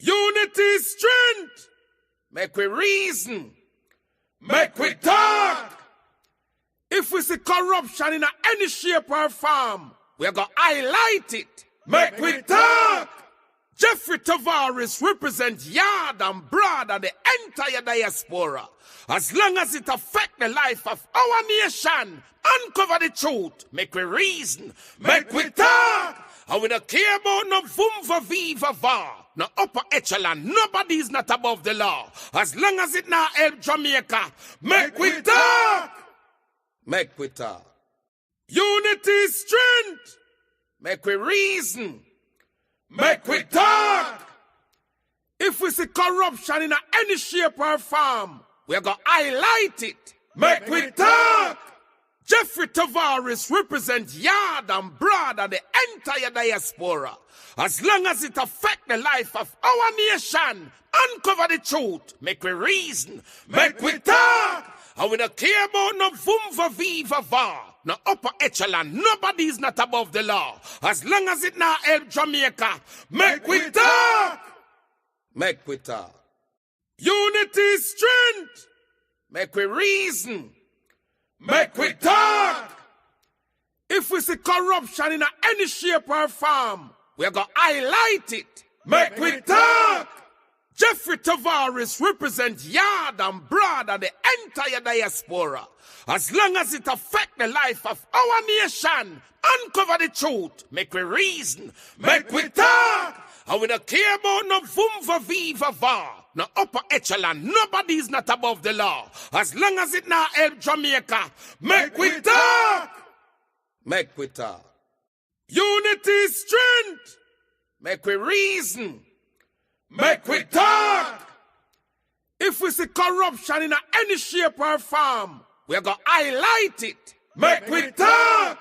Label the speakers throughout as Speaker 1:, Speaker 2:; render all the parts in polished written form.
Speaker 1: Unity is strength. Make we reason. Make we talk. If we see corruption in any shape or form, we're going to highlight it. Make we talk. Jeffrey Tavares represents yard and broad and the entire diaspora. As long as it affects the life of our nation, uncover the truth. Make we reason. Make we talk. And we don't care about no vumva viva va. No upper echelon. Nobody is not above the law. As long as it not help Jamaica. Make we talk. Make we talk. Unity is strength. Make we reason. Make we talk. If we see corruption in any shape or form, we're going to highlight it. Make we talk. Jeffrey Tavares represents yard and broad and the entire diaspora. As long as it affects the life of our nation, uncover the truth. Make we reason. Make we talk. And we don't care about no vumva viva va. No upper echelon. Nobody is not above the law. As long as it not help Jamaica. Make we talk. Make we talk. Unity is strength. Make we reason. Make we talk. If we see corruption in any shape or form, we're going to highlight it. Make we talk. Jeffrey Tavares represents yard and broad and the entire diaspora. As long as it affects the life of our nation, uncover the truth. Make we reason. Make we talk. And we don't care about no vumva viva va. No upper echelon. Nobody is not above the law. As long as it not help Jamaica. Make we talk. Make we talk. Unity is strength. Make we reason. Make we talk. If we see corruption in any shape or form, we're going to highlight it. Make we talk.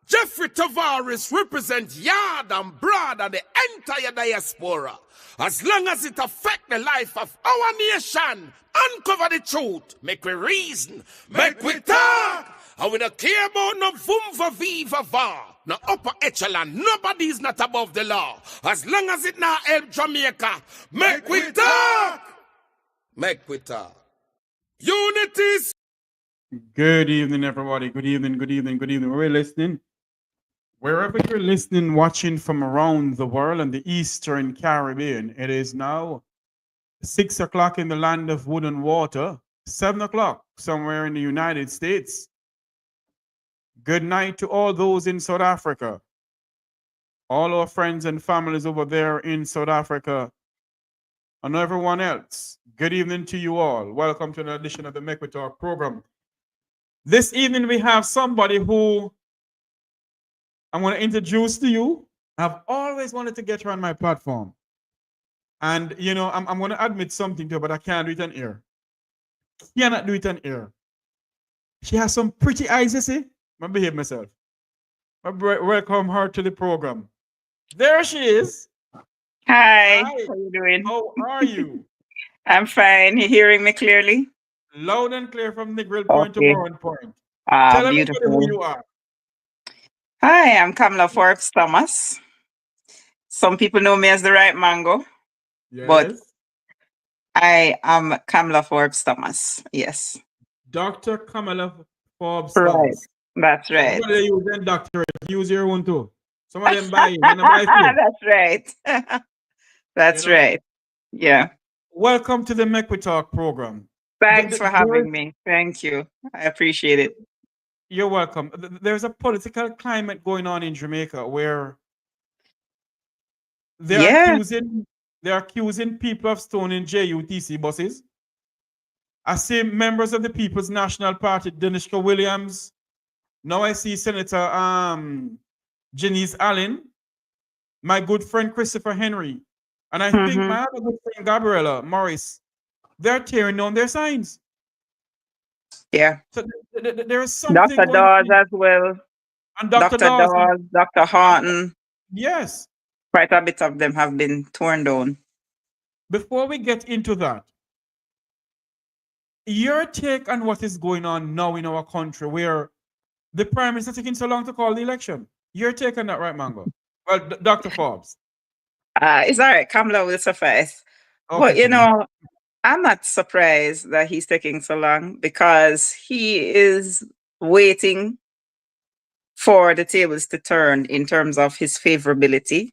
Speaker 1: Jeffrey Tavares represents yard and broad and the entire diaspora. As long as it affects the life of our nation, uncover the truth. Make we reason. Make we talk. And we don't care about no vumva viva va. No upper echelon. Nobody is not above the law. As long as it not help Jamaica. Make we talk. Make we talk. Unity is...
Speaker 2: Good evening, everybody. Good evening, good evening, good evening. We're listening. Wherever you're listening, watching from around the world and the Eastern Caribbean, it is now 6 o'clock in the land of wood and water, 7 o'clock somewhere in the United States. Good night to all those in South Africa, all our friends and families over there in South Africa, and everyone else. Good evening to you all. Welcome to another edition of the Make We Talk program. This evening we have somebody who I'm going to introduce to you. I've always wanted to get her on my platform. And, you know, I'm going to admit something to her, but I can't do it on air. Cannot do it on air. She has some pretty eyes, you see? I behave myself. I welcome her to the program. There she is.
Speaker 3: Hi.
Speaker 2: Hi.
Speaker 3: How you doing?
Speaker 2: How are you?
Speaker 3: I'm fine. You hearing me clearly?
Speaker 2: Loud and clear from Negril Point to Warren Point. Tell everybody who you are.
Speaker 3: Hi, I'm Kamala Forbes Thomas. Some people know me as the Right Mango,
Speaker 2: Yes.
Speaker 3: but I am Kamala Forbes Thomas. Yes.
Speaker 2: Dr. Kamala Forbes
Speaker 3: Right.
Speaker 2: Thomas.
Speaker 3: That's right.
Speaker 2: Somebody use their doctorate. Use your own too. Some of them buy it. And buy it.
Speaker 3: That's right. That's
Speaker 2: You know?
Speaker 3: right. Yeah.
Speaker 2: Welcome to the Make We Talk program.
Speaker 3: Thanks for having me. Thank you. I appreciate it.
Speaker 2: You're welcome. There's a political climate going on in Jamaica where they're accusing people of stoning JUTC buses. I see members of the People's National Party, Denishka Williams. Now I see Senator Janice Allen, my good friend Christopher Henry, and I think my other good friend Gabriella Morris. They're tearing down their signs.
Speaker 3: Yeah.
Speaker 2: So there is something.
Speaker 3: Dr. Dawes as well.
Speaker 2: And Dr.
Speaker 3: Dawes, Dr. Horton.
Speaker 2: Yes.
Speaker 3: Quite a bit of them have been torn down.
Speaker 2: Before we get into that, your take on what is going on now in our country where the Prime Minister taking so long to call the election. Your take on that, right, Mango? Well, Dr. Forbes.
Speaker 3: It's all right. Kamala will suffice.
Speaker 2: Okay,
Speaker 3: But,
Speaker 2: Summer.
Speaker 3: I'm not surprised that he's taking so long because he is waiting for the tables to turn in terms of his favorability.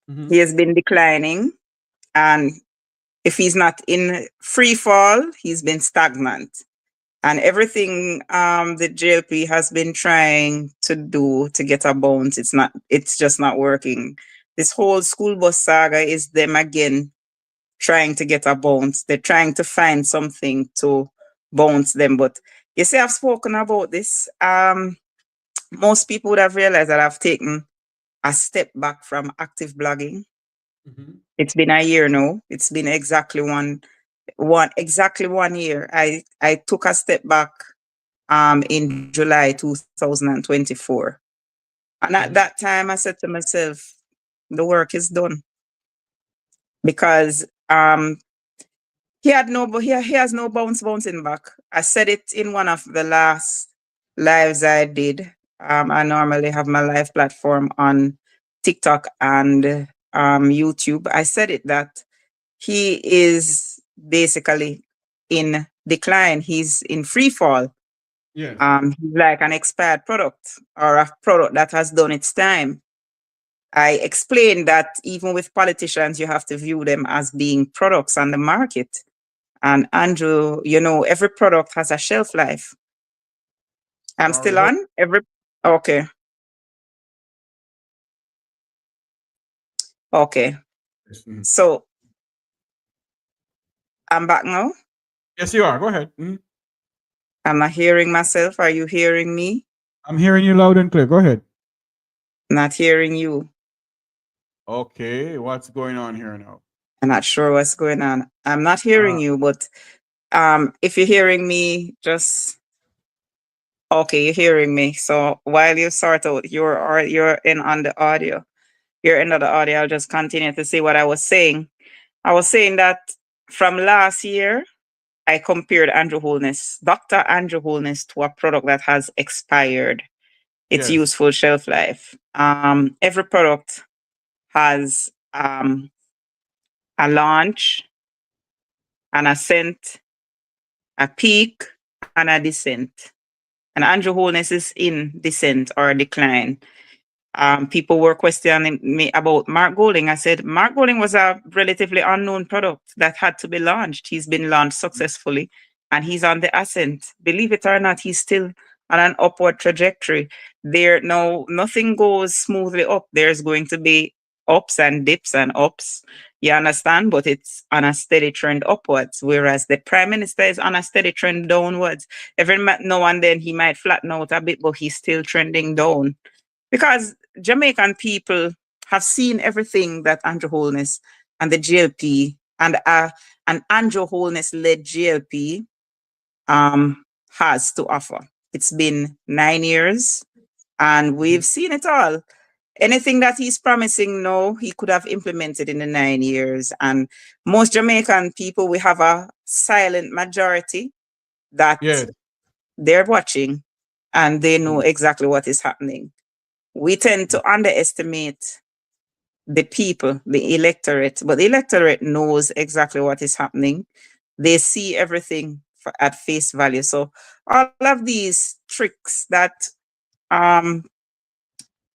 Speaker 2: Mhm.
Speaker 3: He has been declining, and if he's not in free fall, he's been stagnant. And everything the JLP has been trying to do to get a bounce, it's just not working. This whole school bus saga is them again trying to get a bounce. They're trying to find something to bounce them. But you see, I've spoken about this. Most people would have realized that I've taken a step back from active blogging.
Speaker 2: Mhm.
Speaker 3: It's been a year now. It's been exactly exactly 1 year. I took a step back in July 2024. And at
Speaker 2: Mhm.
Speaker 3: that time I said to myself, the work is done. Because he has no bouncing back. I said it in one of the last lives I did. I normally have my live platform on TikTok and YouTube. I said it that he is basically in decline. He's in free fall.
Speaker 2: Yes.
Speaker 3: He's like an expired product or a product that has done its time. I explained that even with politicians, you have to view them as being products on the market. And Andrew, every product has a shelf life. I'm
Speaker 2: Sorry.
Speaker 3: still on. Okay. Okay.
Speaker 2: Mhm.
Speaker 3: So I'm back now.
Speaker 2: Yes, you are. Go ahead. Mhm.
Speaker 3: Am I hearing myself? Are you hearing me?
Speaker 2: I'm hearing you loud and clear. Go ahead.
Speaker 3: Not hearing you.
Speaker 2: Okay, what's going on here now?
Speaker 3: I'm not sure what's going on. I'm not hearing
Speaker 2: Uh,
Speaker 3: you, but if you're hearing me, just okay, you're hearing me. So while you sort out you're in on the audio, you're in on the audio, I'll just continue to see what I was saying. I was saying that from last year, I compared Dr. Andrew Holness to a product that has expired its
Speaker 2: yes.
Speaker 3: useful shelf life. Every product has a launch, an ascent, a peak, and a descent. And Andrew Holness is in descent or decline. People were questioning me about Mark Golding. I said, Mark Golding was a relatively unknown product that had to be launched. He's been launched successfully and he's on the ascent. Believe it or not, he's still on an upward trajectory. Nothing goes smoothly up. There's going to be ups and dips and ups. You understand? But it's on a steady trend upwards, whereas the Prime Minister is on a steady trend downwards. Every now and then he might flatten out a bit, but he's still trending down. Because Jamaican people have seen everything that Andrew Holness and the GLP and an Andrew Holness led GLP has to offer. It's been 9 years and we've seen it all. Anything that he's promising now, he could have implemented in the 9 years. And most Jamaican people, we have a silent majority that
Speaker 2: Yes.
Speaker 3: they're watching and they know exactly what is happening. We tend to underestimate the people, the electorate, but the electorate knows exactly what is happening. They see everything at face value. So all of these tricks that um,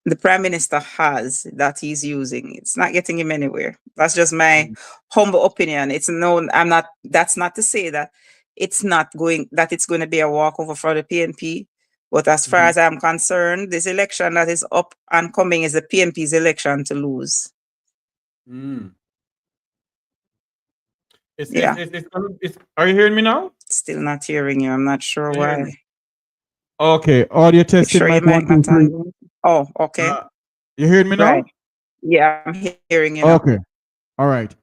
Speaker 3: the prime minister has that he's using, it's not getting him anywhere. That's just my humble opinion. That's not to say that it's going to be a walkover for the PNP. But as far as I'm concerned, this election that is up and coming is the PNP's election to lose.
Speaker 2: Mm.
Speaker 3: Yeah,
Speaker 2: Are you hearing me now?
Speaker 3: still not hearing you. I'm not sure
Speaker 2: Can you hear me?
Speaker 3: why.
Speaker 2: Okay, audio
Speaker 3: You
Speaker 2: testing
Speaker 3: sure you
Speaker 2: mic
Speaker 3: might
Speaker 2: one, two,
Speaker 3: not
Speaker 2: three.
Speaker 3: on? Oh, okay.
Speaker 2: You hearing me
Speaker 3: Right.
Speaker 2: now?
Speaker 3: Yeah, I'm hearing you now.
Speaker 2: Okay, all right.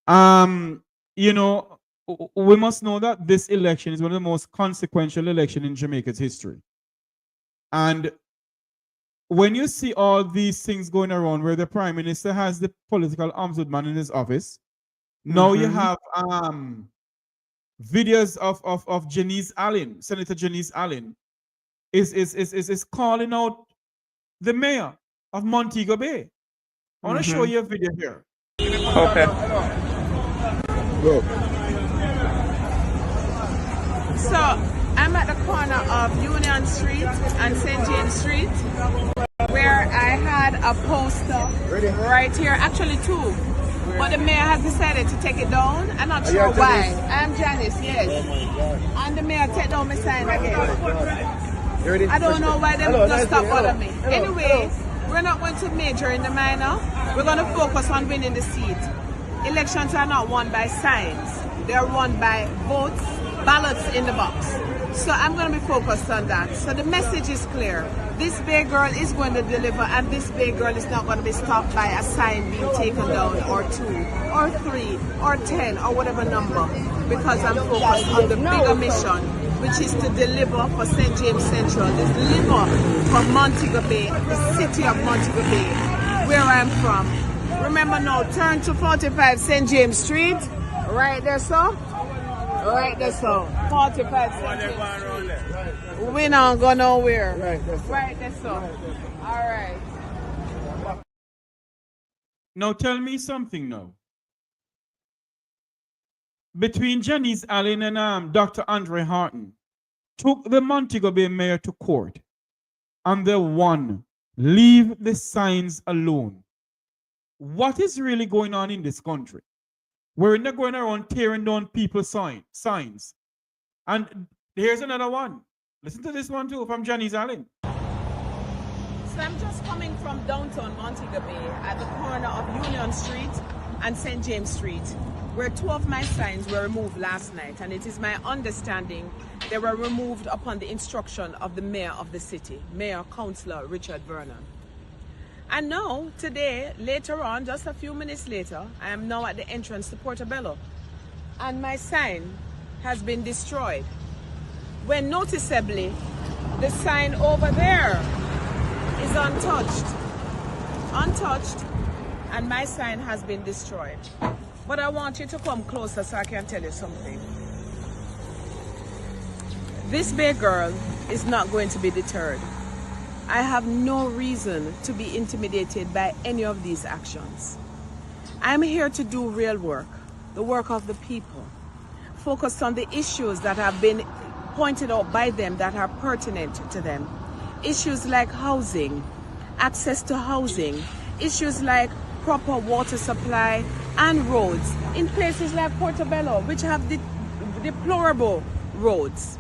Speaker 2: Um, we must know that this election is one of the most consequential election in Jamaica's history. And when you see all these things going around where the prime minister has the political ombudsman in his office, now you have videos of Janice Allen, Senator Janice Allen, is calling out the mayor of Montego Bay. I want to show you a video here.
Speaker 3: Okay.
Speaker 1: Go.
Speaker 4: So I'm at the corner of Union Street and St. James Street, where I had a poster right here, actually two. But the mayor has decided to take it down. I'm not sure why. I'm Janice, yes. And the mayor take down my sign again. I don't know why they would not stop bothering me. Anyway, we're not going to major in the minor. We're going to focus on winning the seat. Elections are not won by signs. They're won by votes, ballots in the box. So I'm going to be focused on that. So the message is clear. This big girl is going to deliver, and this big girl is not going to be stopped by a sign being taken down, or 2, or 3, or 10, or whatever number, because I'm focused on the bigger mission, which is to deliver for St. James Central, deliver for Montego Bay, the city of Montego Bay, where I'm from. Remember now, turn to 45 St. James Street, right there, so. Right there, so. 45 St. James Street. We not go nowhere. Right there, so. All right.
Speaker 2: Now tell me something now. Between Janice Allen and Dr. Andre Horton, took the Montego Bay mayor to court, and they won. Leave the signs alone. What is really going on in this country? We're not going around tearing down people's signs. And here's another one. Listen to this one too from Janice Allen.
Speaker 4: So I'm just coming from downtown Montego Bay at the corner of Union Street and St. James Street, where 2 of my signs were removed last night. And it is my understanding they were removed upon the instruction of the mayor of the city, Mayor Councillor Richard Vernon. And now, today, later on, just a few minutes later, I am now at the entrance to Portobello. And my sign has been destroyed. When noticeably, the sign over there is untouched. Untouched, and my sign has been destroyed. But I want you to come closer so I can tell you something. This big girl is not going to be deterred. I have no reason to be intimidated by any of these actions. I'm here to do real work, the work of the people, focused on the issues that have been pointed out by them that are pertinent to them. Issues like housing, access to housing, issues like proper water supply and roads in places like Portobello, which have deplorable roads.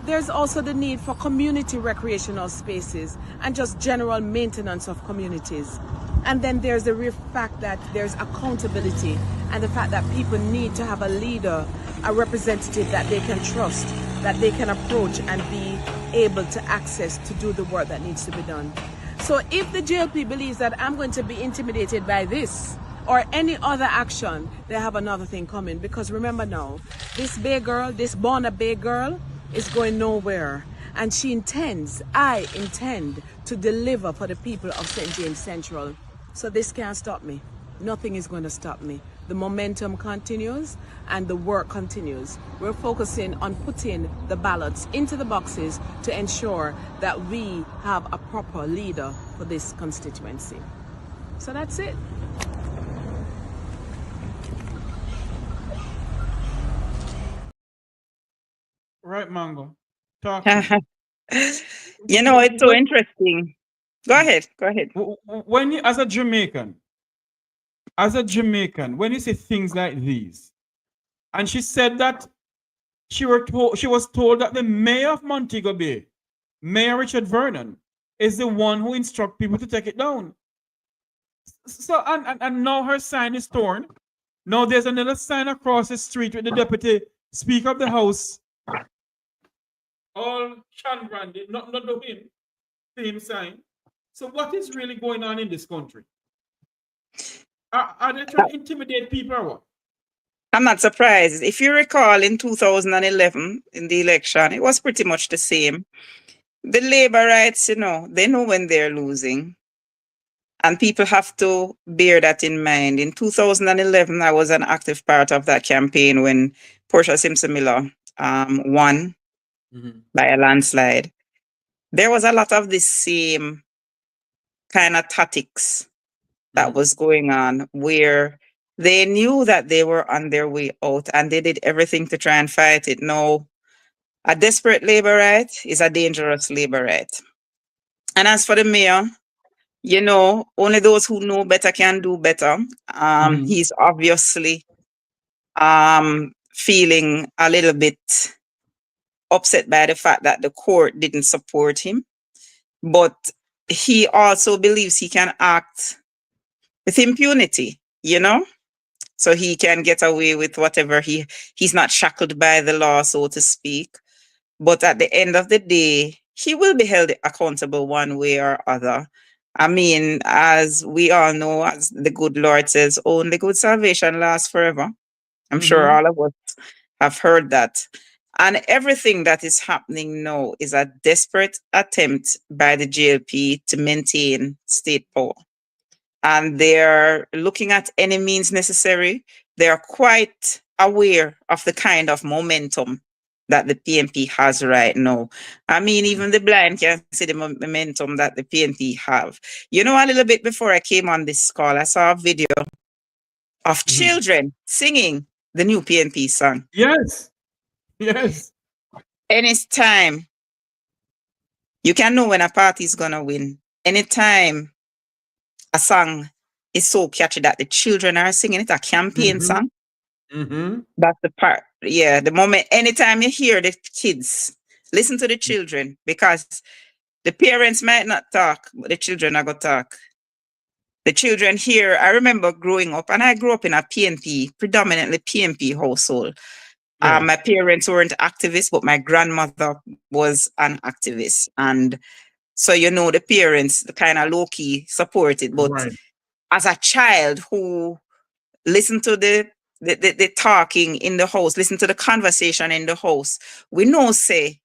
Speaker 4: There's also the need for community recreational spaces and just general maintenance of communities. And then there's the real fact that there's accountability and the fact that people need to have a leader, a representative that they can trust, that they can approach and be able to access to do the work that needs to be done. So if the JLP believes that I'm going to be intimidated by this or any other action, they have another thing coming. Because remember now, this Bay girl, this born a Bay girl, is going nowhere. And I intend to deliver for the people of St. James Central. So this can't stop me. Nothing is going to stop me. The momentum continues and the work continues. We're focusing on putting the ballots into the boxes to ensure that we have a proper leader for this constituency. So that's it.
Speaker 2: Right, Mango. Talk to me.
Speaker 3: You know, it's so interesting. Go ahead.
Speaker 2: When you, as a Jamaican, when you say things like these, and she said that she was told that the mayor of Montego Bay, Mayor Richard Vernon, is the one who instructs people to take it down. So and now her sign is torn. Now there's another sign across the street with the deputy speaker of the house. All Chan branded, not the him, same sign. So what is really going on in this country? Are they trying to intimidate people or what?
Speaker 3: I'm not surprised. If you recall, in 2011, in the election, it was pretty much the same. The labor rights, they know when they're losing. And people have to bear that in mind. In 2011, I was an active part of that campaign when Portia Simpson Miller won by a landslide. There was a lot of the same kind of tactics that was going on, where They knew that they were on their way out, and they did everything to try and fight it. No, a desperate labor right is a dangerous labor right. And as for the mayor, you know, only those who know better can do better. He's obviously feeling a little bit upset by the fact that the court didn't support him, but he also believes he can act with impunity, you know, so he can get away with whatever he's not shackled by the law, so to speak. But at the end of the day, he will be held accountable one way or other. I mean, as we all know, as the good Lord says, only good salvation lasts forever. I'm sure all of us have heard that. And everything that is happening now is a desperate attempt by the JLP to maintain state power. And they're looking at any means necessary. They're quite aware of the kind of momentum that the PNP has right now. I mean, even the blind can see the momentum that the PNP have. You know, a little bit before I came on this call, I saw a video of children singing the new PNP song.
Speaker 2: Yes. Yes.
Speaker 3: Anytime you can know when a party is gonna win. Anytime a song is so catchy that the children are singing it, a campaign song. That's the part. Yeah, the moment, anytime you hear the kids, listen to the children, because the parents might not talk, but the children are going to talk. The children here, I remember growing up, and I grew up in a PNP, predominantly PNP household.
Speaker 2: Yeah.
Speaker 3: My parents weren't activists, but my grandmother was an activist. And so, you know, the parents kind of low-key supported. But as a child who listened to the talking in the house, listen to the conversation in the house, we know, say,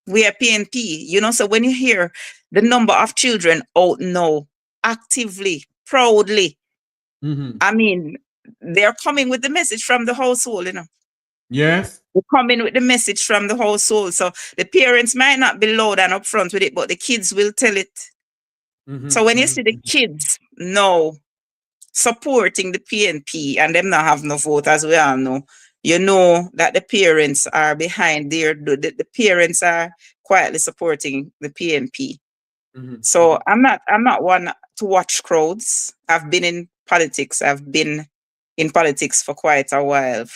Speaker 3: we are PNP, you know, so when you hear the number of children out now, actively, proudly, I mean, they're coming with the message from the household, you know.
Speaker 2: Yes.
Speaker 3: They're coming with the message from the household. So the parents might not be loud and upfront with it, but the kids will tell it. So when you see the kids now supporting the PNP and them not have no vote, as we all know, you know that the parents are behind the parents are quietly supporting the PNP. So I'm not one to watch crowds. I've been in politics. I've been in politics for quite a while,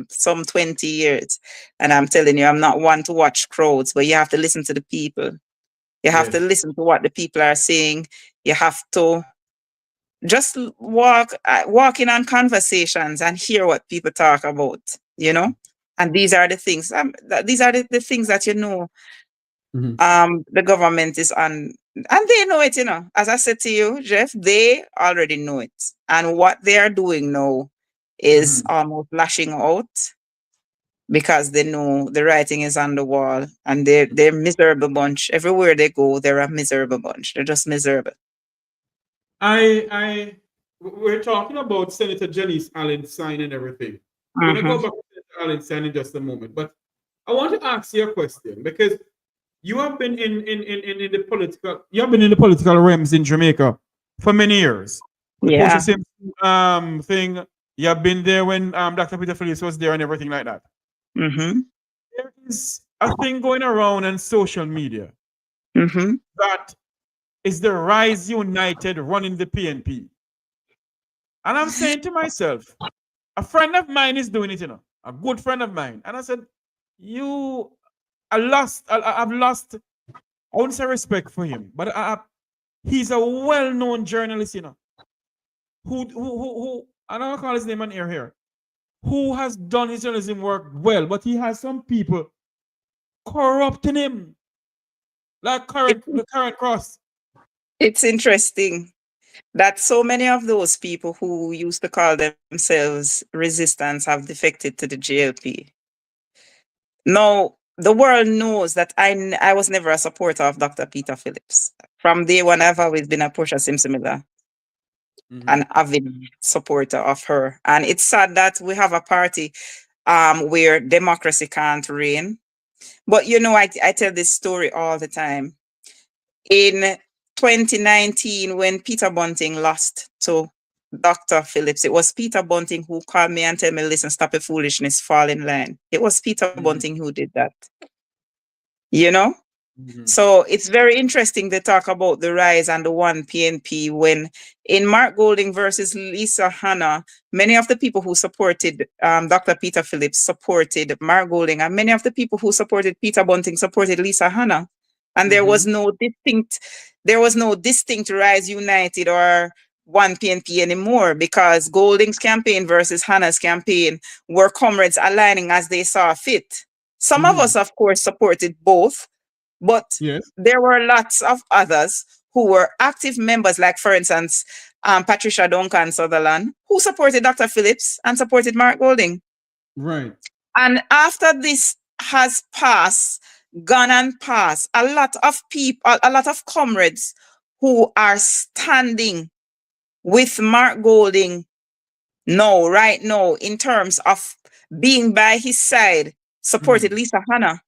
Speaker 3: some 20 years. And I'm telling you, I'm not one to watch crowds, but you have to listen to the people. You have to listen to what the people are saying. You have to just walk in on conversations and hear what people talk about, you know. And these are the things. These are the things that, you know, the government is on, and they know it. You know, as I said to you, Jeff, they already know it, and what they are doing now is almost lashing out because they know the writing is on the wall, and they're miserable bunch. Everywhere they go, they're a miserable bunch. They're just miserable.
Speaker 2: We're talking about Senator Janice Allen sign and everything. We're gonna go back to Senator Allen sign in just a moment, but I want to ask you a question, because you have been in the political, you have been in the political realms in Jamaica for many years. The Portia Simpson thing, you have been there when Dr. Peter Phillips was there and everything like that. There is a thing going around on social media that is the Rise United running the PNP. And I'm saying to myself, a friend of mine is doing it, you know, a good friend of mine. And I said, I've lost, I won't say respect for him, but he's a well-known journalist, you know, who I don't call his name on air here, who has done his journalism work well, but he has some people corrupting him, like the current cross.
Speaker 3: It's interesting that so many of those people who used to call themselves resistance have defected to the JLP. Now, the world knows that I was never a supporter of Dr. Peter Phillips. From day one, I've always been a Portia Simpson Miller, an avid supporter of her. And it's sad that we have a party where democracy can't reign. But, you know, I tell this story all the time. In 2019, when Peter Bunting lost to Dr. Phillips. It was Peter Bunting who called me and told me, listen, stop your foolishness, fall in line. It was Peter Bunting who did that. You know? So it's very interesting to talk about the rise and the one PNP when in Mark Golding versus Lisa Hanna, many of the people who supported Dr. Peter Phillips supported Mark Golding, and many of the people who supported Peter Bunting supported Lisa Hanna. And there was no distinct Rise United or one PNP anymore, because Golding's campaign versus Hanna's campaign were comrades aligning as they saw fit. Some of us, of course, supported both. But there were lots of others who were active members, like, for instance, Patricia Duncan Sutherland, who supported Dr. Phillips and supported Mark Golding.
Speaker 2: Right.
Speaker 3: And after this has gone and passed, a lot of people, a lot of comrades who are standing with Mark Golding right now, in terms of being by his side, supported Lisa Hanna.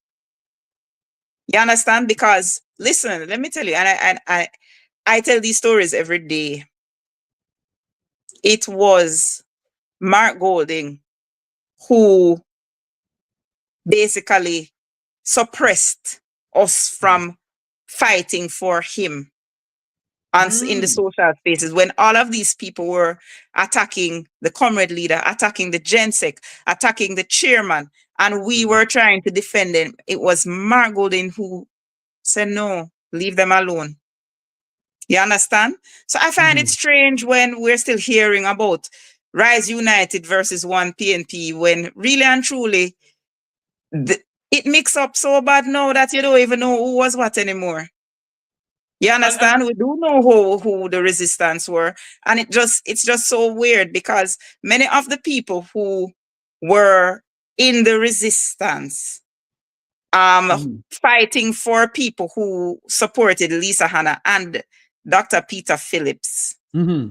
Speaker 3: You understand? Because listen, let me tell you, and I tell these stories every day. It was Mark Golding who basically suppressed us from fighting for him in the social spaces, when all of these people were attacking the comrade leader, attacking the GenSec, attacking the chairman, and we were trying to defend them. It was Mark Golding who said, no, leave them alone. You understand? So I find it strange when we're still hearing about Rise United versus one PNP, when really and truly it mixed up so bad now that you don't even know who was what anymore. You understand? We do know who the resistance were. And it's just so weird, because many of the people who were in the resistance fighting for people who supported Lisa Hanna and Dr. Peter Phillips, they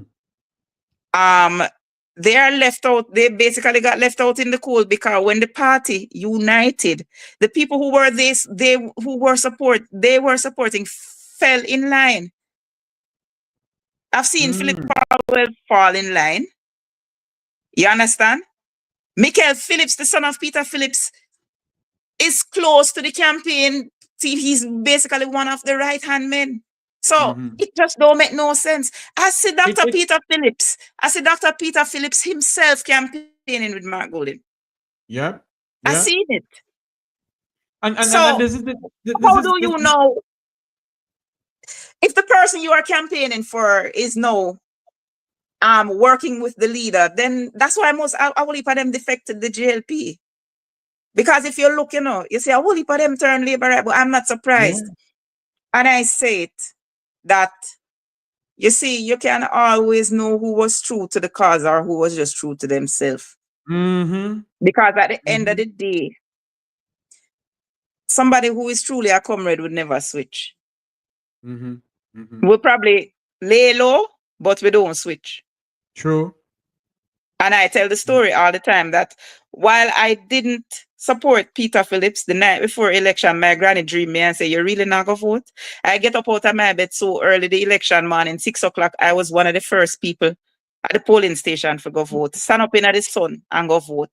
Speaker 3: are left out. They basically got left out in the cold, because when the party united, the people who were supporting fell in line. I've seen Philip Farewell fall in line. You understand? Michael Phillips, the son of Peter Phillips, is close to the campaign. See, he's basically one of the right-hand men. So it just don't make no sense. I see Dr. Peter Phillips himself campaigning with Mark Golding.
Speaker 2: Yeah.
Speaker 3: I seen it.
Speaker 2: And this is
Speaker 3: how do you know if the person you are campaigning for is no working with the leader? Then that's why I will heap of them defected the JLP. Because if you look, you see a whole heap of them turn Labour, but I'm not surprised. And I say it that, you see, you can always know who was true to the cause or who was just true to themselves. Because at the end of the day, somebody who is truly a comrade would never switch. We'll probably lay low, but we don't switch.
Speaker 2: True.
Speaker 3: And I tell the story all the time that while I didn't support Peter Phillips the night before election, my granny dreamed me and said, you really not go vote? I get up out of my bed so early the election morning, 6 o'clock. I was one of the first people at the polling station for go vote. Stand up in the sun and go vote.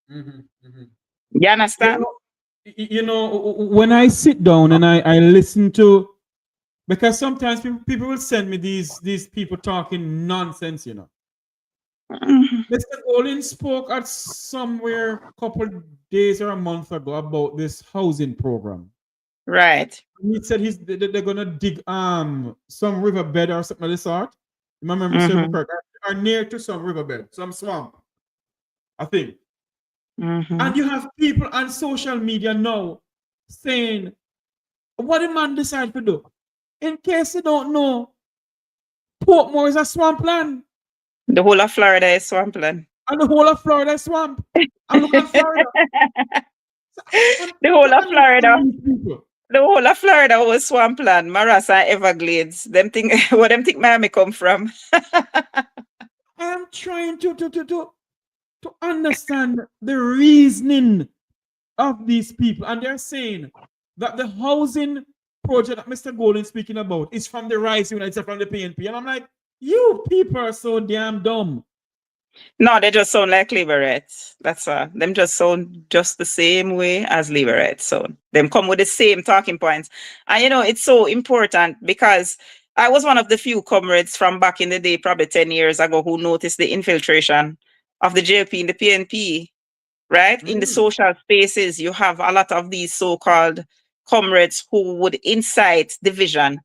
Speaker 3: You understand?
Speaker 2: You know, when I sit down and I listen to, because sometimes people will send me these people talking nonsense, Mr. Golding spoke at somewhere a couple of days or a month ago about this housing program.
Speaker 3: Right.
Speaker 2: He said they're gonna dig some riverbed or something of the sort. My memory serves me correct. Are near to some riverbed, some swamp, I think. And you have people on social media now saying, what the man decide to do? In case you don't know, Portmore is a swampland.
Speaker 3: The whole of Florida is swampland.
Speaker 2: And the whole of Florida is swamp. And look at Florida.
Speaker 3: The whole of Florida. The whole of Florida was swampland, Marassa and Everglades. Where them think Miami come from?
Speaker 2: I'm trying to understand the reasoning of these people. And they're saying that the housing project that Mr. Golding is speaking about is from the Rise United, from the PNP. And I'm like, You people are so damn dumb.
Speaker 3: No, they just sound like Liberates. That's them just sound just the same way as Liberates. So them come with the same talking points. And you know, it's so important because I was one of the few comrades from back in the day, probably 10 years ago, who noticed the infiltration of the JP in the PNP, right? In the social spaces, you have a lot of these so-called comrades who would incite division.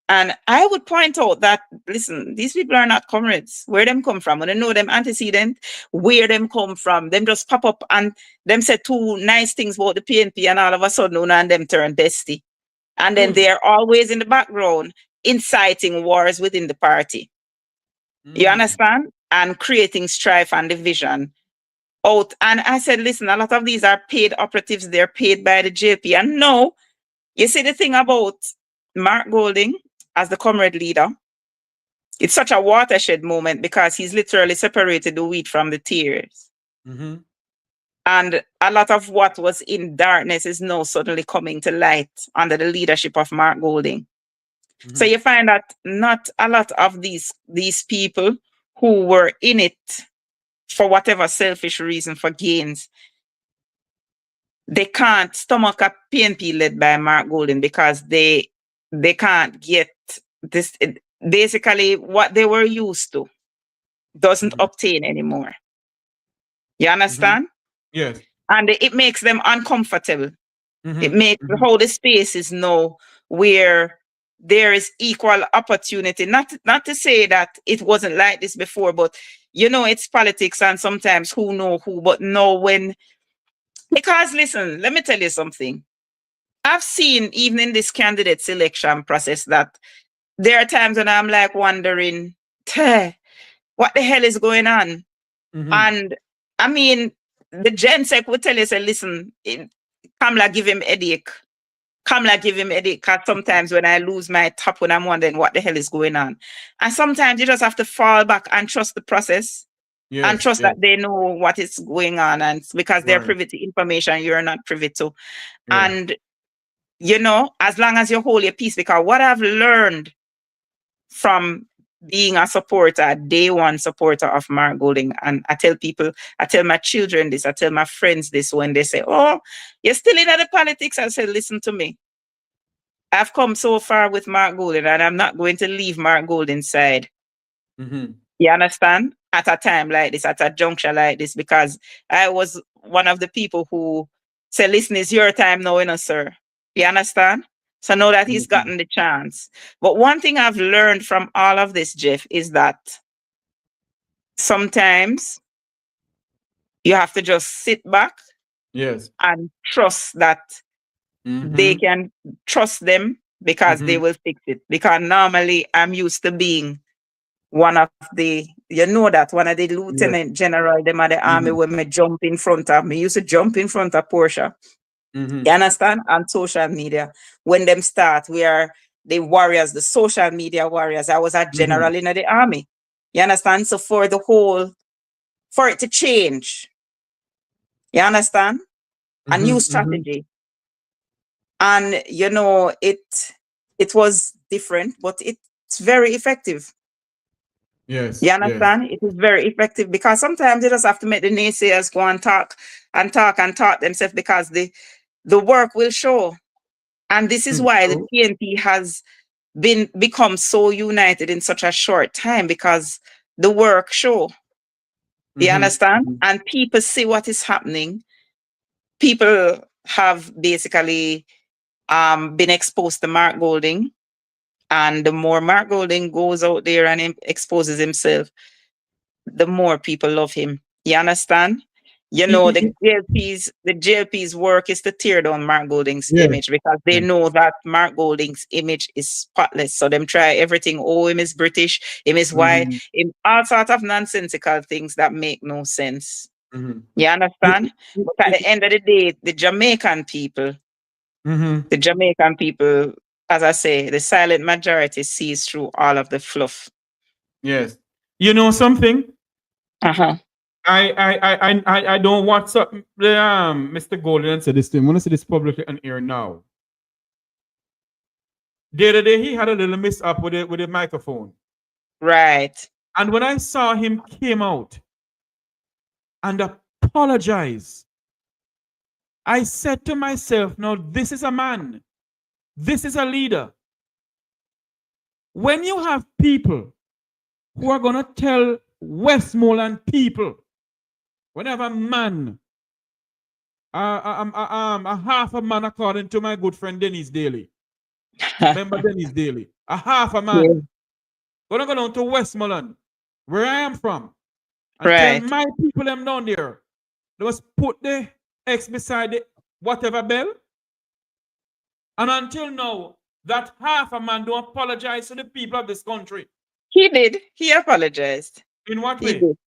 Speaker 3: And I would point out that, listen, these people are not comrades. Where them come from? When I know them antecedent, where them come from, them just pop up and them say two nice things about the PNP and all of a sudden una and them turn bestie. And then they're always in the background inciting wars within the party. You understand? And creating strife and division out. And I said, listen, a lot of these are paid operatives. They're paid by the JP. And no, you see the thing about Mark Golding as the comrade leader, it's such a watershed moment because he's literally separated the wheat from the tares. And a lot of what was in darkness is now suddenly coming to light under the leadership of Mark Golding. So you find that not a lot of these people who were in it for whatever selfish reason for gains, they can't stomach a PNP led by Mark Golding because they can't get this. Basically, what they were used to doesn't obtain anymore. You understand?
Speaker 2: Yes.
Speaker 3: And it makes them uncomfortable. It makes the whole space is now where there is equal opportunity. Not to say that it wasn't like this before, but you know, it's politics and sometimes who know who, but know when. Because listen, let me tell you something. I've seen even in this candidate selection process that there are times when I'm like wondering, what the hell is going on? And I mean, the GenSec would tell you, say, listen, Kamala give him headache. Kamala give him headache because sometimes when I lose my top, when I'm wondering what the hell is going on. And sometimes you just have to fall back and trust the process. And trust that they know what is going on, and because they're privy to information you're not privy to. And you know, as long as you hold your peace, because what I've learned from being a supporter, day one supporter of Mark Golding, and I tell people, I tell my children this, I tell my friends this when they say, oh, you're still in the politics. I say, listen to me. I've come so far with Mark Golding and I'm not going to leave Mark Golding's side. You understand? At a time like this, at a juncture like this, because I was one of the people who said, listen, it's your time now, you know, sir. You understand? So now that he's gotten the chance. But one thing I've learned from all of this, Jeff, is that sometimes you have to just sit back and trust that they can trust them because they will fix it. Because normally I'm used to being one of the, you know, that one of the lieutenant general, them at the army when me jump in front of me, used to jump in front of Portia. You understand? On social media. When them start, we are the warriors, the social media warriors. I was a general in the army. You understand? So for it to change, you understand? A new strategy. And you know, it was different, but it's very effective.
Speaker 2: Yes.
Speaker 3: You understand? It is very effective because sometimes you just have to make the naysayers go and talk themselves because the work will show. And this is why the PNP has become so united in such a short time, because the work show. You understand? And people see what is happening. People have basically been exposed to Mark Golding. And the more Mark Golding goes out there and exposes himself, the more people love him. You understand? You know, the JLP's work is to tear down Mark Golding's image because they know that Mark Golding's image is spotless. So them try everything. Oh, him is British, him is white, him all sorts of nonsensical things that make no sense. You understand? But at the end of the day, the Jamaican people, as I say, the silent majority sees through all of the fluff.
Speaker 2: Yes. You know something? I don't WhatsApp Mr. Golden and say this to him. I want to say this publicly on air now. The other day he had a little mishap with the microphone.
Speaker 3: Right.
Speaker 2: And when I saw him came out and apologize, I said to myself, no, this is a man. This is a leader. When you have people who are going to tell Westmoreland people, whenever a man, a half a man according to my good friend Dennis Daly. Remember Dennis Daly? A half a man.
Speaker 3: Yeah.
Speaker 2: Gonna go down to Westmoreland, where I am from, and
Speaker 3: Right.
Speaker 2: tell my people them down there, they must put the X beside the whatever bell. And until now, that half a man don't apologize to the people of this country.
Speaker 3: He did. He apologized.
Speaker 2: In what
Speaker 3: He
Speaker 2: way?
Speaker 3: did.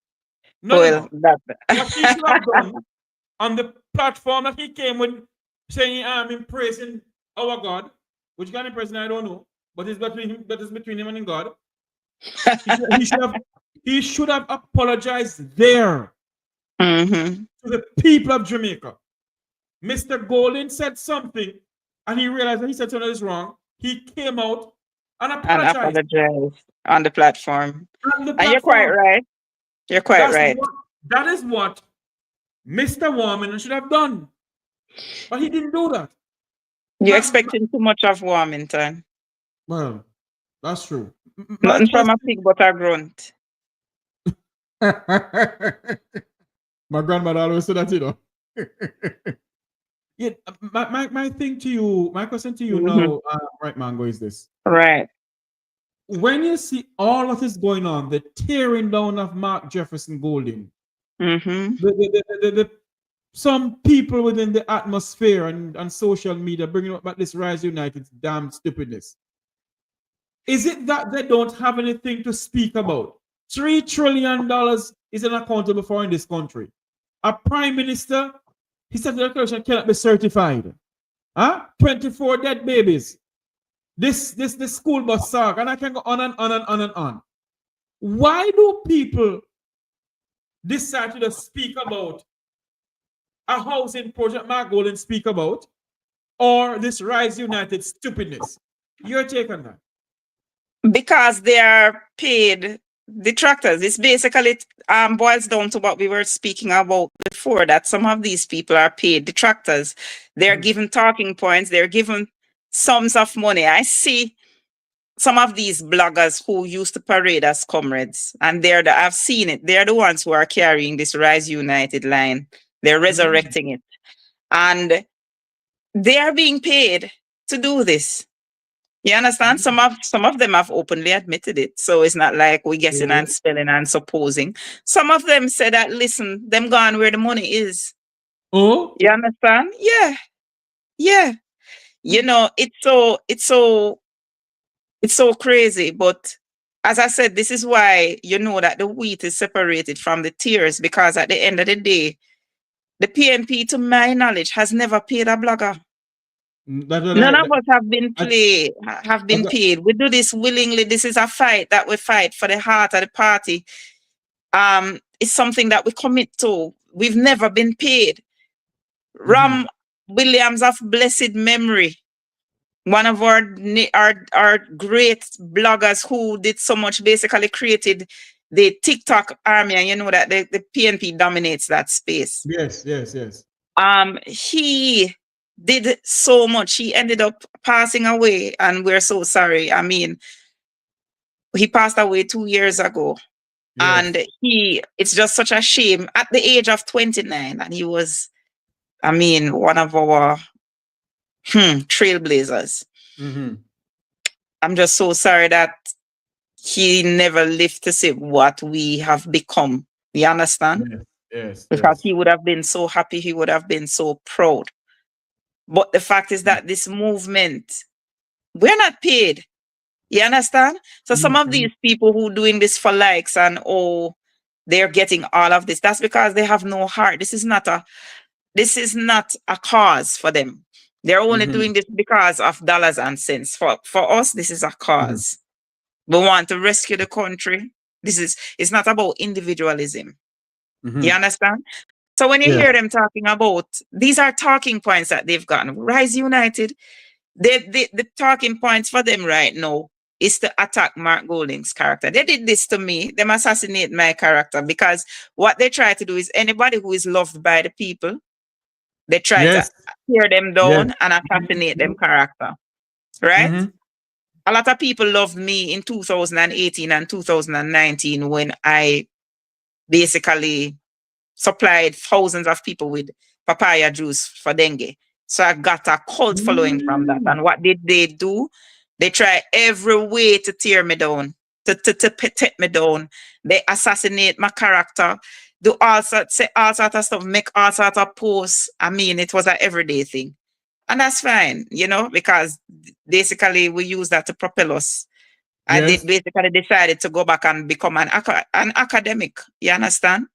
Speaker 2: No,
Speaker 3: Well,
Speaker 2: no.
Speaker 3: that.
Speaker 2: What he should have done on the platform that he came with, saying, I'm praising our God, which kind of person I don't know, but it's between him and God. He should have apologized there
Speaker 3: Mm-hmm.
Speaker 2: to the people of Jamaica. Mr. Golden said something, and he realized that he said something that is wrong. He came out and
Speaker 3: And
Speaker 2: apologized
Speaker 3: apologized on the platform.
Speaker 2: on the
Speaker 3: And you're quite
Speaker 2: platform.
Speaker 3: right. You're quite right.
Speaker 2: That is what Mr. Warman should have done. But he didn't do that.
Speaker 3: You're expecting too much of Warmington.
Speaker 2: Well, that's true.
Speaker 3: Nothing from a pig but a grunt.
Speaker 2: My grandmother always said that, you know. Yeah, my thing to you, my question to you now, right, Mango, is this.
Speaker 3: Right.
Speaker 2: When you see all of this going on, the tearing down of Mark Jefferson Golding, some people within the atmosphere and social media bringing up about this Rise United damn stupidness. Is it that they don't have anything to speak about? $3 trillion is unaccountable for in this country. A prime minister, he said the declaration cannot be certified. 24 dead babies. This school bus saga, and I can go on and on and on and on. Why do people decide to just speak about a housing project Mark Golden speak about, or this Rise United stupidness? Your take on that?
Speaker 3: Because they are paid detractors. It's basically boils down to what we were speaking about before, that some of these people are paid detractors. They're given talking points. They're given sums of money. I see some of these bloggers who used to parade as comrades, and I've seen it. They're the ones who are carrying this Rise United line. They're resurrecting it. And they are being paid to do this. You understand? Some of them have openly admitted it. So it's not like we're guessing and spelling and supposing. Some of them said that, listen, them gone where the money is.
Speaker 2: Oh?
Speaker 3: You understand? Yeah. Yeah. You know, it's so crazy. But as I said, this is why you know that the wheat is separated from the tares, because at the end of the day, the PNP, to my knowledge, has never paid a blogger. None of us have been paid. We do this willingly. This is a fight that we fight for the heart of the party. It's something that we commit to. We've never been paid. Ram Williams of blessed memory, one of our great bloggers who did so much, basically created the TikTok army, and you know that the PNP dominates that space.
Speaker 2: Yes.
Speaker 3: He did so much. He ended up passing away, and we're so sorry. I mean, he passed away 2 years ago. Yes. And it's just such a shame at the age of 29. And he was, I mean, one of our trailblazers. I'm just so sorry that he never lived to see what we have become. You understand?
Speaker 2: Yes.
Speaker 3: Because he would have been so happy. He would have been so proud. But the fact is that this movement, we're not paid. You understand? So some of these people who doing this for likes and they're getting all of this, that's because they have no heart. This is not a cause for them. They're only doing this because of dollars and cents. For us, this is a cause. We want to rescue the country. It's not about individualism. You understand? So when you hear them talking about, these are talking points that they've gotten. Rise United, the talking points for them right now is to attack Mark Golding's character. They did this to me. Them assassinate my character because what they try to do is anybody who is loved by the people, they try to tear them down and assassinate them character. Right?
Speaker 2: Mm-hmm.
Speaker 3: A lot of people loved me in 2018 and 2019 when I basically supplied thousands of people with papaya juice for dengue. So I got a cult following from that. And what did they do? They try every way to tear me down, to take me down. They assassinate my character, do say all sorts of stuff, make all sorts of posts. I mean, it was an everyday thing. And that's fine, you know, because basically we use that to propel us. I did basically decided to go back and become an academic. You understand?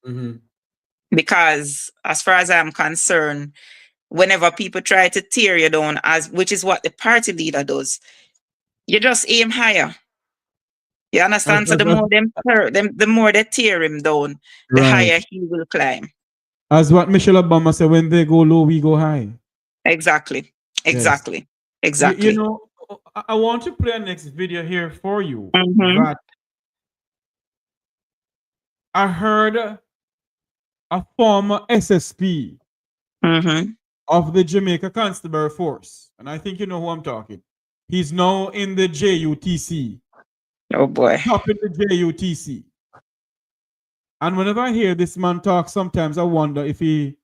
Speaker 2: Mm-hmm.
Speaker 3: Because as far as I'm concerned, whenever people try to tear you down, which is what the party leader does, you just aim higher. You understand? So the more they tear him down, the higher he will climb.
Speaker 2: As what Michelle Obama said, when they go low, we go high.
Speaker 3: Exactly.
Speaker 2: Yes.
Speaker 3: Exactly.
Speaker 2: You know, I want to play a next video here for you.
Speaker 3: Mm-hmm.
Speaker 2: That I heard a former SSP of the Jamaica Constabulary Force, and I think you know who I'm talking. He's now in the JUTC.
Speaker 3: Oh boy.
Speaker 2: Up in the JUTC. And whenever I hear this man talk, sometimes I wonder if he's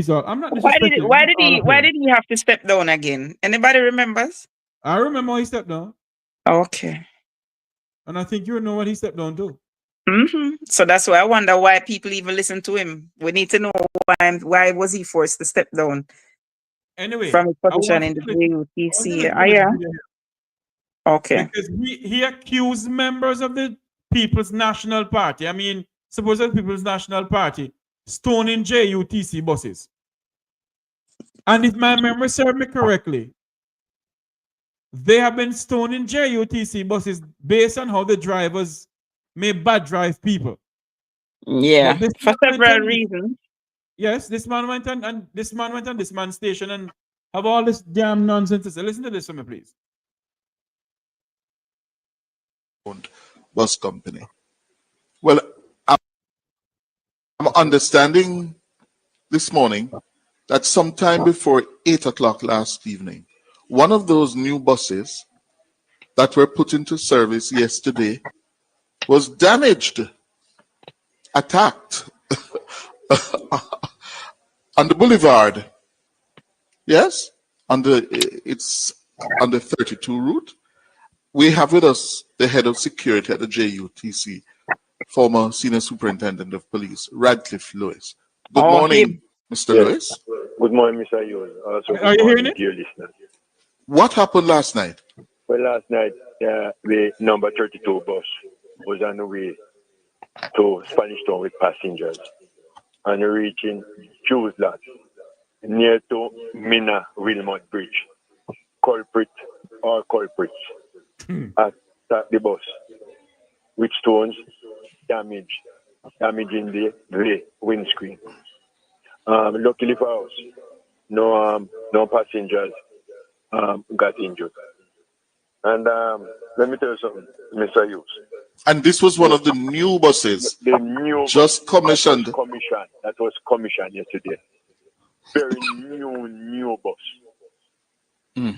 Speaker 2: all. I'm not disrespecting.
Speaker 3: Why did he have to step down again? Anybody remembers?
Speaker 2: I remember he stepped down.
Speaker 3: Okay.
Speaker 2: And I think you know what he stepped down to.
Speaker 3: Mm-hmm. So that's why I wonder why people even listen to him. We need to know why was he forced to step down.
Speaker 2: Anyway,
Speaker 3: from his position in the JUTC. Okay.
Speaker 2: Because he accused members of the People's National Party. I mean, supposedly People's National Party stoning JUTC buses. And if my memory serves me correctly, they have been stoning JUTC buses based on how the drivers may bad drive people.
Speaker 3: Yeah, for several reasons.
Speaker 2: Yes, this man went on this man's station and have all this damn nonsense to say. Listen to this for me, please.
Speaker 5: Bus company. Well, I'm understanding this morning that sometime before 8 o'clock last evening, one of those new buses that were put into service yesterday was damaged, attacked on the boulevard. Yes, it's on the 32 route. We have with us the head of security at the JUTC, former senior superintendent of police, Radcliffe Lewis. Good morning, Mr. Lewis.
Speaker 6: Good morning, Mr. Yule.
Speaker 2: Are you hearing it?
Speaker 6: Dear listeners.
Speaker 5: What happened last night?
Speaker 6: Well, last night, the number 32 bus was on the way to Spanish Town with passengers and reaching Jewsland near to Mina Wilmot Bridge. Culprits attacked the bus with stones, damaging the windscreen. Luckily for us, no passengers got injured. And let me tell you something, Mr. Hughes.
Speaker 5: And this was one of the new buses,
Speaker 6: the new
Speaker 5: just commissioned.
Speaker 6: That was commissioned yesterday. Very new bus.
Speaker 5: Mm.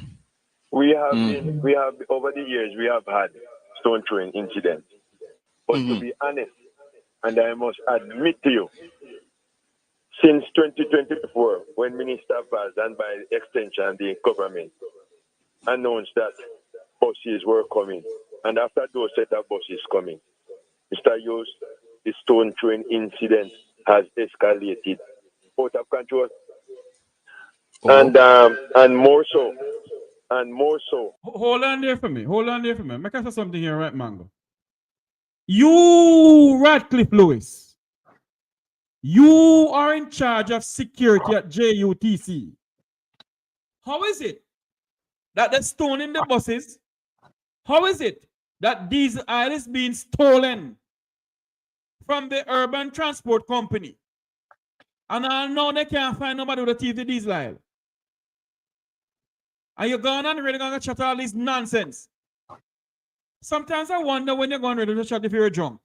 Speaker 6: We have over the years we have had stone throwing incidents. But to be honest, and I must admit to you, since 2024, when Minister Vaz and by extension the government announced that buses were coming, and after those set of buses coming, Mr. Hughes, the stone throwing incident has escalated out of control. And more so.
Speaker 2: Hold on there for me. Make I say something here, right, Mango? You, Radcliffe Lewis, you are in charge of security at JUTC. How is it that they're stoning the buses? How is it that diesel oil is being stolen from the urban transport company? And I know they can't find nobody with a thief the diesel oil. And you're going on really going to chat all this nonsense. Sometimes I wonder when you're going ready to shot if you're drunk.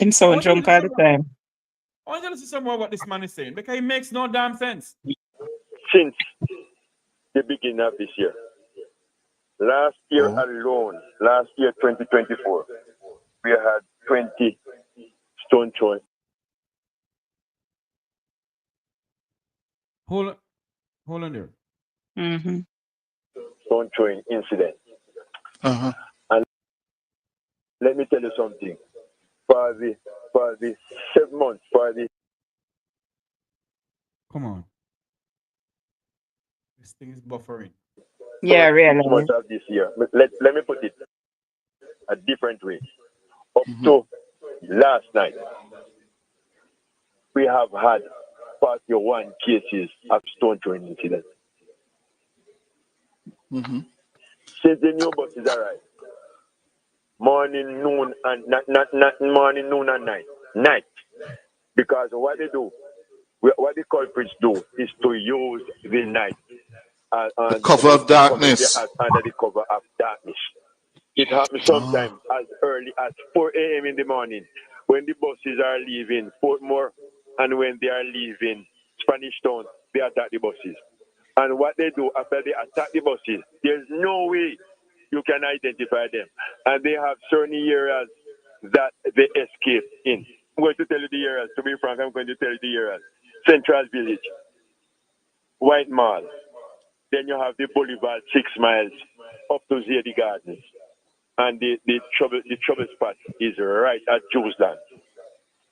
Speaker 3: I'm so drunk all the time.
Speaker 2: I want you to listen some more what this man is saying because it makes no damn sense.
Speaker 6: Since the beginning of this year. Last year alone, last year 2024, we had 20 stone throwing.
Speaker 2: Hold on there.
Speaker 3: Mm-hmm.
Speaker 6: Stone throwing incident.
Speaker 5: Uh-huh.
Speaker 6: And let me tell you something. For the 7 months,
Speaker 2: Come on. This thing is buffering.
Speaker 3: Yeah, really.
Speaker 6: 6 months of this year. Let me put it a different way. Up to last night, we have had 41 cases of stone throwing incidents. Since the new buses arrived, morning, noon, and not morning, noon, and night. Because what they do, what the culprits do, is to use the night
Speaker 5: the cover of darkness.
Speaker 6: Under the cover of darkness. It happens sometimes as early as 4 a.m. in the morning when the buses are leaving Portmore and when they are leaving Spanish Town, they attack the buses. And what they do after they attack the buses, there's no way you can identify them. And they have certain areas that they escape in. I'm going to tell you the areas. To be frank, I'm going to tell you the areas. Central Village, White Mall. Then you have the Boulevard 6 miles up to Zedi Gardens. And the trouble spot is right at Jewsland.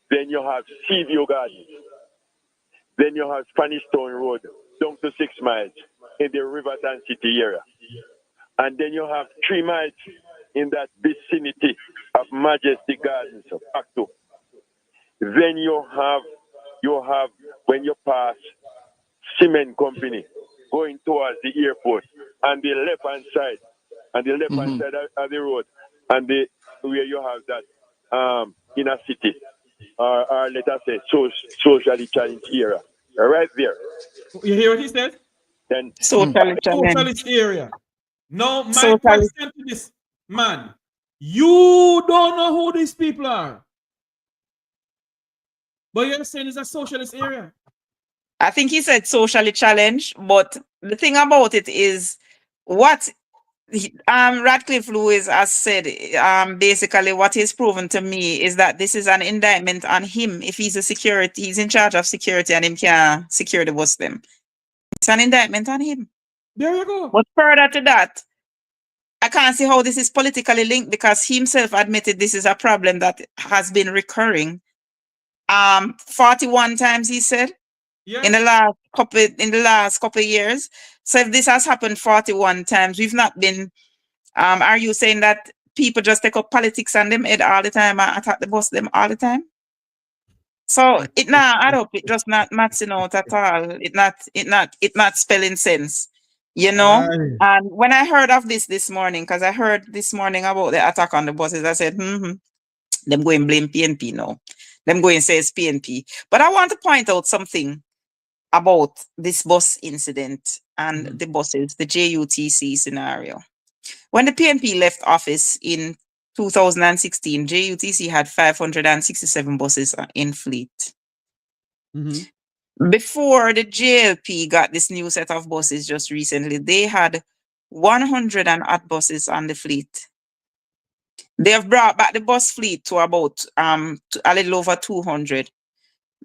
Speaker 6: Then you have Seaview Gardens. Then you have Spanish Town Road down to 6 miles in the Riverton City area. And then you have 3 miles in that vicinity of Majesty Gardens of Acto. Then you have when you pass Cement Company going towards the airport and the left-hand side of the road and where you have that inner city or let us say socially challenged area. Right there.
Speaker 2: You hear what he said?
Speaker 6: Then
Speaker 2: Socialist area. Now, my question to this man, you don't know who these people are. But you're saying it's a socialist area.
Speaker 3: I think he said socially challenged, but the thing about it is what Radcliffe Lewis has said, basically what he's proven to me is that this is an indictment on him. If he's he's in charge of security and him can't secure the Muslim. It's an indictment on him.
Speaker 2: There you go.
Speaker 3: But further to that, I can't see how this is politically linked because he himself admitted this is a problem that has been recurring. 41 times he said in the last couple of years. So if this has happened 41 times, we've not been. Are you saying that people just take up politics on them head all the time and attack the boss them all the time? So it just not matching out at all. It not spelling sense, you know.
Speaker 2: Aye.
Speaker 3: And when I heard of this morning, because I heard this morning about the attack on the buses, I said, them go and blame PNP now. Them go and say it's PNP. But I want to point out something about this bus incident and the buses, the JUTC scenario. When the PNP left office in 2016, JUTC had 567 buses in fleet. Before the JLP got this new set of buses just recently, they had 100 and odd buses on the fleet. They have brought back the bus fleet to about a little over 200.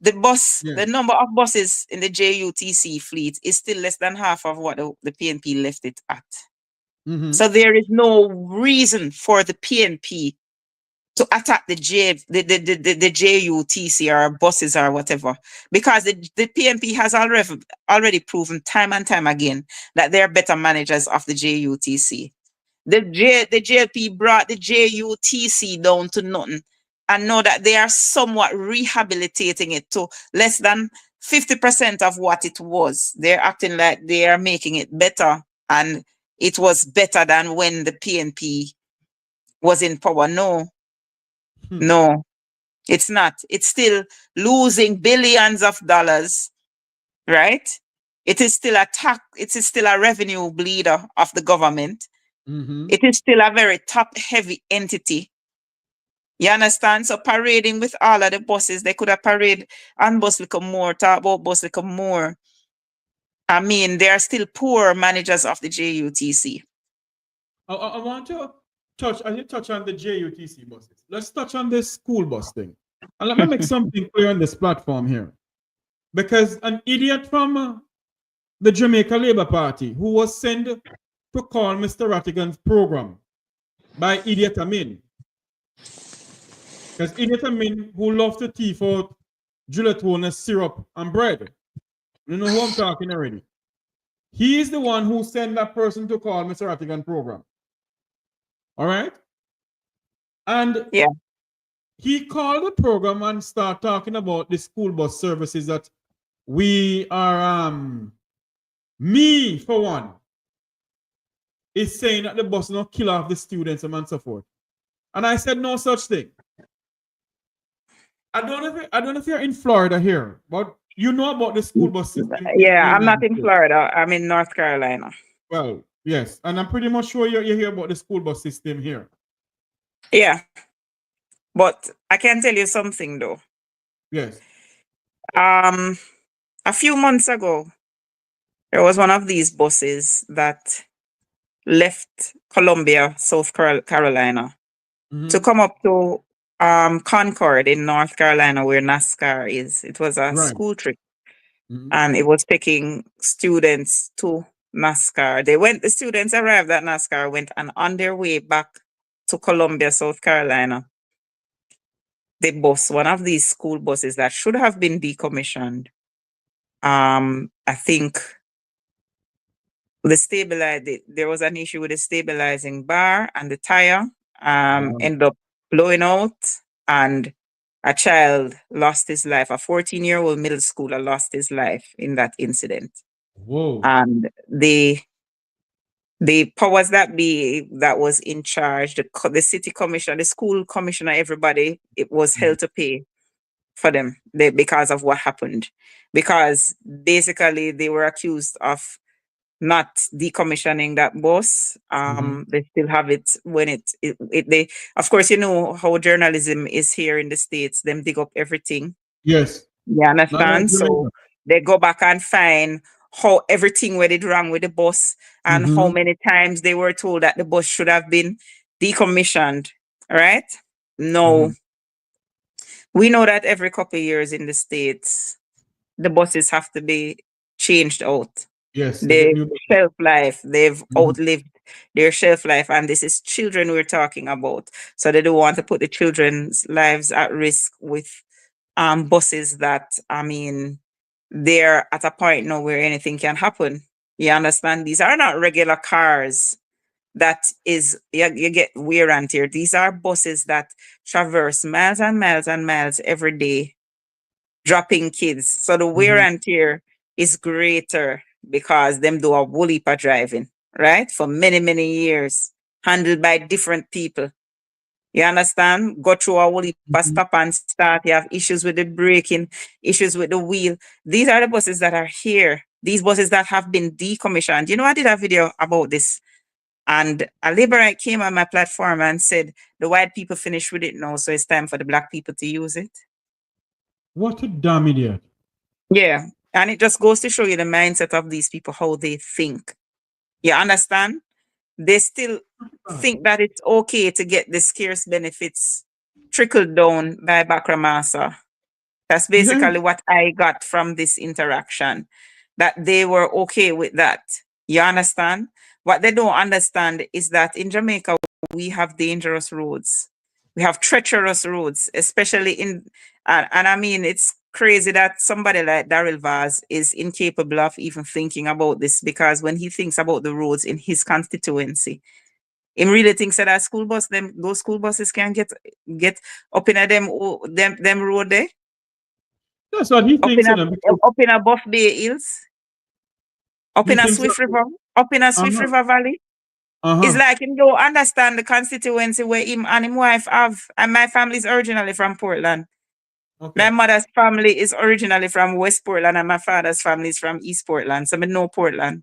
Speaker 3: The number of buses in the JUTC fleet is still less than half of what the PNP left it at. So there is no reason for the PNP to attack the JUTC or buses or whatever, because the PNP has already proven time and time again that they're better managers of the JUTC. The JLP brought the JUTC down to nothing and know that they are somewhat rehabilitating it to less than 50% of what it was. They're acting like they are making it better, and it was better than when the PNP was in power. No, it's not. It's still losing billions of dollars, right? It is still a revenue bleeder of the government. It is still a very top-heavy entity. You understand? So parading with all of the buses, they could have parade on bus little more, talk about bus little more. I mean, they are still poor managers of the JUTC.
Speaker 2: I want to touch, as you touch on the JUTC buses, let's touch on this school bus thing. And let me make something clear on this platform here. Because an idiot from the Jamaica Labour Party who was sent to call Mr. Rattigan's program by Idiot Amin. Because Idiot Amin, who loves to thief out gelatin, syrup, and bread. You know who I'm talking already. He is the one who sent that person to call Mr. Rattigan's program. All right? And
Speaker 3: yeah,
Speaker 2: he called the program and started talking about the school bus services that we are, me for one, is saying that the bus not kill off the students and so forth. And I said no such thing. I don't know if you're in Florida here, but you know about the school bus system.
Speaker 3: Yeah, I'm not in Florida. I'm in North Carolina.
Speaker 2: Well, yes, and I'm pretty much sure you hear about the school bus system here.
Speaker 3: Yeah, but I can tell you something though.
Speaker 2: Yes.
Speaker 3: A few months ago, there was one of these buses that left Columbia, South Carolina, to come up to Concord in North Carolina, where NASCAR is. It was a school trip, and it was taking students to NASCAR. The students arrived at NASCAR, went, and on their way back to Columbia, South Carolina, the bus, one of these school buses that should have been decommissioned, I think there was an issue with the stabilizing bar and the tire ended up blowing out, and a child lost his life. A 14-year-old middle schooler lost his life in that incident.
Speaker 2: Whoa.
Speaker 3: And the powers that be that was in charge, the city commissioner, the school commissioner, everybody, it was held to pay for them because of what happened. Because basically they were accused of not decommissioning that bus. They still have it when they, of course, you know how journalism is here in the States, them dig up everything.
Speaker 2: Yes.
Speaker 3: You understand? So they go back and find how everything went wrong with the bus and how many times they were told that the bus should have been decommissioned, right? No. We know that every couple of years in the States, the buses have to be changed out.
Speaker 2: Yes.
Speaker 3: The shelf life, they've outlived their shelf life, and this is children we're talking about. So they don't want to put the children's lives at risk with buses that, I mean, they're at a point now where anything can happen. You understand? These are not regular cars that is, you get wear and tear. These are buses that traverse miles and miles and miles every day, dropping kids. So the wear and tear is greater because them do a whole heap of driving, right? For many, many years, handled by different people. You understand? Go through a whole heap of stop and start. You have issues with the braking, issues with the wheel. These are the buses that are here. These buses that have been decommissioned. You know, I did a video about this, and a Labourite came on my platform and said, the white people finished with it now, so it's time for the black people to use it.
Speaker 2: What a damn idiot.
Speaker 3: Yeah. And it just goes to show you the mindset of these people, how they think. You understand? They still think that it's okay to get the scarce benefits trickled down by Bakramasa. That's basically what I got from this interaction, that they were okay with that. You understand? What they don't understand is that in Jamaica, we have dangerous roads. We have treacherous roads, especially in, and I mean, it's crazy that somebody like Daryl Vaz is incapable of even thinking about this, because when he thinks about the roads in his constituency, he really thinks that those school buses can get up in them road there.
Speaker 2: That's what he thinks.
Speaker 3: Up in a Buff Bay Hills, up in a Swift River, up in a Swift River Valley. It's like him don't understand the constituency where him and his wife have. And my family is originally from Portland. My mother's family is originally from West Portland, and my father's family is from East Portland. So I know Portland.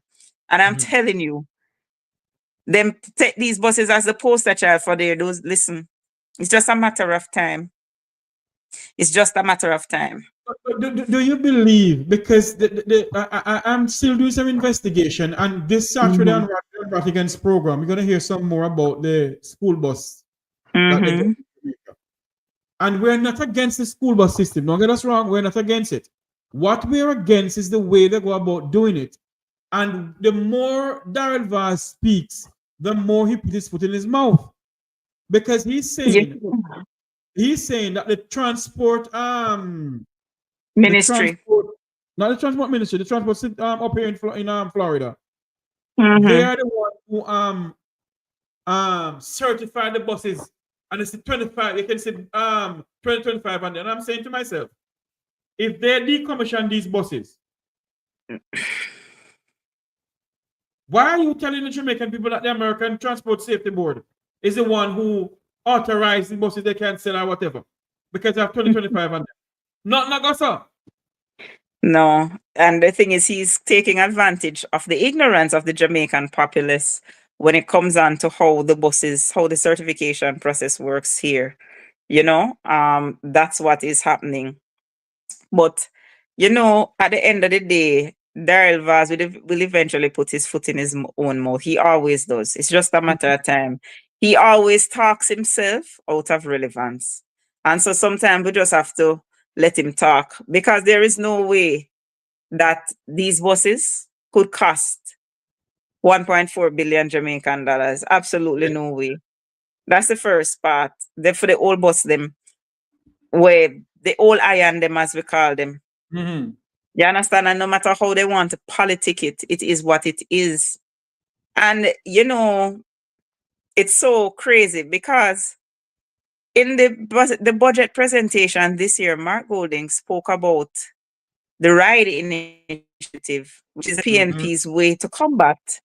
Speaker 3: And I'm telling you, them take these buses as the poster child for those. Listen, it's just a matter of time. It's just a matter of time.
Speaker 2: Do you believe, because I'm still doing some investigation, and this Saturday on Vatican's program, we're going to hear some more about the school bus. That they get. And we're not against the school bus system. Don't get us wrong, we're not against it. What we're against is the way they go about doing it. And the more Darrell Vaz speaks, the more he puts his foot in his mouth. Because he's saying that the transport
Speaker 3: ministry,
Speaker 2: not the transport ministry, the transport up here in Florida, they are the ones who certify the buses, and it's 25. They can say 2025, and then I'm saying to myself, if they decommission these buses, why are you telling the Jamaican people that the American Transport Safety Board is the one who authorized the buses they can't sell or whatever? Because they have 2025 and not go so.
Speaker 3: No, and the thing is, he's taking advantage of the ignorance of the Jamaican populace when it comes on to how the certification process works here. You know, that's what is happening. But, you know, at the end of the day, Darrell Vaz will eventually put his foot in his own mouth. He always does. It's just a matter of time. He always talks himself out of relevance. And so sometimes we just have to let him talk, because there is no way that these buses could cost 1.4 billion Jamaican dollars. Absolutely no way. That's the first part. Then for the old bus them, where the old iron them, as we call them. You understand? And no matter how they want to politic it, it is what it is. And, you know, it's so crazy because in the budget presentation this year, Mark Golding spoke about the RIDE initiative, which is PNP's way to combat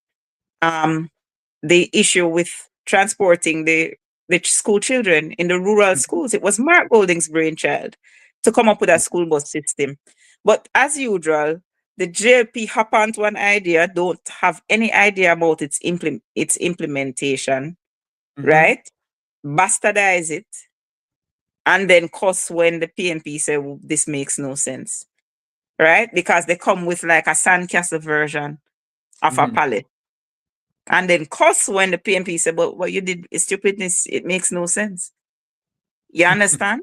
Speaker 3: the issue with transporting the school children in the rural schools. It was Mark Golding's brainchild to come up with a school bus system. But as usual, the JLP hop onto an idea, don't have any idea about its implementation, right? Bastardize it, and then cuss when the PNP say, well, this makes no sense, right? Because they come with like a sandcastle version of a palette. And then cuss when the PNP say, but what you did is stupidness, it makes no sense. You understand?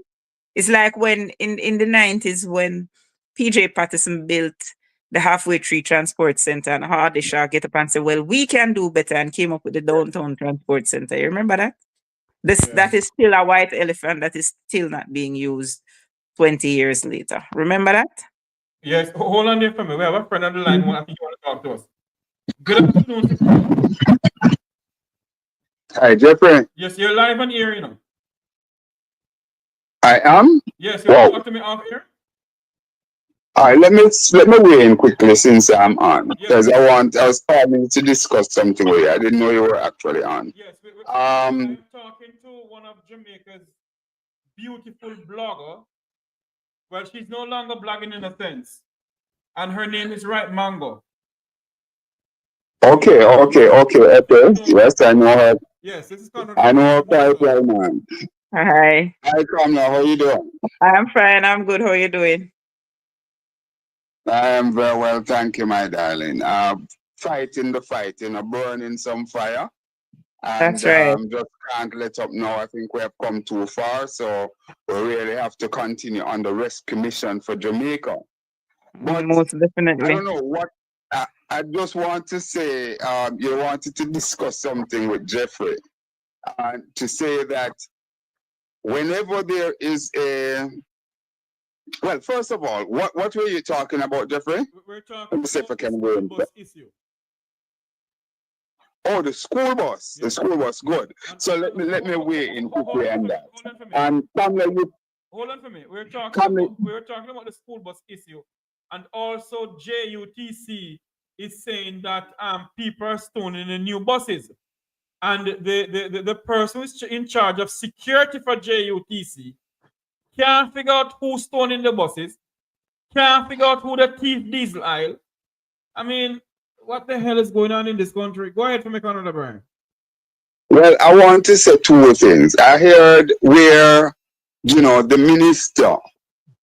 Speaker 3: It's like when in the 90s when PJ Patterson built the Halfway Tree Transport Center, and Hardishaw get up and say, well, we can do better, and came up with the Downtown Transport Center. You remember that? That is still a white elephant that is still not being used 20 years later. Remember that?
Speaker 2: Yes. Hold on there for me. We have a friend on the line who I think you want to talk to us. Good afternoon.
Speaker 7: Hi, Jeffrey.
Speaker 2: Yes, you're live on air, you know.
Speaker 7: I am?
Speaker 2: Yes, you want to talk to me off here?
Speaker 7: All right, let me weigh in quickly since I'm on, because I was planning to discuss something with you. I didn't know you were actually on.
Speaker 2: Yes, I'm talking to one of Jamaica's beautiful blogger. Well, she's no longer blogging in a sense, and her name is Right Mango.
Speaker 7: Okay. Yes, I know her.
Speaker 2: Yes, this is Conrad.
Speaker 7: I know her pipeline, man.
Speaker 3: Hi.
Speaker 7: Hi, Kamla. How you doing?
Speaker 3: I'm fine. I'm good. How are you doing?
Speaker 7: I am very well, thank you, my darling. Fighting the fight, burning some fire. And,
Speaker 3: that's right.
Speaker 7: Just can't let up now. I think we have come too far, so we really have to continue on the rescue mission for Jamaica. But
Speaker 3: most definitely.
Speaker 7: I don't know what. I just want to say, you wanted to discuss something with Jeffrey, to say that whenever there is a, well, first of all, what were you talking about, Jeffrey?
Speaker 2: We're talking about
Speaker 7: the
Speaker 2: bus issue.
Speaker 7: Oh, the school bus. Yeah. The school bus, good. So let me weigh in quickly on that. And Pamela,
Speaker 2: hold on for me. We're talking about the school bus issue, and also JUTC is saying that people are stoning the new buses, and the person who's in charge of security for JUTC can't figure out who's stoning the buses, can't figure out who the thief diesel aisle. I mean, what the hell is going on in this country? Go ahead for me, Conrad O'Brien.
Speaker 7: Well, I want to say two things. I heard where, the minister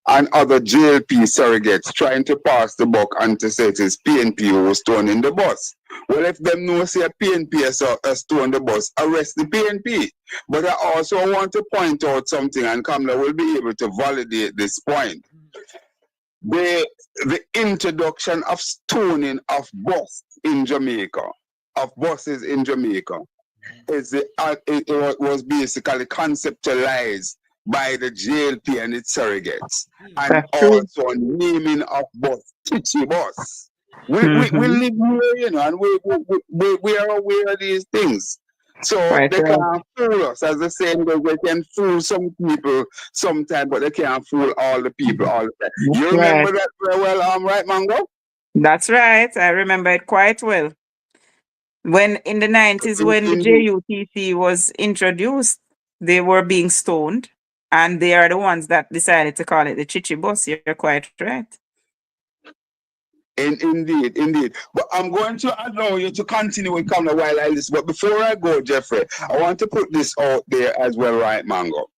Speaker 7: and other JLP surrogates trying to pass the buck and to say it is PNP who was thrown in the bus. Well, if them know say PNP has thrown the bus, arrest the PNP. But I also want to point out something, and Kamala will be able to validate this point. The introduction of stoning of buses in Jamaica, it was basically conceptualized by the JLP and its surrogates, and also naming of bus, Chichi bus. We live here, and we are aware of these things. So they can't fool us. As the saying goes, they can fool some people sometimes, but they can't fool all the people all the time. You remember that very well, right, Mango?
Speaker 3: That's right. I remember it quite well. When in the 90s, when the JUTC was introduced, they were being stoned, and they are the ones that decided to call it the Chichi bus. You're quite right.
Speaker 7: Indeed. But I'm going to allow you to continue with Kamala while I listen. But before I go, Jeffrey, I want to put this out there as well, right, Mango?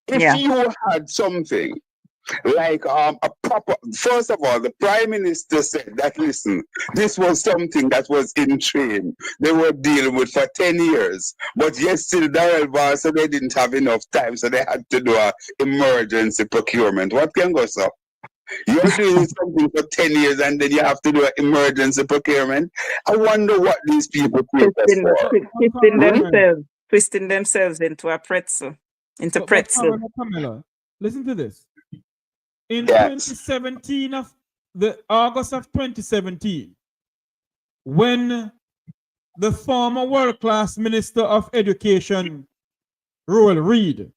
Speaker 7: If you had something like a proper, first of all, the Prime Minister said that, listen, this was something that was in train. They were dealing with for 10 years. But yet still, Darrell Bar said they didn't have enough time, so they had to do an emergency procurement. What can go, sir? You're doing something for 10 years and then you have to do an emergency procurement. I wonder what these people
Speaker 3: twisting themselves into a pretzel.
Speaker 2: Pamela, listen to this. In 2017, of the August of 2017, when the former world-class Minister of Education, Roel Reid,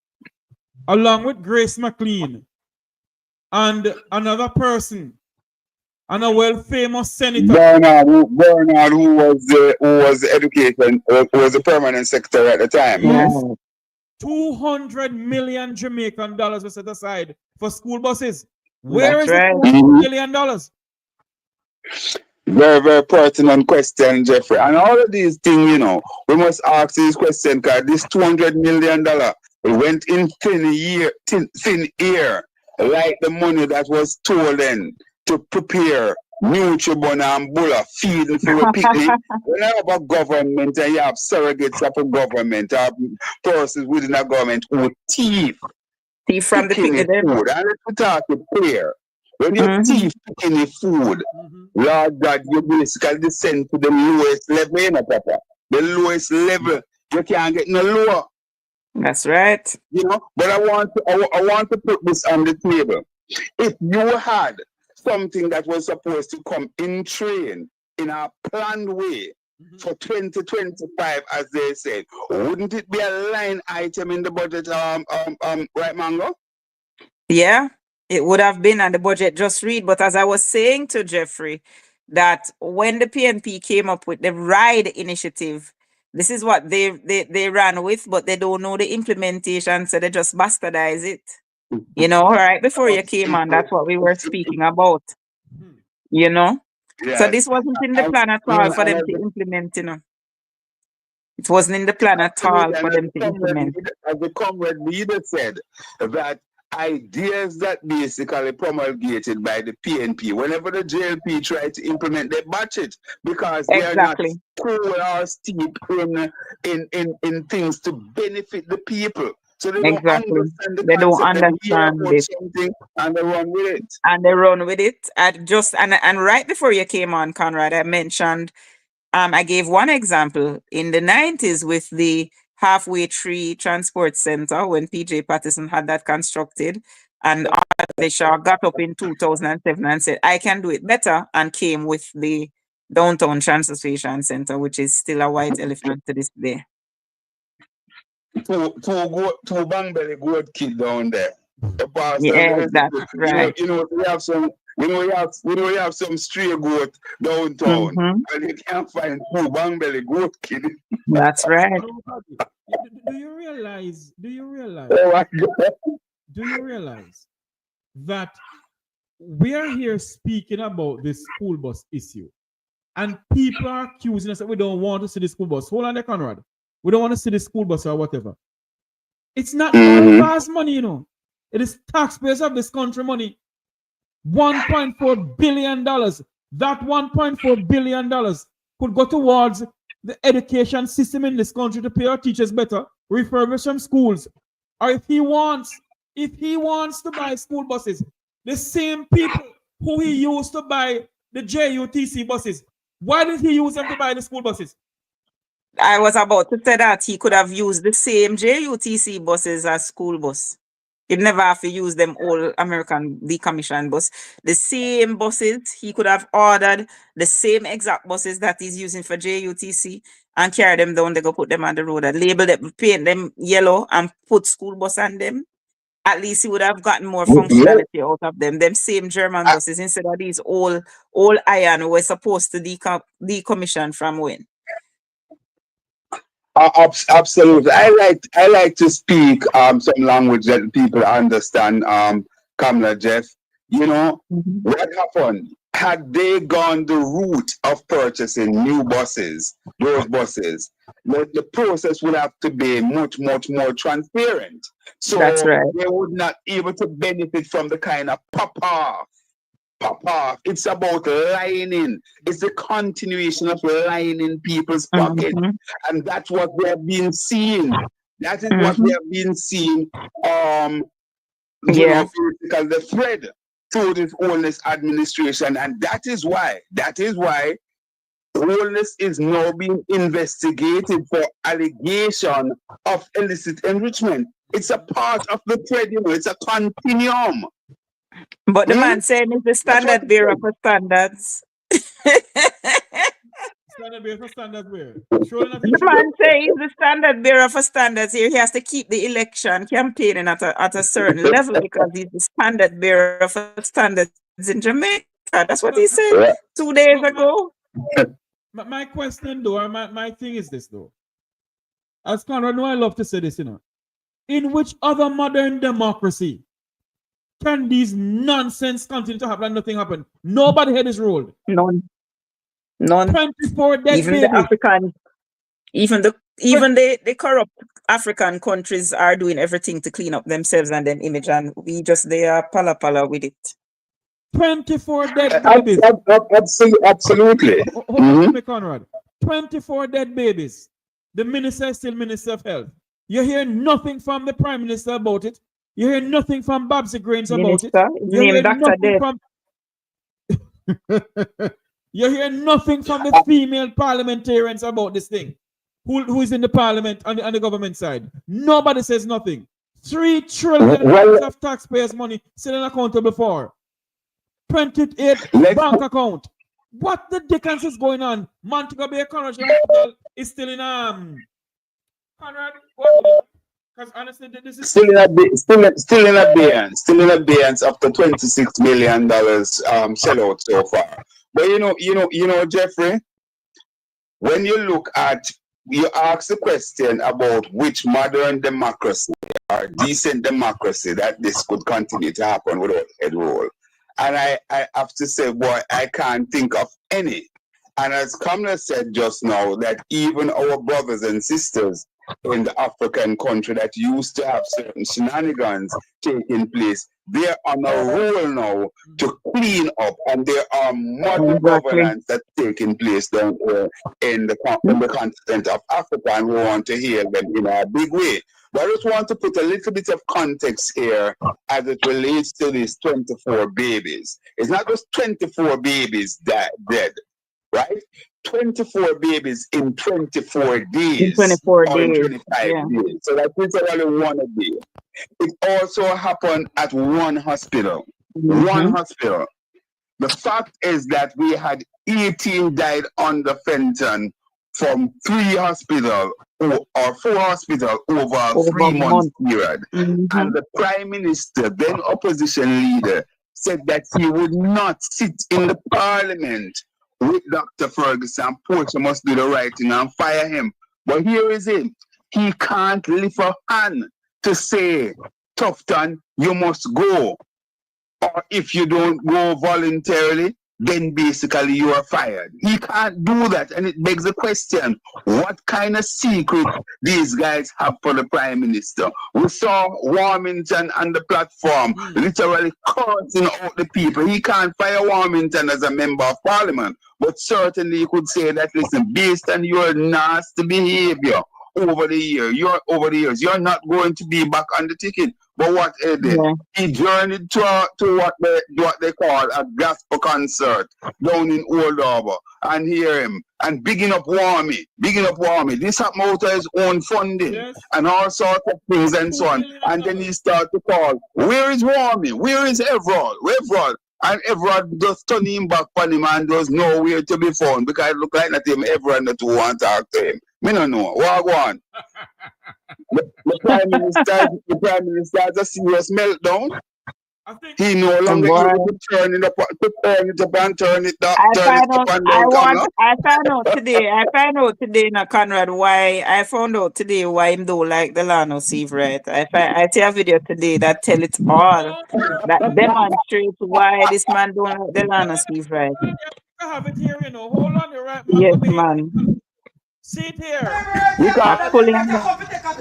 Speaker 2: along with Grace McLean, and another person, and a well-famous senator,
Speaker 7: Bernard, who was the permanent secretary at the time.
Speaker 2: Yes, 200 million Jamaican dollars were set aside for school buses. Where is the $200 million?
Speaker 7: Very, very pertinent question, Jeffrey. And all of these things, we must ask these questions because this $200 million went in thin air. Like the money that was stolen to prepare Nutribon and Bulla feeding for a picnic. When you have a government and you have surrogates of a government, or persons within a government who thief
Speaker 3: from the picnic
Speaker 7: food. And let's talk it clear. When you thief any food, Lord God, you basically descend to the lowest level, Papa. The lowest level. You can't get no lower.
Speaker 3: That's right.
Speaker 7: But I want to put this on the table. If you had something that was supposed to come in train in a planned way for 2025, as they said, wouldn't it be a line item in the budget, right, Mango?
Speaker 3: Yeah, it would have been on the budget just read. But as I was saying to Jeffrey, that when the PNP came up with the RIDE initiative, this is what they ran with, but they don't know the implementation, so they just bastardize it. Right before you came on, that's what we were speaking about.
Speaker 7: Yes.
Speaker 3: So this wasn't in the plan at all for them to implement, It wasn't in the plan at all for them to implement.
Speaker 7: As the comrade leader said, that ideas that basically promulgated by the PNP, whenever the JLP try to implement, they batch it because they are not cool or steep in things to benefit the people. So they don't understand the concept. And they run with it.
Speaker 3: And right before you came on, Conrad, I mentioned, I gave one example in the 90s with the Halfway Tree Transport Center when PJ Patterson had that constructed, and Shaw got up in 2007 and said, I can do it better, and came with the Downtown Transfer Station Center, which is still a white elephant to this day.
Speaker 7: Two bang belly goat kid down there.
Speaker 3: Yeah, that's right.
Speaker 7: We have some. We have some stray goat downtown, and you can't find two bang belly goat kid.
Speaker 3: That's right.
Speaker 2: Do you realize?
Speaker 7: Oh my God.
Speaker 2: Do you realize that we are here speaking about this school bus issue, and people are accusing us that we don't want to see the school bus? Hold on there, Conrad. We don't want to see the school bus or whatever. It's not Alpha's money, you know. It is taxpayers of this country money. $1.4 billion. That $1.4 billion could go towards the education system in this country to pay our teachers better, refurbish some schools. Or if he wants to buy school buses, the same people who he used to buy the JUTC buses, why did he use them to buy the school buses?
Speaker 3: I was about to say that he could have used the same JUTC buses as school bus. He'd never have to use them all American decommissioned bus. The same buses, he could have ordered the same exact buses that he's using for JUTC and carry them down. They go put them on the road and label them, paint them yellow and put school bus on them. At least he would have gotten more functionality out of them. Them same German buses instead of these all iron were supposed to decommission from when.
Speaker 7: Absolutely. I like to speak some language that people understand, Kamala, Jeff. You know, what happened? Had they gone the route of purchasing new buses, those buses, the process would have to be much more transparent. So
Speaker 3: that's right.
Speaker 7: They would not able to benefit from the kind of pop-off. It's about lining. It's the continuation of lining people's pocket. And that's what we have been seeing. That is what we have been seeing because the thread through this Holness administration. And that is why Holness is now being investigated for allegation of illicit enrichment. It's a part of the thread, you know, it's a continuum.
Speaker 3: But the man saying it's the standard bearer for standards.
Speaker 2: Standard bearer for standards where?
Speaker 3: The man saying he's the standard bearer for standards here. He has to keep the election campaigning at a certain level because he's the standard bearer for standards in Jamaica. That's what he said 2 days ago.
Speaker 2: My question though, my thing is this though. As Conrad, I love to say this, you know. In which other modern democracy can these nonsense continue to happen and nothing happen? Nobody head is rolled.
Speaker 3: None.
Speaker 2: 24 dead
Speaker 3: even
Speaker 2: babies.
Speaker 3: The African, even the corrupt African countries are doing everything to clean up themselves and them image, and we just they are pala with it.
Speaker 2: 24 dead babies.
Speaker 7: Absolutely.
Speaker 2: Hold on, Conrad. 24 dead babies. The minister is still Minister of Health. You hear nothing from the Prime Minister about it. You hear nothing from Babsy Grains about it. You hear nothing from you hear nothing from the female parliamentarians about this thing. Who is in the parliament on the government side? Nobody says nothing. $3 trillion of taxpayers' money still accountable for. 28 bank account. What the dickens is going on? Montego Bay Correctional Hospital is still in Conrad, because honestly, this is
Speaker 7: still in abeyance of the $26 million sellout so far. But you know, Jeffrey, when you ask the question about which modern democracy or decent democracy that this could continue to happen without head roll. And I have to say, boy, I can't think of any. And as Kamala said just now, that even our brothers and sisters in the African country that used to have certain shenanigans taking place, they're on a roll now to clean up, and there are modern governance that's taking place down in the continent of Africa, and we want to hear them in a big way. But I just want to put a little bit of context here as it relates to these 24 babies. It's not just 24 babies dead, right? 24 babies in 24 days.
Speaker 3: In 24
Speaker 7: or in
Speaker 3: days.
Speaker 7: 25 days. So that's literally one a day. It also happened at one hospital. One hospital. The fact is that we had 18 died under Fenton from 3 hospitals or 4 hospitals over a 3 month period. And the Prime Minister, then opposition leader, said that he would not sit in the Parliament with Dr. Ferguson. Portia must do the right thing and fire him. But here is it. He can't lift a hand to say, Tufton, you must go. Or if you don't go voluntarily, then basically you are fired. He can't do that, and it begs the question, what kind of secret these guys have for the Prime Minister? We saw Warmington on the platform literally cursing out the people. He can't fire Warmington as a member of Parliament, but certainly he could say that, listen, based on your nasty behavior over the years, you're not going to be back on the ticket. But what he did, he journeyed to what they call a gospel concert down in Old Harbour, and hear him and bigging up Warmy. This happened out of his own funding and all sorts of things and so on. And then he started to call, where is Warmy? Where is Everard? And Everard just turned him back on him and there's nowhere to be found because it looked like that him Everard that want to talk to him. Me don't know. What go on? The Prime Minister has a serious meltdown. He no longer able to turn it up and turn it down.
Speaker 3: I found out today, now, Conrad, I found out today why him don't like the land of Steve, right? I see a video today that tell it all, that demonstrates why this man don't like the land of Steve, right?
Speaker 2: I have it here, you know. Hold on, you're right, man.
Speaker 3: Yes, man.
Speaker 2: See it here.
Speaker 3: You can pull him.
Speaker 8: Don't take a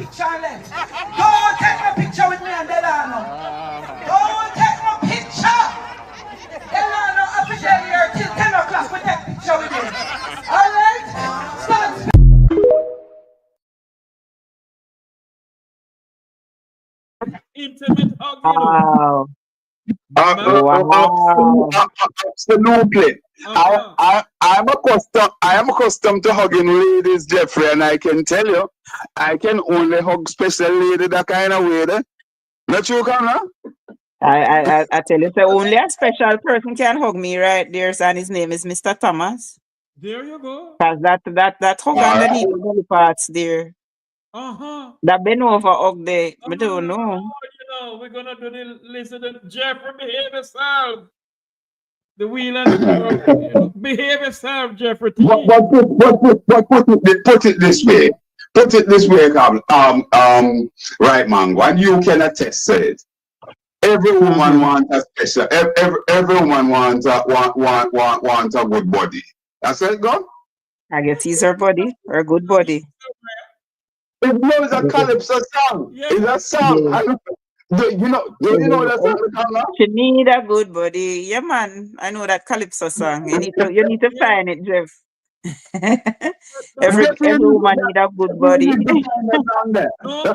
Speaker 8: picture with me and Delano. Don't take no picture. Delano, I'll be here till 10 o'clock. We take picture with you. All right? Start.
Speaker 2: Intimate hug.
Speaker 3: Wow.
Speaker 7: Absolutely. I am accustomed to hugging ladies, Jeffrey, and I can tell you, I can only hug special lady that kind of way. Not you, Conrad?
Speaker 3: I tell you, so only a special person can hug me right there, and his name is Mr. Thomas.
Speaker 2: There you go.
Speaker 3: Because that hug underneath the belly parts there. That been over hug there. I don't know.
Speaker 2: You know, we're gonna do the listen to Jeffrey, behave yourself. The wheel and the behave yourself, Jeffrey.
Speaker 7: Put it this way. Put it this way, right, Mango, and you can attest to it. Every woman wants a special. Every woman wants a good body. That's it, go.
Speaker 3: I guess he's her body, her good body.
Speaker 7: It's a calypso song. Yeah. It's a song.
Speaker 3: Yeah.
Speaker 7: Do you know that song?
Speaker 3: She need a good body. Yeah, man. I know that calypso song. You need to find it, Jeff. every woman need a good body.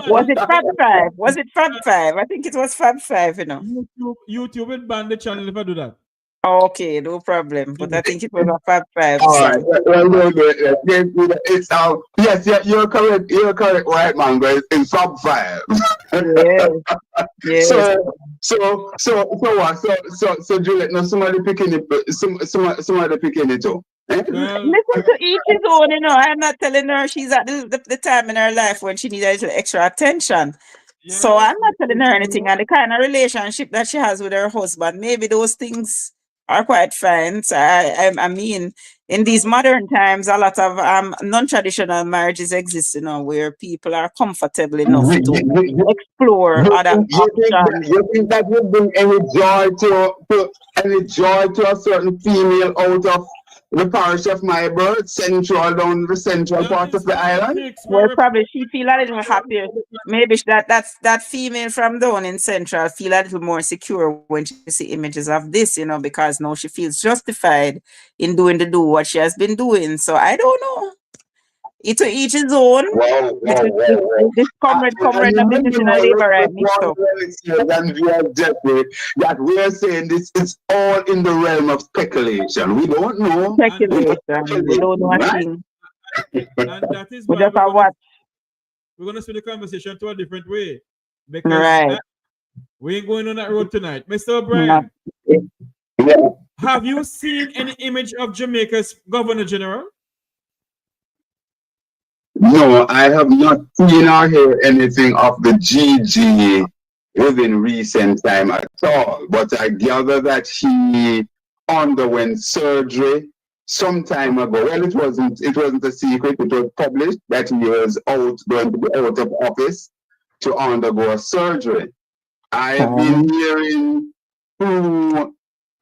Speaker 3: Was it Fab 5? Was it Fab 5? I think it was Fab 5, you know.
Speaker 2: YouTube will ban the channel if I do that.
Speaker 3: Okay, no problem. But I think it was a Fab 5.
Speaker 7: All right. It's yes, you're correct. You're correct, right, man? It's Fab 5.
Speaker 3: Yeah.
Speaker 7: So Juliet, now somebody picking it. Somebody picking it too.
Speaker 3: Listen to each his own, you know. I'm not telling her she's at the time in her life when she needs a little extra attention. Yeah. So I'm not telling her anything. And the kind of relationship that she has with her husband, maybe those things are quite fine. So I mean, in these modern times, a lot of non-traditional marriages exist, you know, where people are comfortable enough to explore other options.
Speaker 7: You think that would bring any joy to a certain female out of the parish of my birth, down the central part of the island?
Speaker 3: Well, probably she feel a little happier. Maybe that female from down in central feel a little more secure when she see images of this, you know, because now she feels justified in what she has been doing. So I don't know. It to each his own. This comrade of business in a labor right mixed up.
Speaker 7: That we're saying this is all in the realm of speculation. We don't know.
Speaker 3: Speculation. We don't know a thing.
Speaker 2: And that is
Speaker 3: we just watch.
Speaker 2: We're gonna switch the conversation to a different way. Because we ain't going on that road tonight. Mr. O'Brien. Have you seen any image of Jamaica's Governor General?
Speaker 7: No, I have not seen or heard anything of the GG within recent time at all. But I gather that he underwent surgery some time ago. Well, it wasn't a secret. It was published that he was going to be out of office to undergo a surgery. I have been hearing through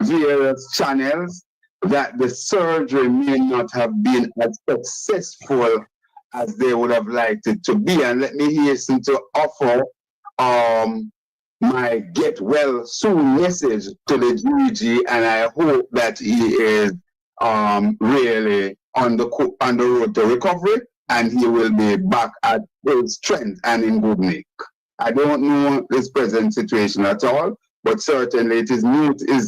Speaker 7: various channels that the surgery may not have been as successful as they would have liked it to be. And let me hasten to offer my get well soon message to the GG, and I hope that he is really on the road to recovery, and he will be back at full strength and in good nick. I don't know this present situation at all, but certainly it is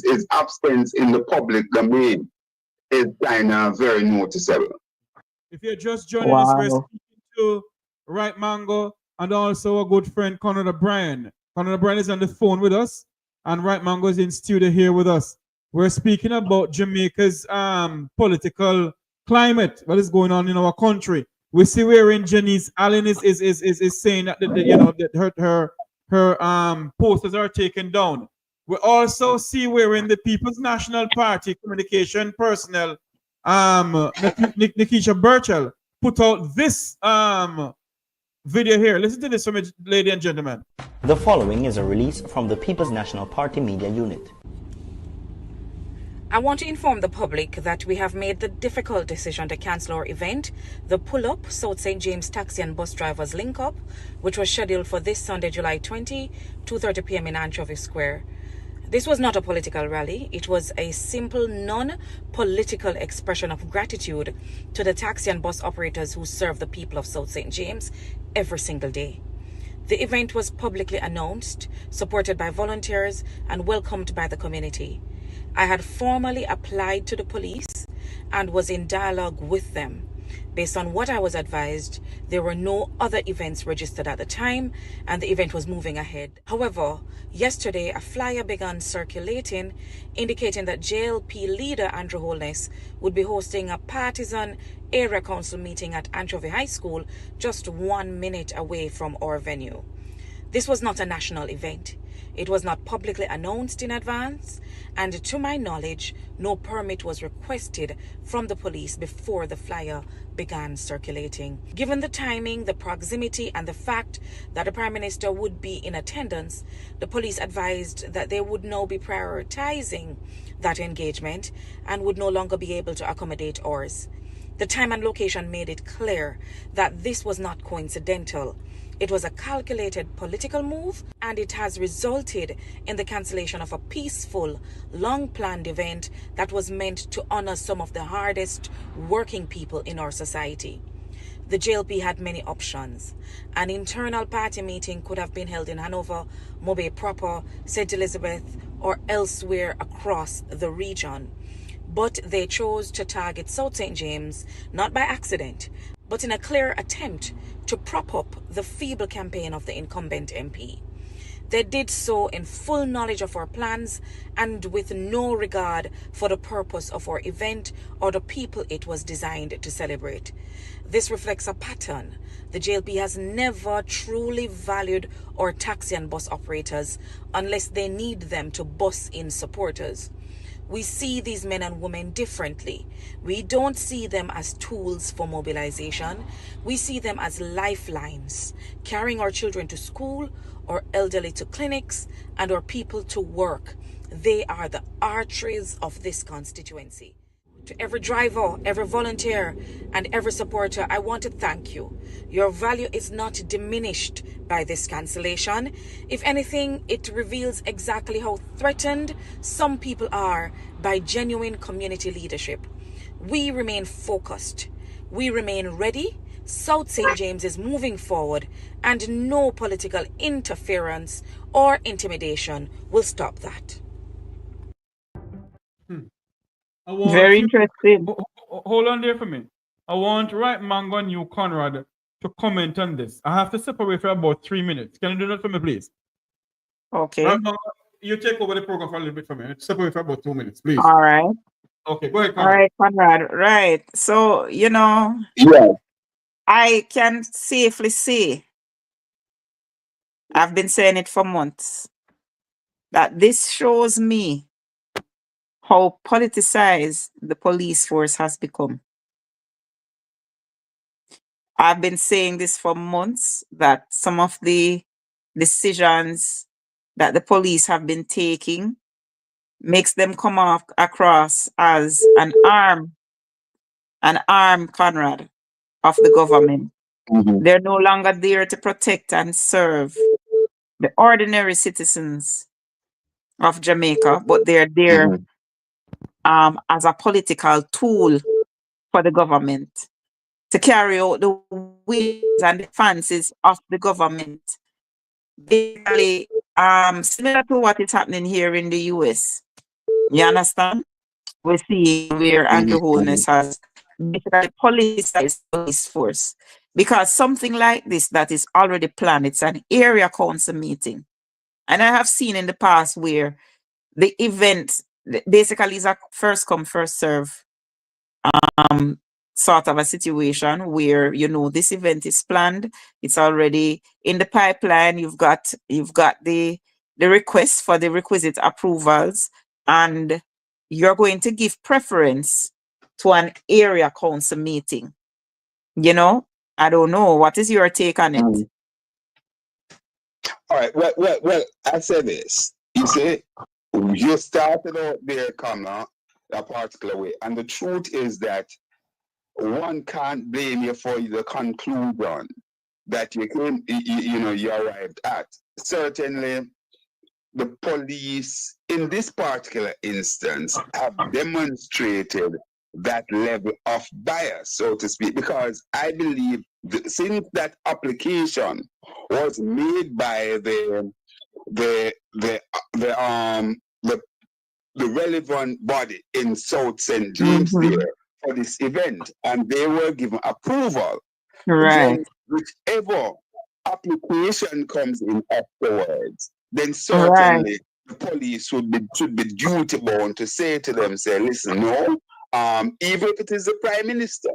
Speaker 7: his absence in the public domain is kind of very noticeable.
Speaker 2: If you're just joining us, we're speaking to Right Mango and also a good friend, Conrad O'Brien. Conrad O'Brien is on the phone with us, and Right Mango is in studio here with us. We're speaking about Jamaica's political climate, what is going on in our country. We see wherein Janice Allen is saying that, that her posters are taken down. We also see wherein the People's National Party communication personnel, Nikisha Burchell, put out this video here. Listen to this from it, ladies and gentlemen.
Speaker 9: The following is a release from the People's National Party Media Unit.
Speaker 10: I want to inform the public that we have made the difficult decision to cancel our event, the Pull-Up South St. James Taxi and Bus Drivers Link-Up, which was scheduled for this Sunday, July 20, 2:30 p.m. in Anchovy Square. This was not a political rally. It was a simple, non-political expression of gratitude to the taxi and bus operators who serve the people of South St. James every single day. The event was publicly announced, supported by volunteers, and welcomed by the community. I had formally applied to the police and was in dialogue with them. Based on what I was advised, there were no other events registered at the time, and the event was moving ahead. However, yesterday a flyer began circulating indicating that JLP leader Andrew Holness would be hosting a partisan area council meeting at Anchovy High School, just 1 minute away from our venue. This was not a national event. It was not publicly announced in advance, and to my knowledge, no permit was requested from the police before the flyer began circulating. Given the timing, the proximity, and the fact that the Prime Minister would be in attendance, the police advised that they would now be prioritizing that engagement and would no longer be able to accommodate ours. The time and location made it clear that this was not coincidental. It was a calculated political move, and it has resulted in the cancellation of a peaceful, long-planned event that was meant to honor some of the hardest working people in our society. The JLP had many options. An internal party meeting could have been held in Hanover, Mobay proper, St. Elizabeth, or elsewhere across the region. But they chose to target South St. James, not by accident, but in a clear attempt to prop up the feeble campaign of the incumbent MP. They did so in full knowledge of our plans and with no regard for the purpose of our event or the people it was designed to celebrate. This reflects a pattern. The JLP has never truly valued our taxi and bus operators unless they need them to bus in supporters. We see these men and women differently. We don't see them as tools for mobilization. We see them as lifelines, carrying our children to school, our elderly to clinics, and our people to work. They are the arteries of this constituency. To every driver, every volunteer, and every supporter, I want to thank you. Your value is not diminished by this cancellation. If anything, it reveals exactly how threatened some people are by genuine community leadership. We remain focused. We remain ready. South St. James is moving forward, and no political interference or intimidation will stop that.
Speaker 3: Very interesting.
Speaker 2: Hold on there for me. I want Right Mango and you, Conrad, to comment on this. I have to step away for about 3 minutes. Can you do that for me, please?
Speaker 3: Okay.
Speaker 2: Right Mango, you take over the program for a little bit for me. Step away for about 2 minutes, please.
Speaker 3: All right.
Speaker 2: Okay, go ahead,
Speaker 3: All
Speaker 2: Conrad.
Speaker 3: right, Conrad. Right. So,
Speaker 7: Yeah.
Speaker 3: I can safely say, I've been saying it for months, that this shows me how politicized the police force has become. I've been saying this for months, that some of the decisions that the police have been taking makes them come across as an arm, Conrad, of the government. They're no longer there to protect and serve the ordinary citizens of Jamaica, but they're there as a political tool for the government to carry out the wishes and the fancies of the government. Basically, similar to what is happening here in the US. You understand? We see where Andrew Holness has basically politicized police force. Because something like this that is already planned, it's an area council meeting. And I have seen in the past where the event basically is a first come, first serve sort of a situation where, you know, this event is planned, it's already in the pipeline, you've got the request for the requisite approvals, and you're going to give preference to an area council meeting. You know, I don't know. What is your take on it?
Speaker 7: All right. Well, I said this. You see, you started out there, Kamala, a particular way. And the truth is that one can't blame you for the conclusion that you arrived at. Certainly, the police, in this particular instance, have demonstrated that level of bias, so to speak, because I believe since that application was made by the relevant body in South St. James there for this event, and they were given approval.
Speaker 3: Right.
Speaker 7: Then whichever application comes in afterwards, then certainly the police should be duty bound to say to them, say, listen, no, even if it is the Prime Minister.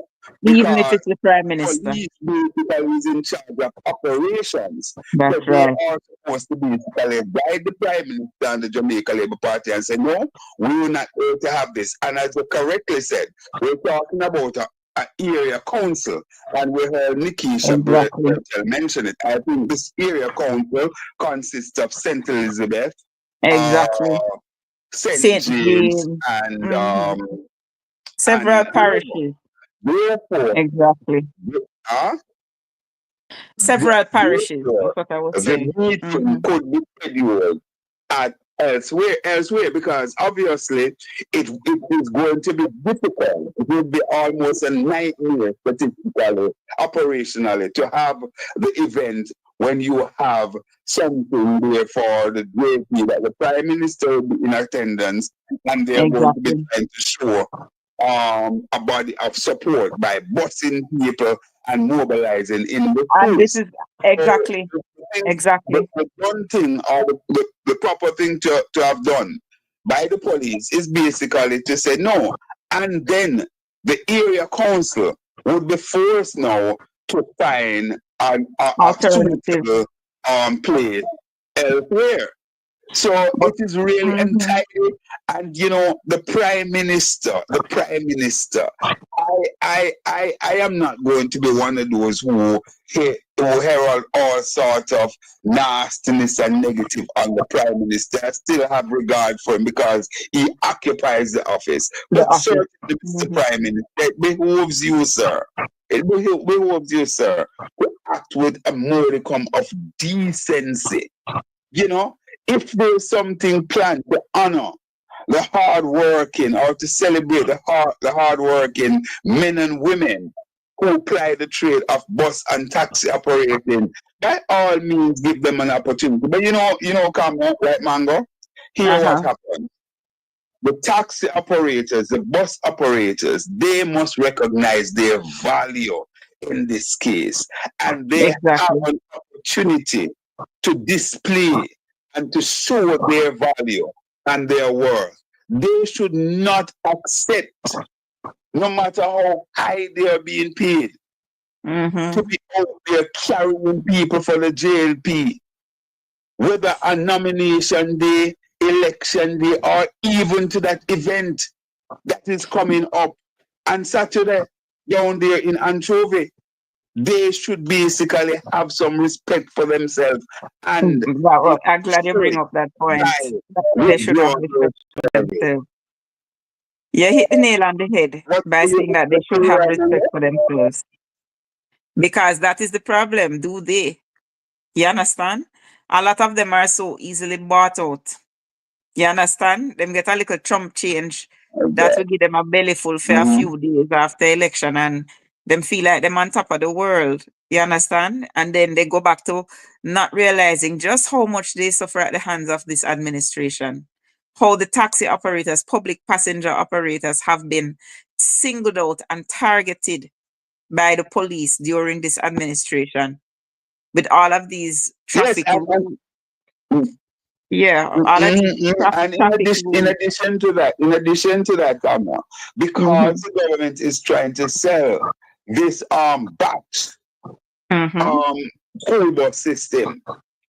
Speaker 3: Even if it's the Prime Minister.
Speaker 7: Police basically is in charge of operations.
Speaker 3: That's
Speaker 7: but
Speaker 3: right.
Speaker 7: They are supposed to basically guide the Prime Minister and the Jamaica Labour Party and say, no, we will not going to have this. And as you correctly said, we're talking about an area council, and we heard Nikisha mention it. I think this area council consists of St. Elizabeth, St. James, and
Speaker 3: several parishes.
Speaker 7: Therefore,
Speaker 3: several parishes. That's what I was saying.
Speaker 7: The meeting could be scheduled at elsewhere, because obviously it is going to be difficult. It will be almost a nightmare, particularly operationally, to have the event when you have something there for the JP that the Prime Minister will be in attendance, and they're going to be trying to show a body of support by busing people and mobilizing in the
Speaker 3: and this is exactly
Speaker 7: the one thing, or the proper thing to have done by the police is basically to say no, and then the area council would be forced now to find an alternative place elsewhere. So it is really entirely, and you know, the Prime Minister, I am not going to be one of those who herald all sorts of nastiness and negative on the Prime Minister. I still have regard for him because he occupies the office. But certainly, Mr. Prime Minister, it behooves you, sir. It behooves you, sir, to act with a modicum of decency. You know, if there's something planned to honor the hard-working or to celebrate the hard-working men and women who ply the trade of bus and taxi operating, by all means give them an opportunity. But you know, Kamala, right, Mango? Here what happened. The taxi operators, the bus operators, they must recognize their value in this case. And they have an opportunity to display and to show their value and their worth. They should not accept, no matter how high they are being paid, to be out there carrying people for the JLP, whether on nomination day, election day, or even to that event that is coming up on Saturday down there in Anchovy. they should basically have some respect for themselves. And
Speaker 3: I'm glad you bring up that point.
Speaker 7: Right.
Speaker 3: They should have respect for themselves. You hit the nail on the head by saying that they should have respect for themselves. Because that is the problem, do they? You understand? A lot of them are so easily bought out. You understand? Them get a little Trump change that will give them a belly full for a few days after election, and them feel like them on top of the world. You understand? And then they go back to not realizing just how much they suffer at the hands of this administration. How the taxi operators, public passenger operators have been singled out and targeted by the police during this administration. With all of these traffic rules. Yeah, all of these
Speaker 7: and in addition to that, Kamala, because the government is trying to sell this batch school bus system,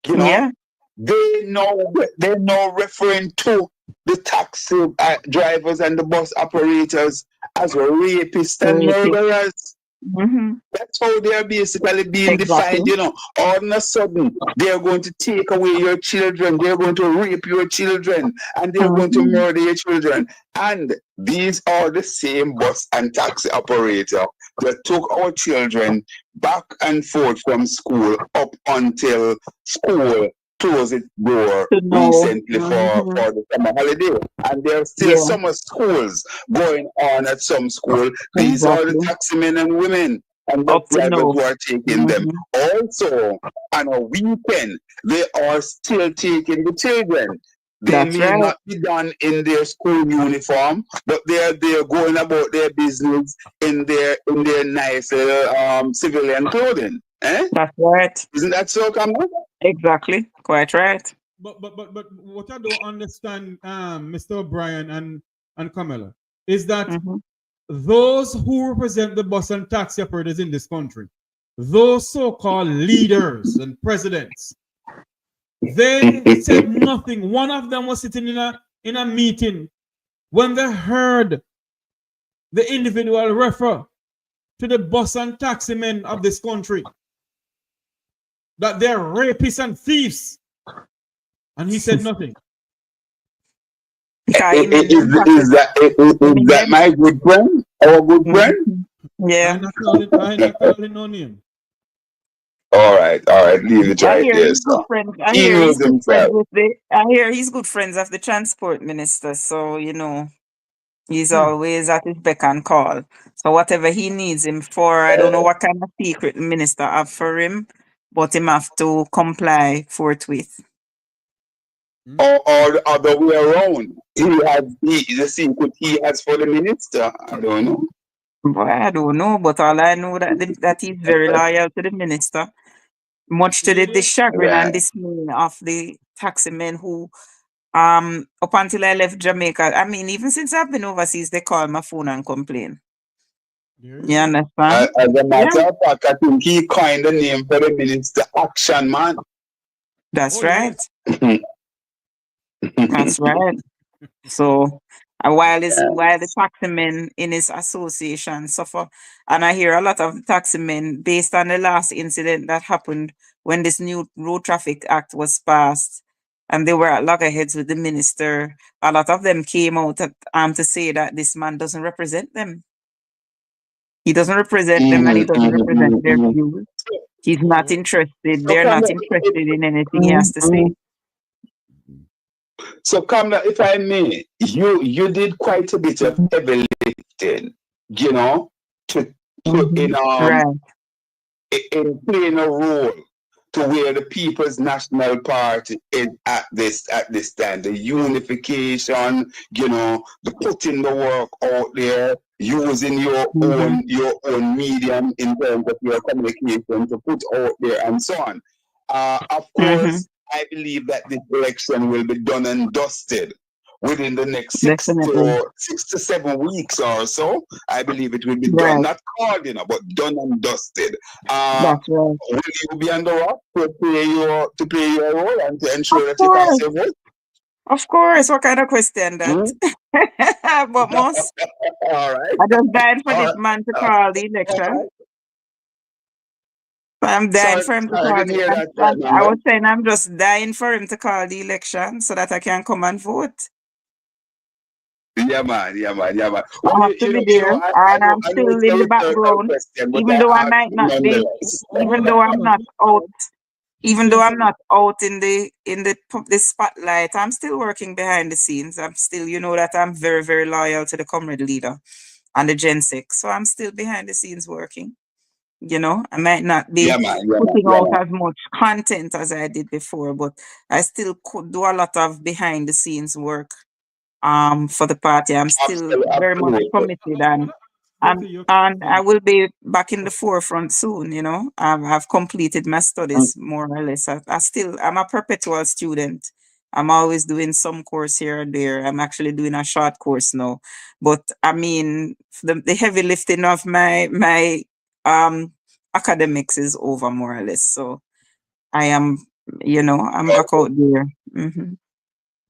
Speaker 7: you know, they know referring to the taxi drivers and the bus operators as rapists and murderers. That's how they are basically being defined, you know. All of a sudden, they are going to take away your children, they're going to rape your children, and they're going to murder your children. And these are the same bus and taxi operator that took our children back and forth from school up until school closed its door recently for the summer holiday. And there are still summer schools going on at some school. These are the taximen and women and the drivers who are taking them. Also, on a weekend, they are still taking the children. They may not be done in their school uniform, but they're going about their business in their nice civilian clothing. Eh?
Speaker 3: That's right.
Speaker 7: Isn't that so, Kamala?
Speaker 3: Exactly. Quite right.
Speaker 2: But what I don't understand, Mr. O'Brien and Camilla, is that those who represent the bus and taxi operators in this country, those so-called leaders and presidents, they said nothing. One of them was sitting in a meeting when they heard the individual refer to the bus and taxi men of this country that they're rapists and thieves, and he said nothing.
Speaker 7: Is that my good friend? Our good friend?
Speaker 3: Yeah.
Speaker 2: I'm not calling no name.
Speaker 7: All right, leave it right there. So.
Speaker 3: I hear he's good friends of the transport minister, so you know he's always at his beck and call. So whatever he needs him for, I don't know what kind of secret the minister have for him, but him have to comply forthwith.
Speaker 7: Or the other way around. The secret he has for the minister. I don't know.
Speaker 3: Boy, I don't know, but all I know that he's very loyal to the minister. Much to the chagrin and dismay of the taxi men who, up until I left Jamaica, I mean, even since I've been overseas, they call my phone and complain. You understand?
Speaker 7: As a matter of fact, I think he coined the name for the minister, Action Man.
Speaker 3: That's right. That's right. So, while the taximen in his association suffer, and I hear a lot of taximen based on the last incident that happened when this new Road Traffic Act was passed, and they were at loggerheads with the minister. A lot of them came out to say that this man doesn't represent them. He doesn't represent them, and he doesn't represent their views. He's not interested. They're not interested in anything he has to say.
Speaker 7: So, Kamla, if I may, you did quite a bit of heavy lifting, you know, in playing a role to where the People's National Party is at this time. The unification, you know, the putting the work out there, using your own medium in terms of your communication to put out there and so on. Of course, I believe that this election will be done and dusted within the next 6 to 7 weeks or so. I believe it will be done, not called, you know, but done and dusted. Will you be on the rock to play your role and to ensure that you cast your vote?
Speaker 3: Of course. What kind of question that? But most.
Speaker 7: All right.
Speaker 3: I just died for this man to call the election. I'm dying for him to
Speaker 7: I
Speaker 3: call
Speaker 7: didn't
Speaker 3: the,
Speaker 7: hear that right,
Speaker 3: I
Speaker 7: Mama.
Speaker 3: was saying I'm just dying for him to call the election so that I can come and vote.
Speaker 7: Yeah, man.
Speaker 3: I
Speaker 7: Well,
Speaker 3: have to be there, and I'm
Speaker 7: I know
Speaker 3: still
Speaker 7: it's a
Speaker 3: in the
Speaker 7: rhetorical
Speaker 3: background,
Speaker 7: question, but
Speaker 3: even
Speaker 7: I
Speaker 3: though I
Speaker 7: ask
Speaker 3: might
Speaker 7: it
Speaker 3: not be,
Speaker 7: nonetheless.
Speaker 3: even though I'm not out, even though I'm not out in the spotlight, I'm still working behind the scenes. I'm still, you know, that I'm very, very loyal to the comrade leader and the Gen 6. So I'm still behind the scenes working. You know, I might not be
Speaker 7: Yeah, man.
Speaker 3: putting out as much content as I did before, but I still could do a lot of behind the scenes work for the party. I'm still very much committed, and I will be back in the forefront soon. You know, I've completed my studies more or less. I'm a perpetual student. I'm always doing some course here and there. I'm actually doing a short course now, but I mean, the heavy lifting of my academics is over more or less. So I am, you know, I'm back out there.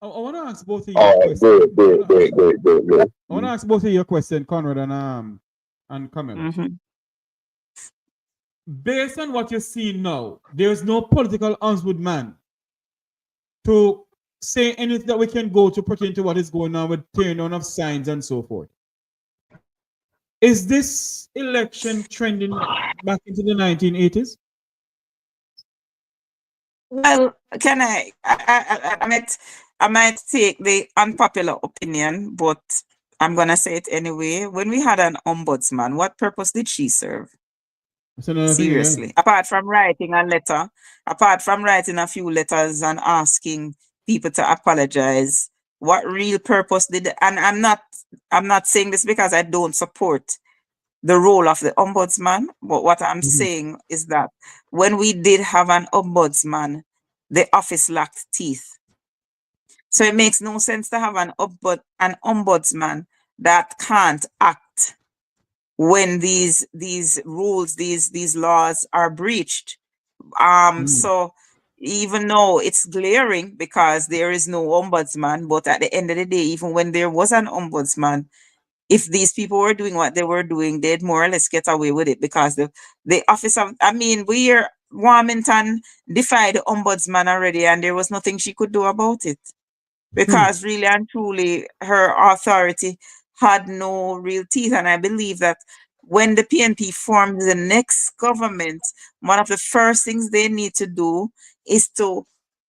Speaker 2: I want to ask both of you a question. I want to ask both of you a question, Conrad and Camilla. Based on what you see now, there's no political ombudsman to say anything that we can go to pertain to what is going on with tearing down of signs and so forth. Is this election trending back into the 1980s?
Speaker 3: Well, can I might take the unpopular opinion, but I'm gonna say it anyway. When we had an ombudsman, what purpose did she serve? Seriously, apart from writing a letter, apart from writing a few letters and asking people to apologize, what real purpose did? And I'm not saying this because I don't support the role of the ombudsman, but what I'm saying is that when we did have an ombudsman, the office lacked teeth. So it makes no sense to have an ombudsman that can't act when these rules, these laws are breached. So even though it's glaring because there is no ombudsman, but at the end of the day, even when there was an ombudsman, if these people were doing what they were doing, they'd more or less get away with it because the office of, I mean, Warmington defied the ombudsman already and there was nothing she could do about it because really and truly her authority had no real teeth. And I believe that when the PNP formed the next government, one of the first things they need to do is to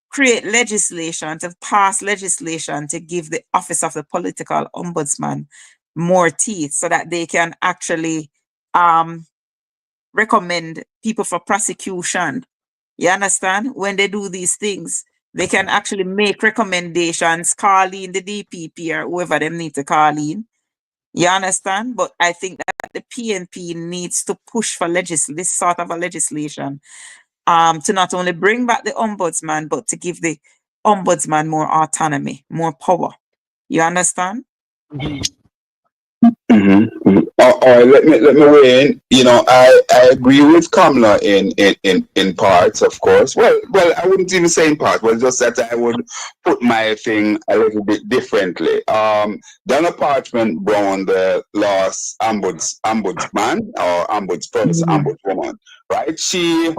Speaker 3: create legislation, to pass legislation to give the office of the political ombudsman more teeth so that they can actually recommend people for prosecution. You understand? When they do these things, they can actually make recommendations, call in the DPP or whoever they need to call in. You understand? But I think that the PNP needs to push for this sort of a legislation to not only bring back the ombudsman, but to give the ombudsman more autonomy, more power. You understand?
Speaker 7: Let me weigh in. You know, I agree with Kamala in parts, of course. Well, I wouldn't even say in part. Well, just that I would put my thing a little bit differently. Donna Parchment Brown, the last ombudsman or ombudswoman, right? She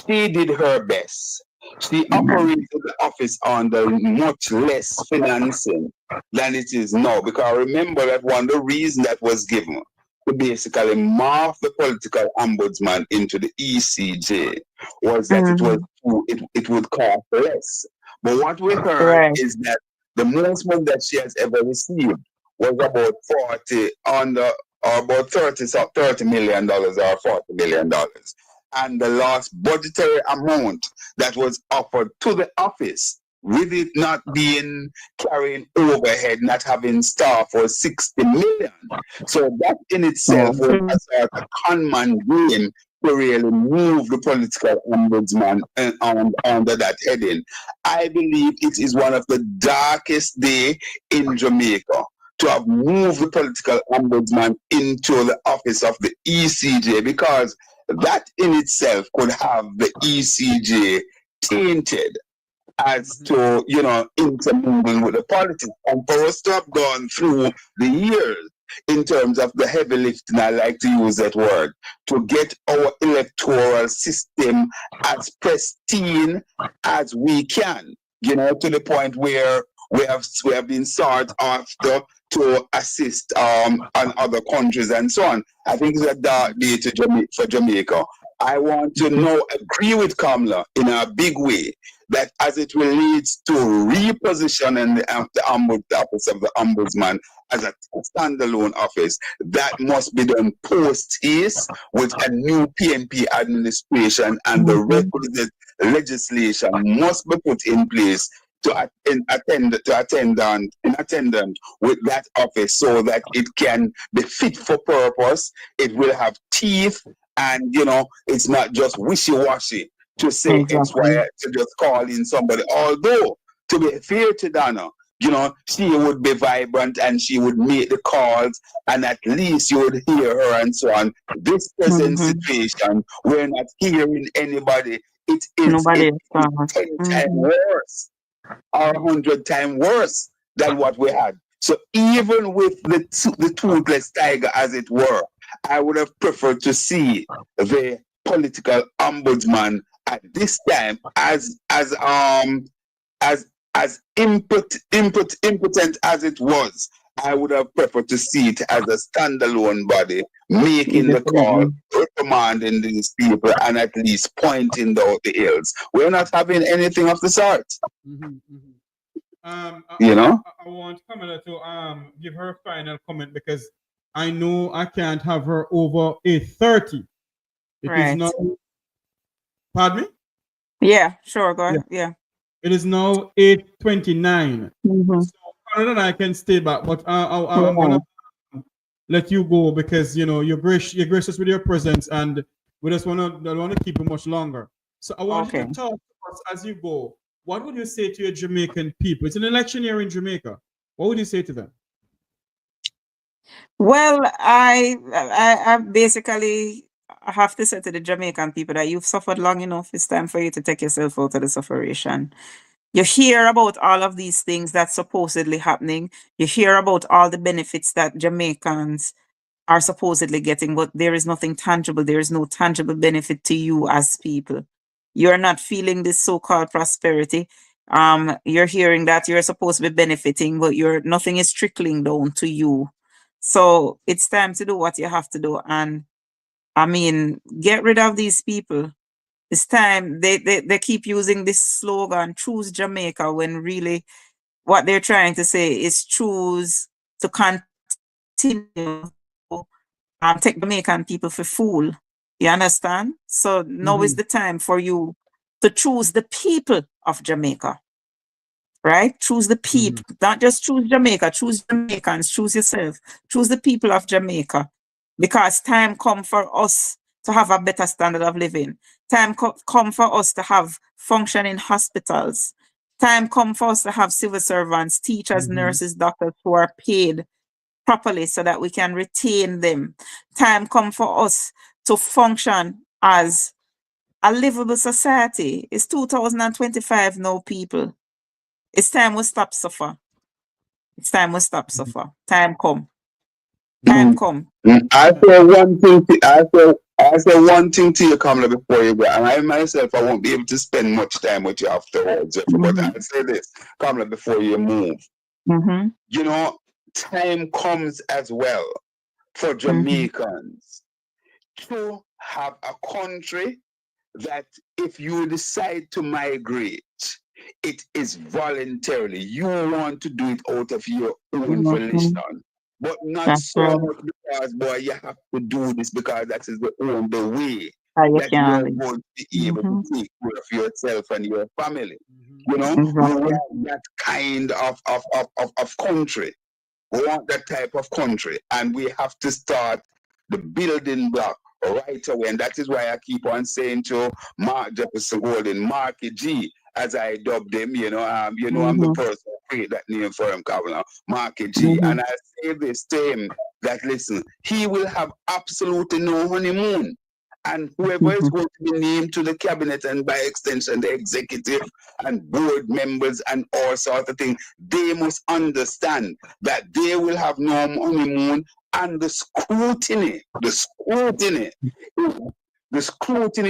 Speaker 7: did her best. She operated the office under much less financing than it is now. Because remember that one of the reasons that was given to basically morph the political ombudsman into the ECJ was that it would cost less. But what we heard is that the most money that she has ever received was about $30 million or $40 million. And the last budgetary amount that was offered to the office, with it not being carrying overhead, not having staff, was 60 million. So that in itself was a sort of conman game to really move the political ombudsman under that heading. I believe it is one of the darkest days in Jamaica to have moved the political ombudsman into the office of the ECJ, because that in itself could have the ECJ tainted as to, intermingling with the politics. And for us to have gone through the years in terms of the heavy lifting, I like to use that word, to get our electoral system as pristine as we can, you know, to the point where we have been sought after to assist on other countries and so on. I think it's a dark day for Jamaica. I want to now agree with Kamala in a big way that as it relates to repositioning the office of the Ombudsman as a standalone office, that must be done post-haste with a new PNP administration, and the requisite legislation must be put in place to attend with that office so that it can be fit for purpose. It will have teeth, and you know, it's not just wishy-washy to say X, Y, to just call in somebody. Although, to be fair to Donna, you know, she would be vibrant and she would make the calls, and at least you would hear her and so on. This present situation, we're not hearing anybody. It is 10 times worse or 100 times worse than what we had. So even with the toothless tiger, as it were, I would have preferred to see the political ombudsman at this time as impotent as it was. I would have preferred to see it as a standalone body, making the call, reprimanding these people, and at least pointing out the ills. We're not having anything of the sort. You know?
Speaker 2: I want Kamala to give her final comment, because I know I can't have her over 8:30. It is now. Pardon me?
Speaker 3: Yeah, sure. Go ahead. Yeah.
Speaker 2: It is now 8:29. So Kamala and I can stay back, but I'm gonna let you go, because you know you're gracious with your presence, and we just don't want to keep you much longer. So I want you to talk to us as you go. What would you say to your Jamaican people? It's an election year in Jamaica. What would you say to them?
Speaker 3: Well, I basically have to say to the Jamaican people that you've suffered long enough. It's time for you to take yourself out of the sufferation. You hear about all of these things that's supposedly happening. You hear about all the benefits that Jamaicans are supposedly getting, but there is nothing tangible. There is no tangible benefit to you as people. You're not feeling this so-called prosperity. You're hearing that you're supposed to be benefiting, but nothing is trickling down to you. So it's time to do what you have to do. And I mean, get rid of these people. It's time. They keep using this slogan, choose Jamaica, when really what they're trying to say is choose to continue take Jamaican people for fool. You understand? So now is the time for you to choose the people of Jamaica. Right? Choose the people. Not just choose Jamaica. Choose Jamaicans. Choose yourself. Choose the people of Jamaica. Because time come for us to have a better standard of living. Time come for us to have functioning hospitals. Time come for us to have civil servants, teachers, nurses, doctors who are paid properly so that we can retain them. Time come for us to function as a livable society. It's 2025 now, people. It's time we stop suffer. It's time we stop suffer. Time come. Time come.
Speaker 7: I say one thing. I say one thing to you, Kamala, before you go. And I myself, I won't be able to spend much time with you afterwards. But I'll say this, Kamala, before you move. You know, time comes as well for Jamaicans to have a country that if you decide to migrate, it is voluntarily. You want to do it out of your own volition, but not so much because, boy, you have to do this because that is the only way that you are going to be able to take care of yourself and your family. You know, we want that kind of country. We want that type of country, and we have to start the building block right away. And that is why I keep on saying to Mark Jefferson Golden, Marky G, as I dubbed him, I'm the person who created that name for him, Marky G. And I say this to him, that listen, he will have absolutely no honeymoon. And whoever is going to be named to the cabinet and by extension the executive and board members and all sorts of things, they must understand that they will have no honeymoon And the scrutiny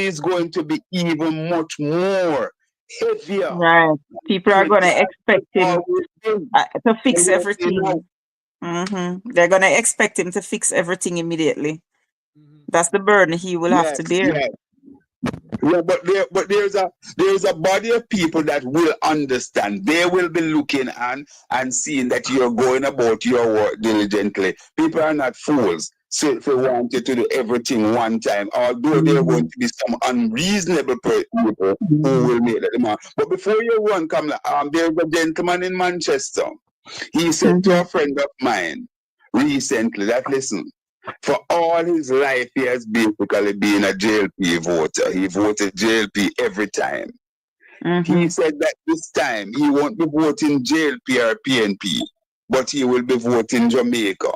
Speaker 7: is going to be even much more heavier.
Speaker 3: Right. People are going to expect him to fix everything. They're going to expect him to fix everything immediately. That's the burden he will have to bear.
Speaker 7: Yeah, but there's a body of people that will understand. They will be looking and seeing that you're going about your work diligently. People are not fools. So if they want you to do everything one time, although there are going to be some unreasonable people who will make that demand. But before you run, Kamala, there's a gentleman in Manchester. He said to a friend of mine recently that, listen, for all his life, he has basically been a JLP voter. He voted JLP every time. He said that this time he won't be voting JLP or PNP, but he will be voting Jamaica.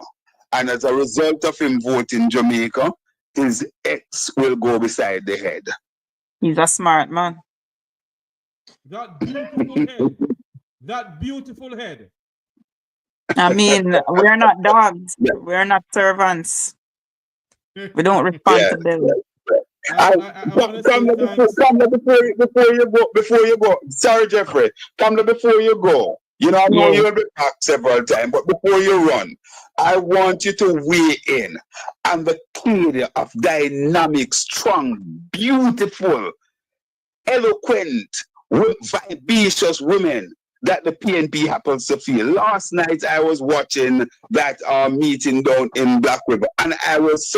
Speaker 7: And as a result of him voting Jamaica, his ex will go beside the head.
Speaker 3: He's a smart man.
Speaker 2: That beautiful head. That beautiful head.
Speaker 3: I mean, we're not dogs. We're not servants. We don't respond to bills.
Speaker 7: Before you go. Sorry, Jeffrey. Before you go. You know, I know you'll be back several times, but before you run, I want you to weigh in on the theory of dynamic, strong, beautiful, eloquent, vivacious women that the PNP happens to feel. Last night I was watching that meeting down in Black River, and I was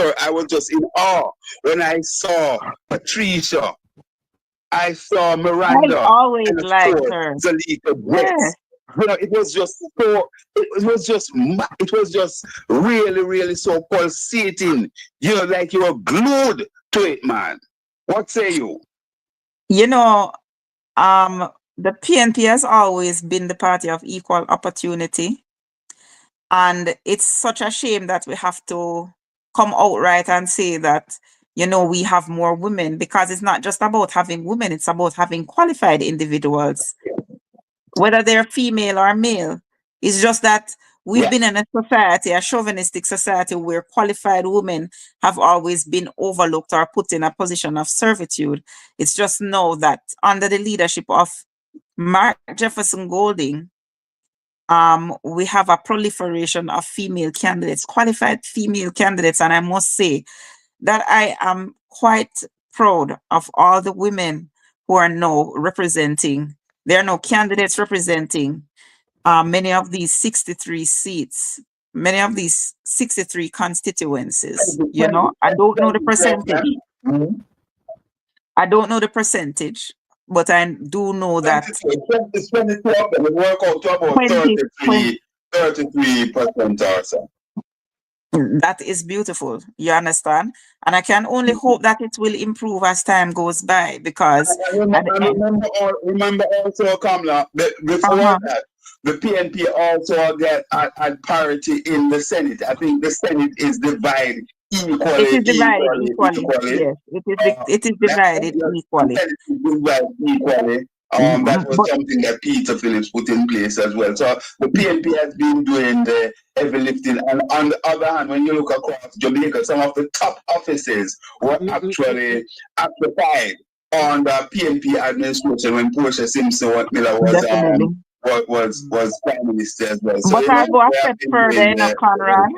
Speaker 7: just in awe when I saw Patricia, I saw Miranda,
Speaker 3: I always liked her.
Speaker 7: Zalika. Yes. You know, it was just really, really so pulsating. You know, like you were glued to it, man. What say you?
Speaker 3: You know, the PNP has always been the party of equal opportunity. And it's such a shame that we have to come outright and say that, you know, we have more women, because it's not just about having women, it's about having qualified individuals, whether they're female or male. It's just that we've been in a society, a chauvinistic society, where qualified women have always been overlooked or put in a position of servitude. It's just now that under the leadership of Mark Jefferson Golding, we have a proliferation of female candidates, qualified female candidates. And I must say that I am quite proud of all the women who are now representing. There are no candidates representing many of these 63 seats, many of these 63 constituencies. You know, I don't know the percentage. I don't know the percentage, but I do know that
Speaker 7: 22 of them work out to about 33% or so.
Speaker 3: That is beautiful. You understand? And I can only hope that it will improve as time goes by, because
Speaker 7: remember also, Kamala, before that, the PNP also get at parity in the Senate. I think the Senate is divided equally.
Speaker 3: It is divided equally. Yes, it is divided equally.
Speaker 7: That was something that Peter Phillips put in place as well. So the PNP has been doing the heavy lifting. And on the other hand, when you look across Jamaica, some of the top offices were actually occupied on the PNP administration when Portia Simpson Miller was prime minister as well. So
Speaker 3: but I'll go a step further, Conrad.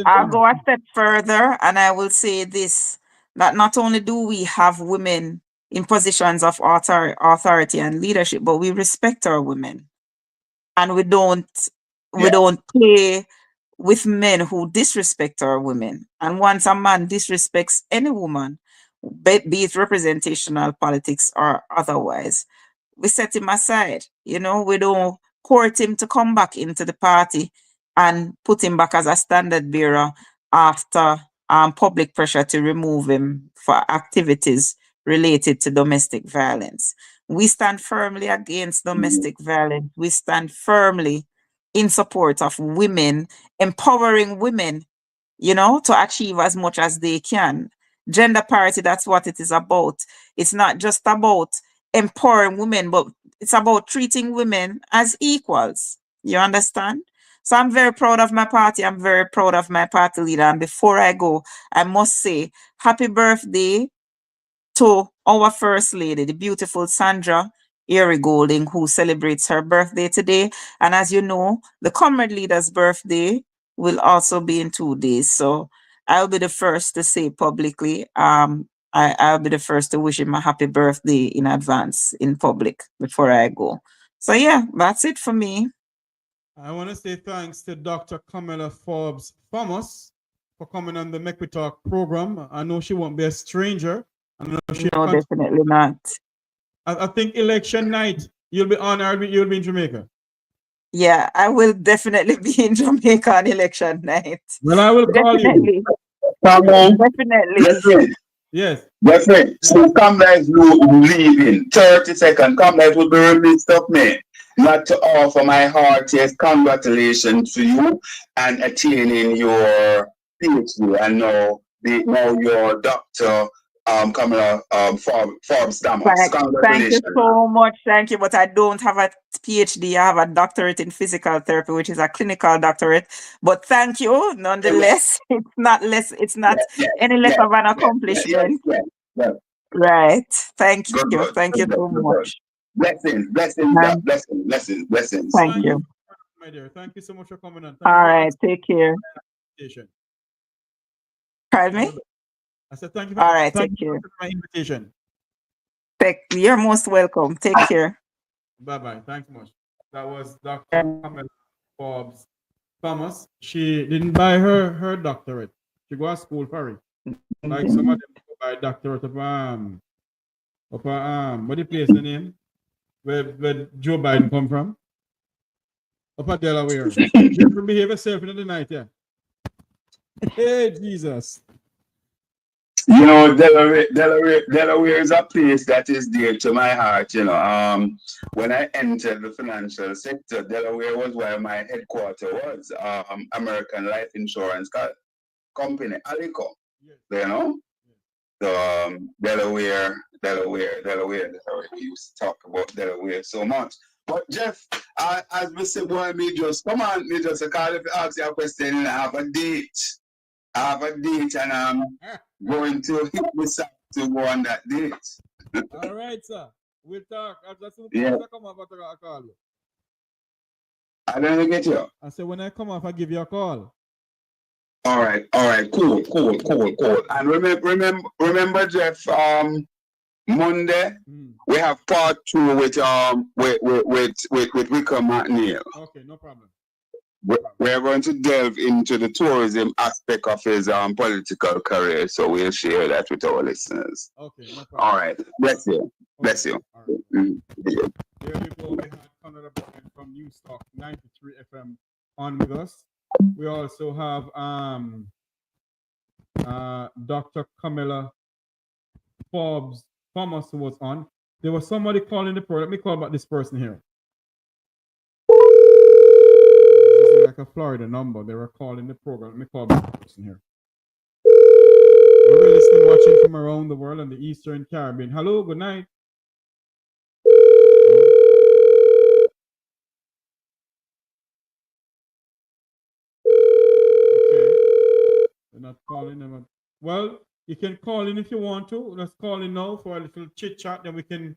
Speaker 3: I'll go a step further, and I will say this, that not only do we have women in positions of authority and leadership, but we respect our women, and we don't play with men who disrespect our women. And once a man disrespects any woman, be it representational politics or otherwise, we set him aside. You know, we don't court him to come back into the party and put him back as a standard bearer after public pressure to remove him for activities related to domestic violence. We stand firmly against domestic violence. We stand firmly in support of women, empowering women, you know, to achieve as much as they can. Gender parity, that's what it is about. It's not just about empowering women, but it's about treating women as equals. You understand? So I'm very proud of my party. I'm very proud of my party leader. And before I go, I must say happy birthday to our First Lady, the beautiful Sandra Erie Golding, who celebrates her birthday today. And as you know, the Comrade Leader's birthday will also be in 2 days. So I'll be the first to say publicly, I'll be the first to wish him a happy birthday in advance in public before I go. So yeah, that's it for me.
Speaker 2: I want to say thanks to Dr. Camilla Forbes Thomas for coming on the Make We Talk program. I know she won't be a stranger.
Speaker 3: No, definitely not.
Speaker 2: I think election night, you'll be honored, you'll be in Jamaica.
Speaker 3: Yeah, I will definitely be in Jamaica on election night.
Speaker 2: Well, I will call you.
Speaker 7: Come on.
Speaker 3: Definitely.
Speaker 2: Yes.
Speaker 7: Definitely. So comrades leaving. 30 seconds. Comrades will be released of me. Not to offer my heartiest congratulations to you and attaining your PhD. And now your doctor Camilla Forbes Thomas.
Speaker 3: Thank you so much. Thank you. But I don't have a PhD. I have a doctorate in physical therapy, which is a clinical doctorate. But thank you. Nonetheless, it's not any less of an accomplishment. Right. Thank you. Thank you so much.
Speaker 7: Blessings.
Speaker 3: Thank you.
Speaker 2: My dear, thank you so much for coming on.
Speaker 3: All right. Take care. Pardon me?
Speaker 2: I said thank you.
Speaker 3: All right. Take care.
Speaker 2: For my invitation.
Speaker 3: You're most welcome. Take care.
Speaker 2: Bye-bye. Thanks much. That was Dr. Camilla Forbes Thomas. She didn't buy her doctorate. She go to school for it. Like some of them go buy doctorate of what the place the name? Where Joe Biden come from? Up at Delaware. You have to behave yourself in the night, yeah. Hey, Jesus.
Speaker 7: You know, Delaware is a place that is dear to my heart. You know, when I entered the financial sector, Delaware was where my headquarters was. American Life Insurance Company, Alico. Yes. You know, so Delaware. We used to talk about Delaware so much. But Jeff, as we say, boy, me just call if you ask you a question, and I have a date. And I'm going to hit myself to go on that date.
Speaker 2: All right, sir. We'll talk. As soon
Speaker 7: as
Speaker 2: I come off, I'll call you.
Speaker 7: I don't get you.
Speaker 2: I said when I come off, I'll give you a call.
Speaker 7: All right. Cool. And remember, Jeff. Monday we have part 2 with Wickham McNeil.
Speaker 2: Okay, no problem.
Speaker 7: We're going to delve into the tourism aspect of his political career, so we'll share that with our listeners.
Speaker 2: Okay, no problem.
Speaker 7: All right. Bless you. Bless you.
Speaker 2: All right. There you go. We had Canada from News Talk 93 FM on with us. We also have Dr. Camilla Forbes Thomas who was on. There was somebody calling the program. Let me call about this person here. This is like a Florida number. They were calling the program. Let me call about this person here. We're listening, watching from around the world and the Eastern Caribbean. Hello, good night. Okay. They're not calling them. Well, you can call in if you want to. Let's call in now for a little chit chat. Then we can.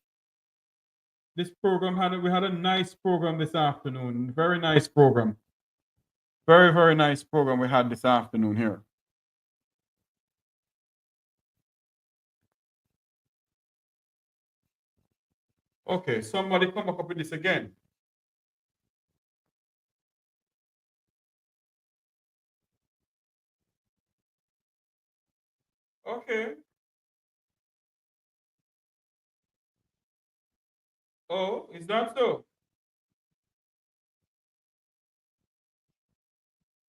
Speaker 2: This program we had a nice program this afternoon. Very nice program. Very, very nice program we had this afternoon here. Okay, somebody come up with this again. Okay. Oh, is that so?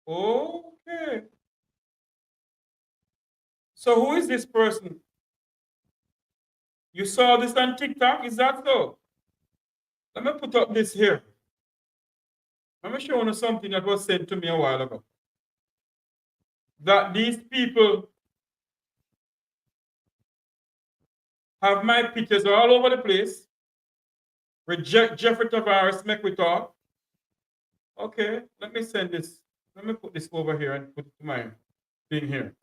Speaker 2: Okay. So who is this person? You saw this on TikTok? Is that so? Let me put up this here. Let me show you something that was sent to me a while ago. That these people have my pictures all over the place. Reject Jeffrey Tavares, make we talk. Okay, let me send this. Let me put this over here and put it to my thing here.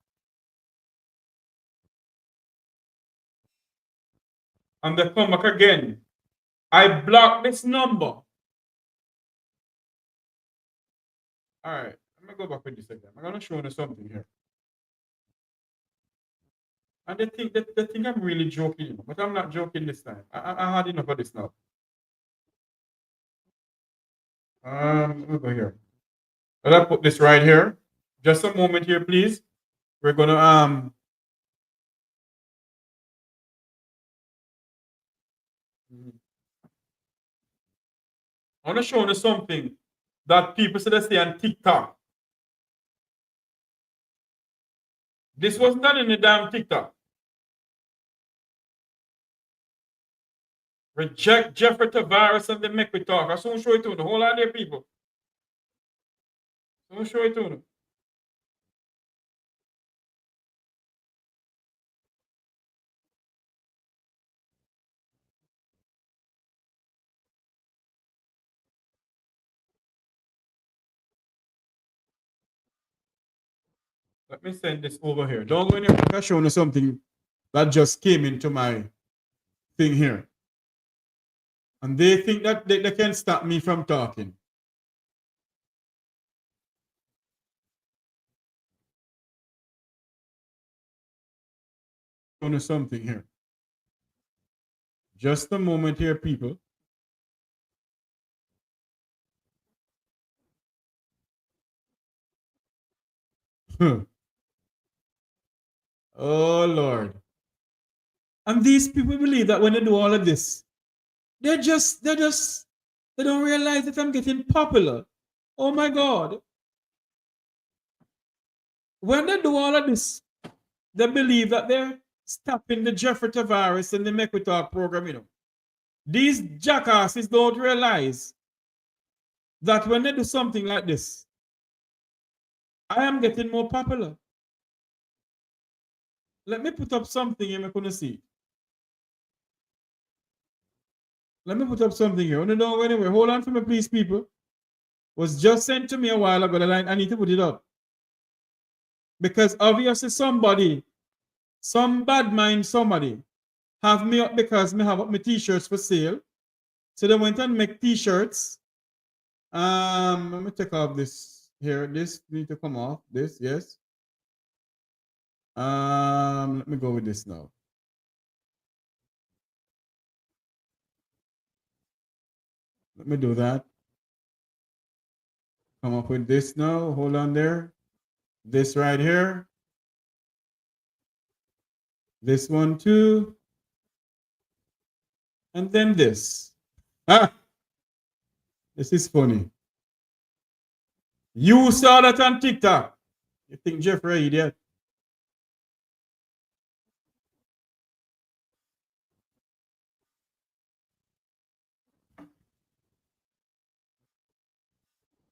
Speaker 2: And they come back again. I block this number. All right, let me go back with this again. I'm gonna show you something here. And they think I'm really joking, but I'm not joking this time. I had enough of this now. Let me go here. Let I put this right here. Just a moment here, please. We're gonna I want to show you something that people say they say on TikTok. This was not in the damn TikTok. Reject Jeffrey Tavares and the make we talk. I soon show it to you. Hold on there, people. I'm gonna show it to you. Let me send this over here. Don't go anywhere. I'm showing you something that just came into my thing here. And they think that they can stop me from talking. Showing you something here. Just a moment here, people. Oh Lord. And these people believe that when they do all of this, they don't realize that I'm getting popular. Oh my God. When they do all of this, they believe that they're stopping the Jeffrey Tavares and the Make We Talk program, you know. These jackasses don't realize that when they do something like this, I am getting more popular. Let me put up something and I'm going to see. Let me put up something here. Don't go anywhere. Hold on for me, please, people. Was just sent to me a while ago. I need to put it up. Because obviously somebody, some bad mind somebody, have me up because me have up my t-shirts for sale. So they went and make t-shirts. Let me take off this here. This need to come off. This, yes. Let me go with this now. Let me do that. Come up with this now. Hold on there. This right here. This one too. And then this. Ah, this is funny. You saw that on TikTok. You think Jeffrey idiot?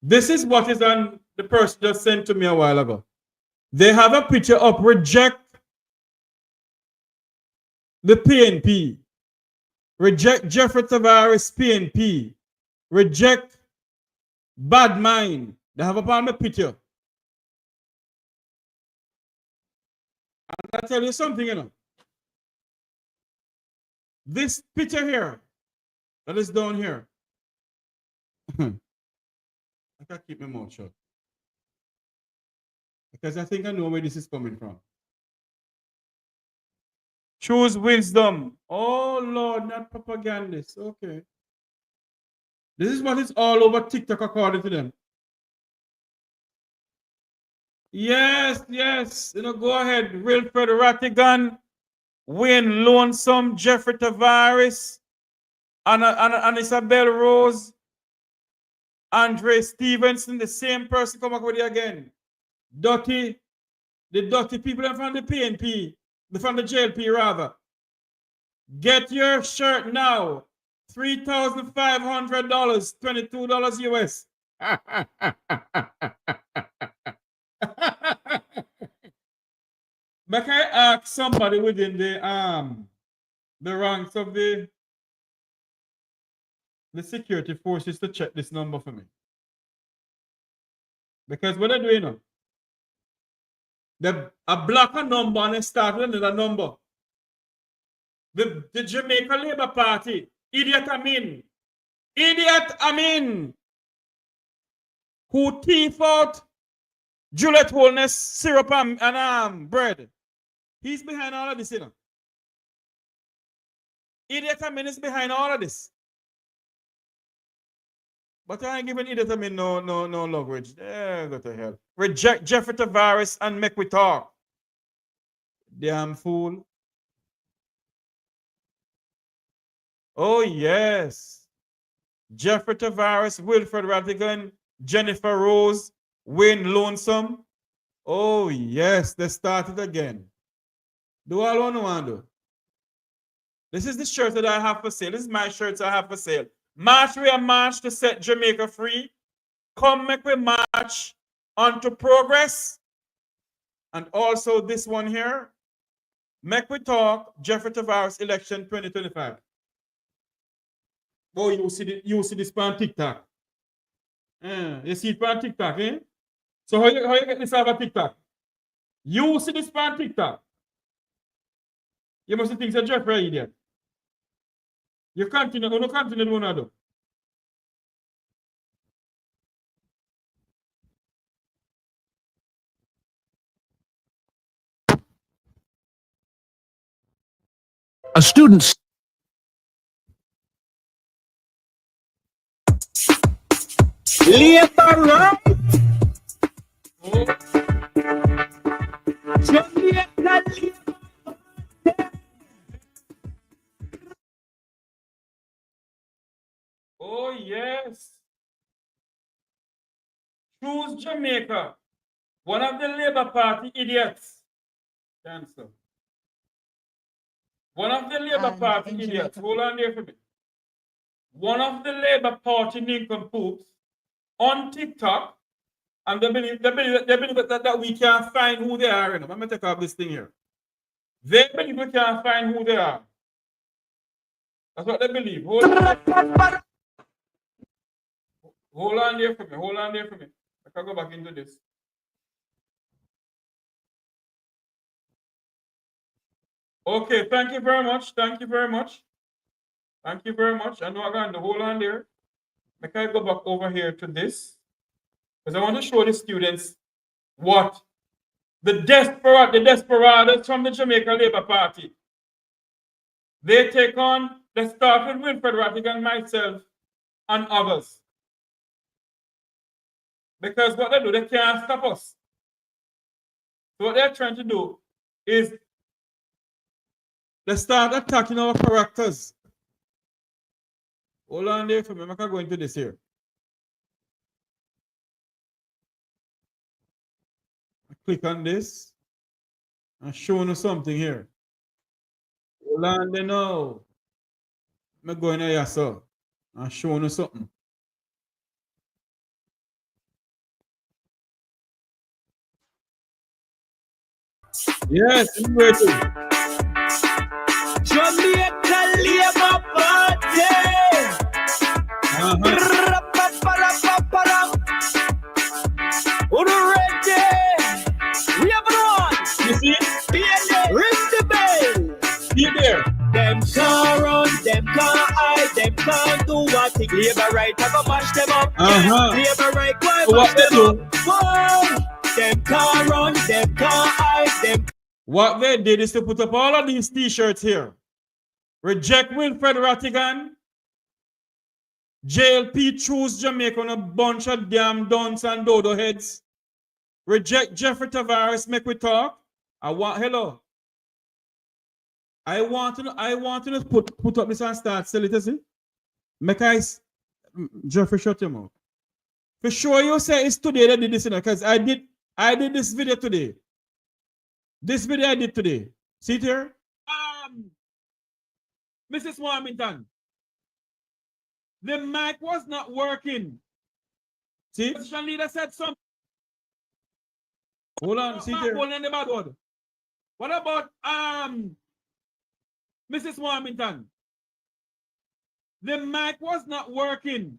Speaker 2: This is what is on the person just sent to me a while ago. They have a picture up, reject the PNP. Reject Jeffrey Tavares PNP. Reject bad mind. They have upon the picture. And I tell you something, you know. This picture here, that is down here. I can't keep my mouth shut. Because I think I know where this is coming from. Choose wisdom. Oh Lord, not propagandists. Okay. This is what is all over TikTok according to them. Yes, yes. You know, go ahead. Wilfred Rattigan, Wayne Lonesome, Jeffrey Tavares, and Isabel Rose, Andre Stevenson, the same person come up with it again. The dirty people from the PNP, from the JLP rather. Get your shirt now. $3,500, $22 US. But I ask somebody within the ranks of the security forces to check this number for me. Because what they're doing, a block a number and they start with another number. The Jamaica Labour Party, Idiot Amin, who thief out Juliet Holness syrup and bread. He's behind all of this, Idiot Amin is behind all of this. But I ain't giving Idiot Amin no leverage. Go to hell. Reject Jeffrey Tavares and make we talk. Damn fool. Oh, yes. Jeffrey Tavares, Wilfred Rattigan, Jennifer Rose, Wayne Lonesome. Oh, yes, they started again. Do all want to do? This is the shirt that I have for sale. This is my shirts I have for sale. March, we are march to set Jamaica free. Come make we march onto progress. And also this one here. Make we talk Jeffrey Tavares election 2025. Oh, you see this on TikTok. You see it on TikTok, eh? So how you get this over TikTok? You see this on TikTok. You must think it's Jeffrey idiot. You continue doing that.
Speaker 11: A student's
Speaker 8: Labour right. Jamaica Labour.
Speaker 2: Oh, yes. Choose Jamaica. One of the Labour Party idiots. Cancel. One of the Labour Party idiots. Hold on there for me. One of the Labour Party nincompoops on TikTok, and they believe that we can't find who they are. I'm going to take off this thing here. They believe we can't find who they are. That's what they believe. Hold on there for me. I can go back into this. Okay, thank you very much. I know I'm going to hold on there. I can go back over here to this. Because I want to show the students what the desperados from the Jamaica Labour Party. They take on, they start with Wilfred Rattigan, myself, and others. Because what they do, they can't stop us. So what they're trying to do is they start attacking our characters. Hold on there for me. I can go into this here. I click on this and show you something here. Hold on there now. I'm going here, sir. I'm showing you something. Yes, I'm waiting.
Speaker 8: Jamaica Labour Party. Ready? We have one.
Speaker 2: You see?
Speaker 8: Ring the bell.
Speaker 2: See there.
Speaker 8: Them can't run, them can't hide, them can't do what they Labour right, I go mash them up. Labour right, why mash them up? Why? Them can't run, them can't hide, them.
Speaker 2: What they did is to put up all of these t-shirts here. Reject Wilfred Rattigan. JLP choose Jamaica on a bunch of damn dunce and dodo heads. Reject Jeffrey Tavares, make we talk. I want to put up this and start sell it, see? Make us Jeffrey shut him out. For sure you say it's today that did this, because I did this video today. This video I did today. See it here? Mrs. Warmington. The mic was not working. See? The opposition leader said something. Hold on, see here. What about Mrs. Warmington? The mic was not working.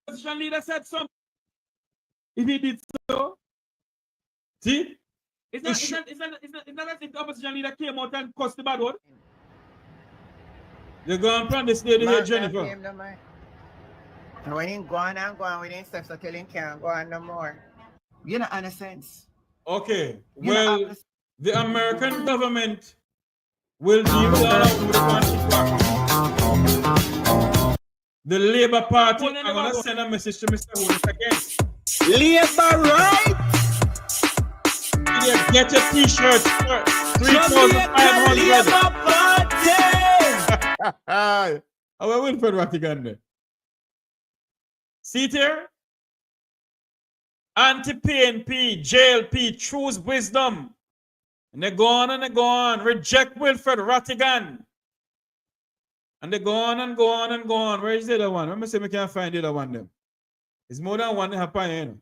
Speaker 2: The opposition leader said something. If he did so, see? It's not as if the opposition leader came out and cussed the bad word. You're going from this lady here, Jennifer.
Speaker 12: When he go on and go on with himself, so tell him can't go on no more. You know, in a sense.
Speaker 2: Okay, well, the American government will deal with all of the The Labour Party, I'm going to send a message to Mr. Holmes again.
Speaker 8: Labour right?
Speaker 2: Yeah, get your t-shirt, 3,500.
Speaker 8: Labour Party!
Speaker 2: How Wilfred Rattigan there? See there? Anti-PNP, JLP, choose wisdom. And they go on and they go on. Reject Wilfred Rattigan. And they go on and go on and go on. Where is the other one? Let me see if I can find the other one them. It's more than one happen, you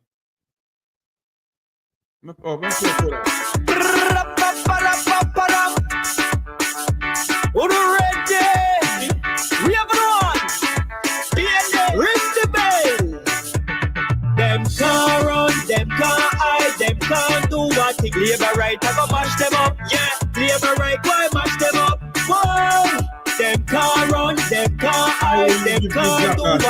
Speaker 2: know. Oh, let's see it.
Speaker 8: We have one. Ring the bell. Them can't run, them can't hide, them can't do what they Labour right, I go mash them up. Yeah, Labour right, why mash them up? Whoa! Them can't run, them can't hide, them can't do what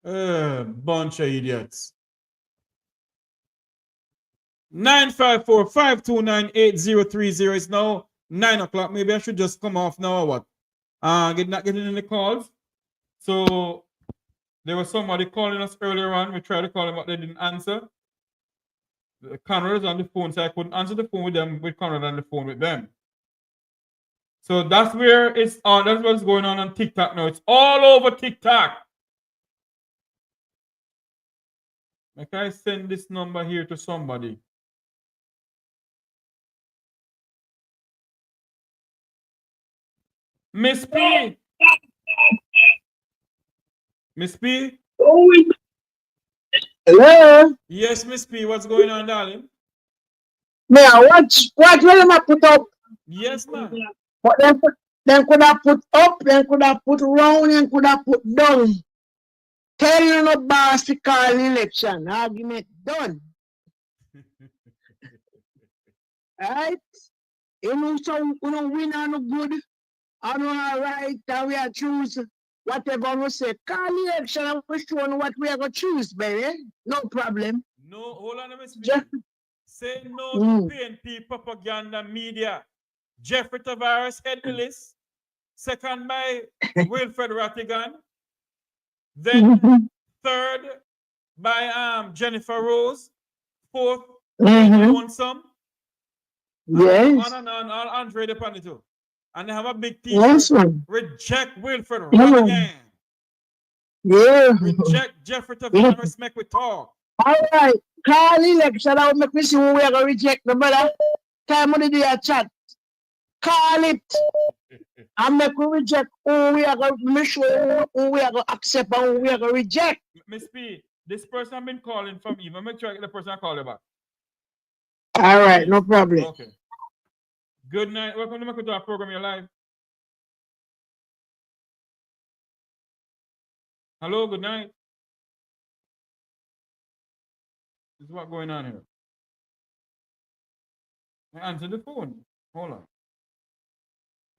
Speaker 8: they
Speaker 2: bunch of idiots. 954-529-8030. It's now 9 o'clock. Maybe I should just come off now or what? Not getting any calls. So there was somebody calling us earlier on. We tried to call them, but they didn't answer. Conrad is on the phone, so I couldn't answer the phone with them, with Conrad on the phone with them. So that's where it's on. That's what's going on TikTok now. It's all over TikTok. Like I send this number here to somebody. Miss P. Miss P.
Speaker 13: Hello.
Speaker 2: Yes, Miss P. What's going on, darling?
Speaker 13: Yeah, what will I put up?
Speaker 2: Yes, ma'am.
Speaker 13: What then could have put up, then could have put round, and could have put down. Tell you no boss to call election. Argument done. Right? You know, so we don't win on no good. I know all right, and we are choose whatever we say. Call election and we show what we are going to choose, baby. No problem.
Speaker 2: No, hold on a minute. Say no to PNP propaganda media. Jeffrey Tavares head the list. Second by Wilfred Rattigan. Then third by Jennifer Rose. Fourth, some.
Speaker 13: Yes.
Speaker 2: On all Andre the Panito. And they have a big t-shirt.
Speaker 13: Yes,
Speaker 2: reject Wilfred Rattigan.
Speaker 13: Yeah.
Speaker 2: Reject Jeffrey Tavares, make we talk.
Speaker 13: All right. Call election. I will make me see who we are going to reject the brother. Time on the day a chat. Call it. And make we reject who we are going to make sure who we are going to accept and who we are going to reject.
Speaker 2: Miss P, this person I've been calling from Eva. Make sure I get the person I call you back.
Speaker 13: All right, no problem.
Speaker 2: Okay. Good night. Welcome to my program. You're live. Hello, good night. This is what's going on here. I answer the phone. Hold on.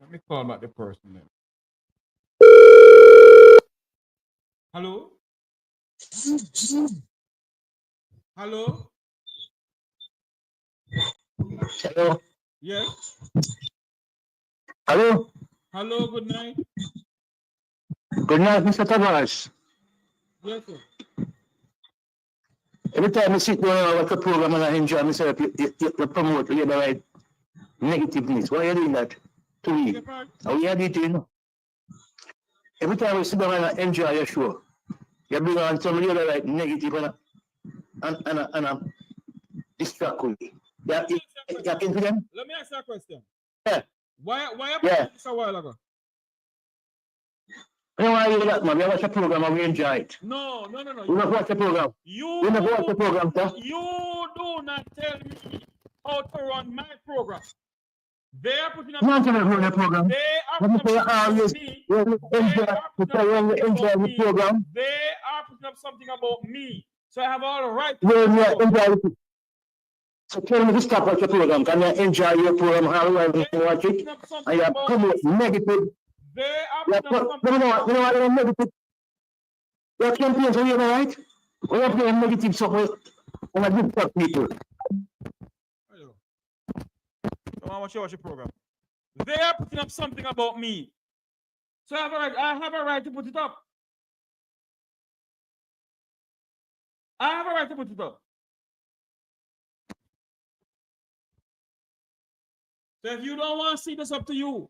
Speaker 2: Let me call back the person then. Hello? Hello?
Speaker 13: Hello?
Speaker 2: Yes?
Speaker 13: Hello?
Speaker 2: Hello, good night.
Speaker 13: Good night, Mr. Tavares.
Speaker 2: Yes, sir.
Speaker 13: Every time I sit down and watch the program and I enjoy myself, you promote the right negativeness. Why are you doing that to me? How you do it, you know? Every time I sit down and I enjoy your show, you bring on some of the other right negative and distract me.
Speaker 2: Let me ask you a question.
Speaker 13: Yeah.
Speaker 2: Why about this a while ago?
Speaker 13: I don't want to hear that, man. We watch the program and we enjoy it.
Speaker 2: No.
Speaker 13: We never watch the program. We never watch the program, sir.
Speaker 2: You do not tell me how to run my program. They are putting up
Speaker 13: Not
Speaker 2: something
Speaker 13: gonna run the
Speaker 2: about
Speaker 13: program.
Speaker 2: They are
Speaker 13: Let me
Speaker 2: putting
Speaker 13: say
Speaker 2: up something
Speaker 13: always
Speaker 2: about me.
Speaker 13: when
Speaker 2: They are putting up something
Speaker 13: enjoy
Speaker 2: about
Speaker 13: the
Speaker 2: me.
Speaker 13: program.
Speaker 2: They are putting up something about me. So I have all the right to
Speaker 13: When you
Speaker 2: talk about
Speaker 13: enjoy it. So tell me to stop watch your program. Can you enjoy your program how well you watch it?
Speaker 2: putting up
Speaker 13: And
Speaker 2: something
Speaker 13: you
Speaker 2: about
Speaker 13: promote
Speaker 2: me.
Speaker 13: negative.
Speaker 2: They are
Speaker 13: You
Speaker 2: putting up
Speaker 13: know
Speaker 2: something about
Speaker 13: what you know negative. Your campaign for you, right? When you play negative something, when I good talk people.
Speaker 2: Come on, watch your program. They are putting up something about me. So I have a right to put it up. I have a right to put it up. So if you don't want to see this, up to you.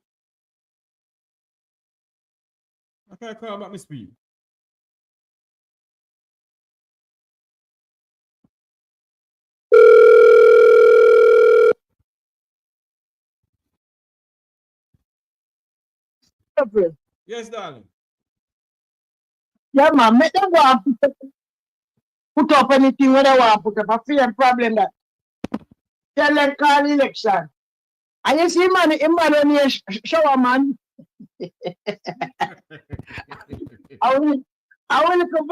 Speaker 2: I can't call back my speed. Yes, darling.
Speaker 14: Yeah, man, make them go and put up anything when they want to put up. I feel a problem that tell them call election. And you see, man, in man, shower man. I will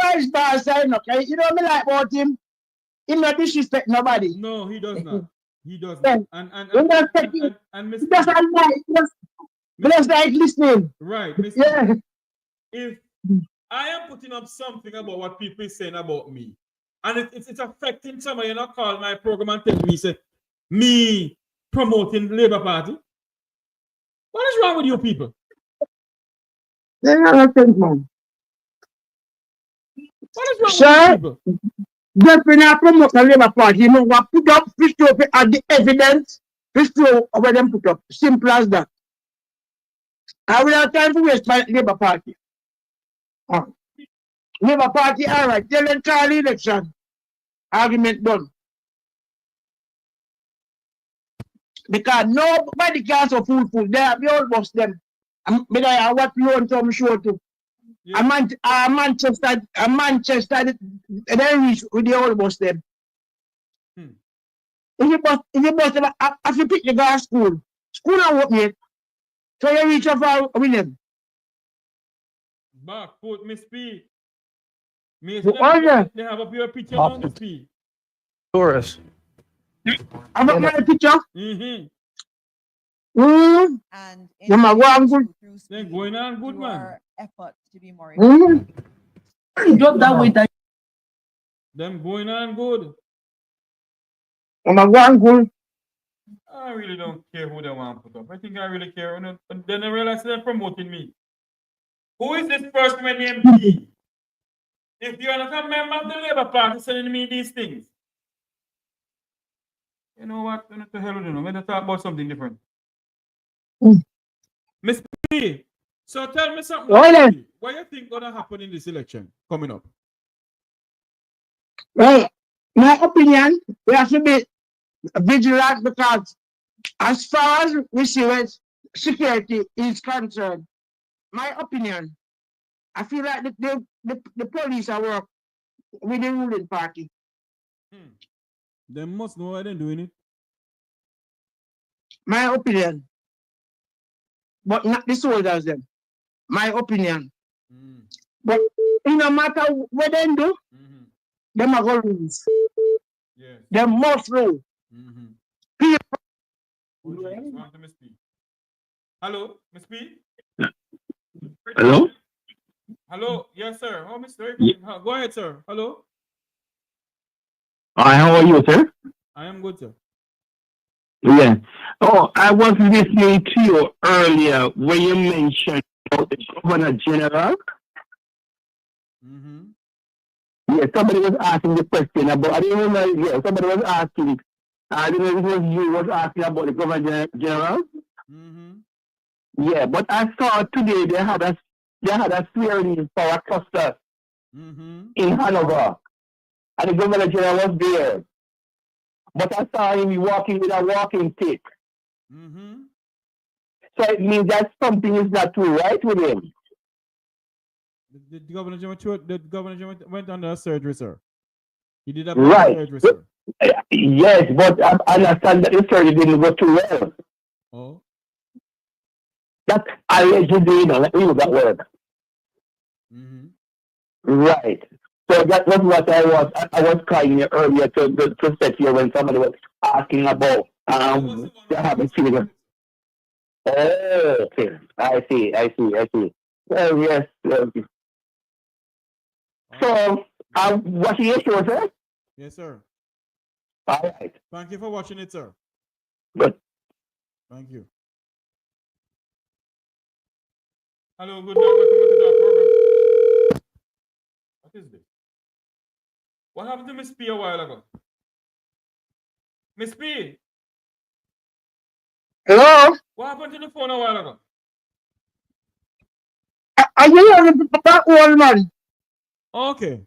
Speaker 14: vice versa, okay? You know me like about him. He not disrespect nobody.
Speaker 2: No, he does not. He does not. And
Speaker 14: He doesn't like listening.
Speaker 2: Right, Mr.
Speaker 14: Yeah.
Speaker 2: If I am putting up something about what people is saying about me, and it's affecting somebody, you know, call my program and tell me, say, me promoting the Labour Party. What is wrong with you people?
Speaker 14: They don't think, man.
Speaker 2: What is wrong
Speaker 14: Sir,
Speaker 2: with you people?
Speaker 14: definitely promote the Labour Party. You know what? Put up, fish up at the evidence. Fish up where them put up. Simple as that. I will have time to waste by Labour Party. Labour Party, all right. Tell them call election. Argument done. Because nobody can so fool. They are all boss them. But I what you want to show to. Yeah. Manchester, they reach with the old boss them. If you boss them, if you pick the guy school don't work yet. So you reach up for William.
Speaker 2: Back, put Miss P. They have up your picture on Miss P.
Speaker 11: Taurus.
Speaker 14: I'm up my picture.
Speaker 2: Mm-hmm.
Speaker 14: And you're my one good.
Speaker 2: They're going on good, man.
Speaker 15: Effort to be more
Speaker 14: Just that way that.
Speaker 2: Them going on good.
Speaker 14: I'm a one good.
Speaker 2: I really don't care who they want to put up. I think I really care. And then I realize they're promoting me. Who is this person named P? If you're not a member of the Labour Party sending me these things, you know what? What the hell do you know? Let's talk about something different. Miss P, so tell me something. What do you think gonna happen in this election coming up?
Speaker 14: Well, my opinion, we have to be vigilant because as far as we see where security is concerned, my opinion, I feel like the police are work with the ruling party.
Speaker 2: They must know why they're doing it.
Speaker 14: My opinion. But not the soldiers them. My opinion. But no matter what they do, them are going to lose.
Speaker 2: Yes.
Speaker 14: They must rule.
Speaker 2: People. Hello, Miss P?
Speaker 13: Hello?
Speaker 2: Hello, yes, sir. Oh, Mr. Go ahead, sir. Hello?
Speaker 13: Hi, how are you, sir?
Speaker 2: I am good, sir.
Speaker 13: Yeah. Oh, I was listening to you earlier when you mentioned about the Governor General. Yeah, somebody was asking the question about, I didn't remember, yeah, somebody was asking, I don't know if it was you was asking about the Governor General. Yeah, but I saw today they had a swearing for a cluster in Hanover. And the Governor General was there. But I saw him walking with a walking stick. So it means that something is not too right with him.
Speaker 2: The Governor General went under a surgery, sir. He did a surgery, sir.
Speaker 13: Yes, but I understand that the surgery didn't go too well.
Speaker 2: Oh.
Speaker 13: That allegedly, let me use that word. Right. So that was what I was calling you earlier to set here when somebody was asking about having children. Oh, okay. I see. Well, yes. So, watching your show, sir?
Speaker 2: Yes, sir.
Speaker 13: All right.
Speaker 2: Thank you for watching it, sir.
Speaker 13: Good.
Speaker 2: Thank you. Hello, good night. Welcome to the program. What is this? What happened to Miss P a while ago? Miss P?
Speaker 14: Hello?
Speaker 2: What happened to the phone a while ago?
Speaker 14: Are you on the old man?
Speaker 2: Okay.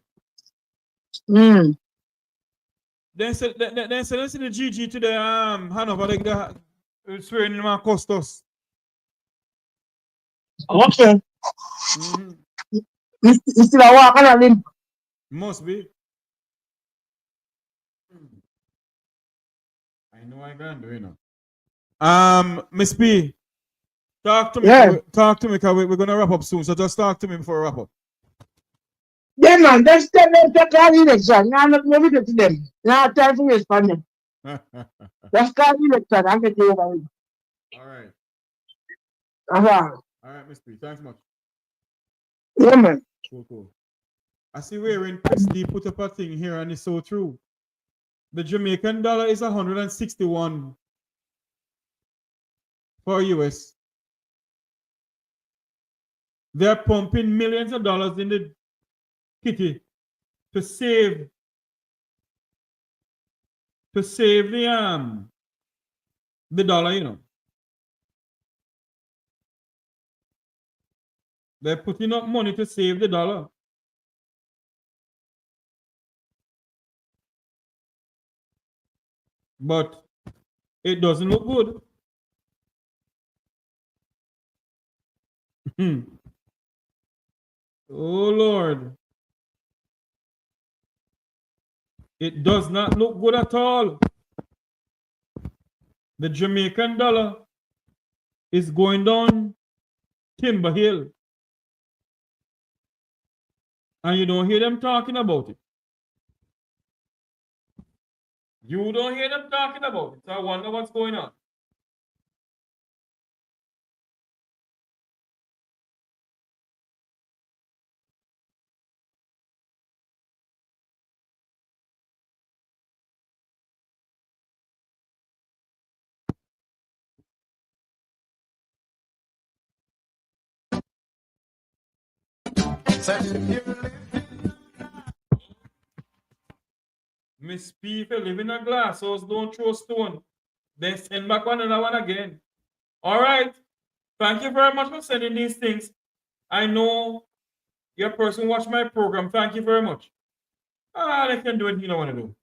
Speaker 14: Hmm.
Speaker 2: Then say the GG to the Hanover, like the swearing in my custos.
Speaker 14: Okay. You still a walk on him?
Speaker 2: Must be. I know I can do, you know. Miss P, talk to me.
Speaker 14: Yeah.
Speaker 2: Talk to me, because we're gonna wrap up soon. So just talk to me before we wrap up.
Speaker 14: Yeah, man, just tell them to call election. Now I'm not moving to them. Now I'm trying to respond them. Just call election and get you over with.
Speaker 2: All right.
Speaker 14: All
Speaker 2: right, Miss P. Thanks much.
Speaker 14: Yeah, man.
Speaker 2: Cool. I see wherein Chris D put up a thing here, and it's so true. The Jamaican dollar is 161 for US. They're pumping millions of dollars in the kitty to save the dollar, you know. They're putting up money to save the dollar. But it doesn't look good. Oh, Lord. It does not look good at all. The Jamaican dollar is going down Timber Hill. And you don't hear them talking about it. You don't hear them talking about it. So I wonder what's going on. Miss P, if you live in a glass house, don't throw stone. Then send back another one again. All right. Thank you very much for sending these things. I know your person watched my program. Thank you very much. They can do it. You don't want to do.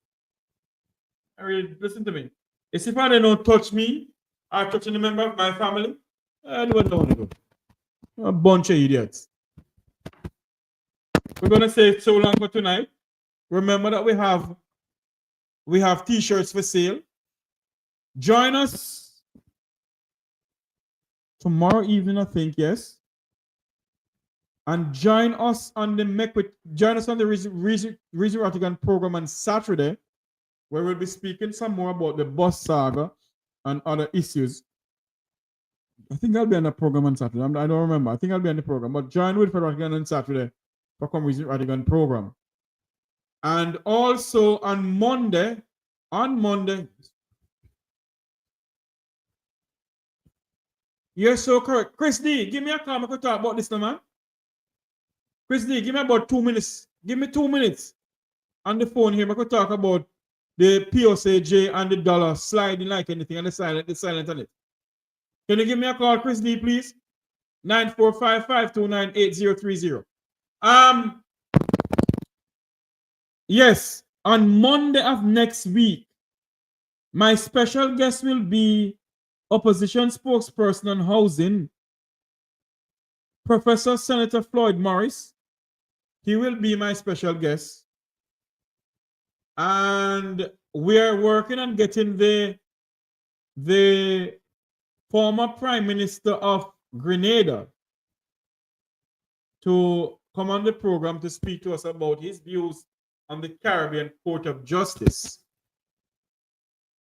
Speaker 2: I really listen to me. It's if they don't touch me or touching a member of my family, I don't want to do. A bunch of idiots. We're gonna say so long for tonight. Remember that we have t-shirts for sale. Join us tomorrow evening, I think, yes. And join us on the Reason Ratigan program on Saturday, where we'll be speaking some more about the bus saga and other issues. I think I'll be on the program on Saturday. I don't remember. I think I'll be on the program. But join with Ratigan on Saturday for the Reason Ratigan program. And also on Monday, you're so correct. Chris D, give me a call. I could talk about this now, man. Chris D, give me about 2 minutes. Give me 2 minutes on the phone here. I could talk about the POCJ and the dollar sliding like anything and the silent on it. Can you give me a call, Chris D, please? 9455298030. Yes, on Monday of next week, my special guest will be opposition spokesperson on housing, Professor Senator Floyd Morris. He will be my special guest. And we are working on getting the former Prime Minister of Grenada to come on the program to speak to us about his views on the Caribbean Court of Justice.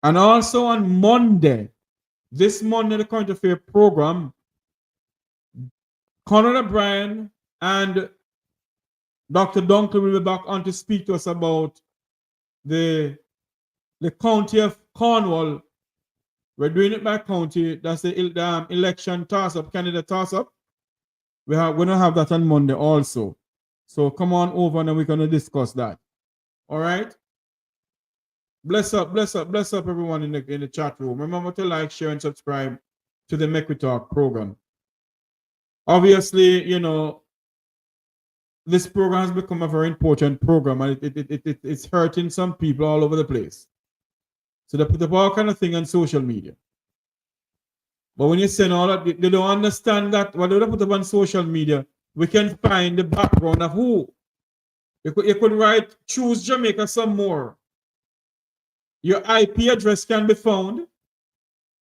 Speaker 2: And also on Monday, this Monday, the Current Affairs program, Conor O'Brien and Dr. Duncan will be back on to speak to us about the county of Cornwall. We're doing it by county. That's the election toss-up, candidate toss-up. We're going to have that on Monday also. So come on over and we're going to discuss that. All right? Bless up everyone in the chat room. Remember to like, share, and subscribe to the Make We Talk program. Obviously, you know, this program has become a very important program, and it's hurting some people all over the place. So they put up all kind of thing on social media. But when you send all that, they don't understand that what they put up on social media, we can find the background of who. You could write, choose Jamaica some more. Your IP address can be found.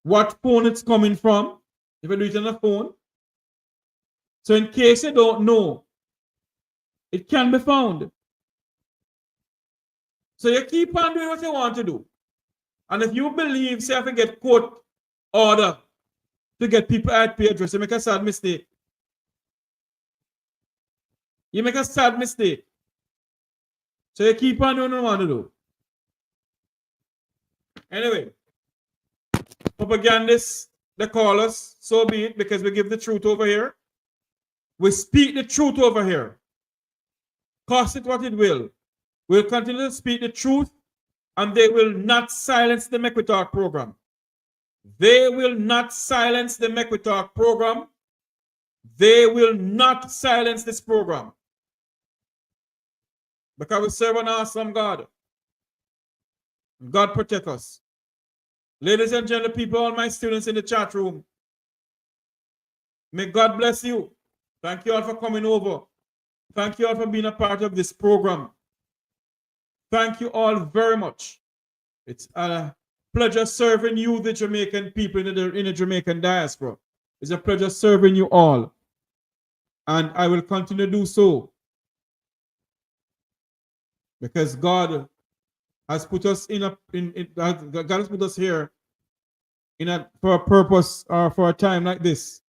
Speaker 2: What phone it's coming from, if you do it on a phone. So in case you don't know, it can be found. So you keep on doing what you want to do. And if you believe, say, if you get court order to get people IP address, you make a sad mistake. You make a sad mistake. So you keep on doing what you want to do. Anyway, propagandists, they call us, so be it, because we give the truth over here. We speak the truth over here. Cost it what it will. We'll continue to speak the truth, and they will not silence the Make We Talk program. They will not silence the Make We Talk program. They will not silence this program. Because we serve an awesome God. God protect us. Ladies and gentlemen, people, all my students in the chat room, may God bless you. Thank you all for coming over. Thank you all for being a part of this program. Thank you all very much. It's a pleasure serving you, the Jamaican people in the Jamaican diaspora. It's a pleasure serving you all. And I will continue to do so. Because God has put us God has put us here for a purpose or for a time like this.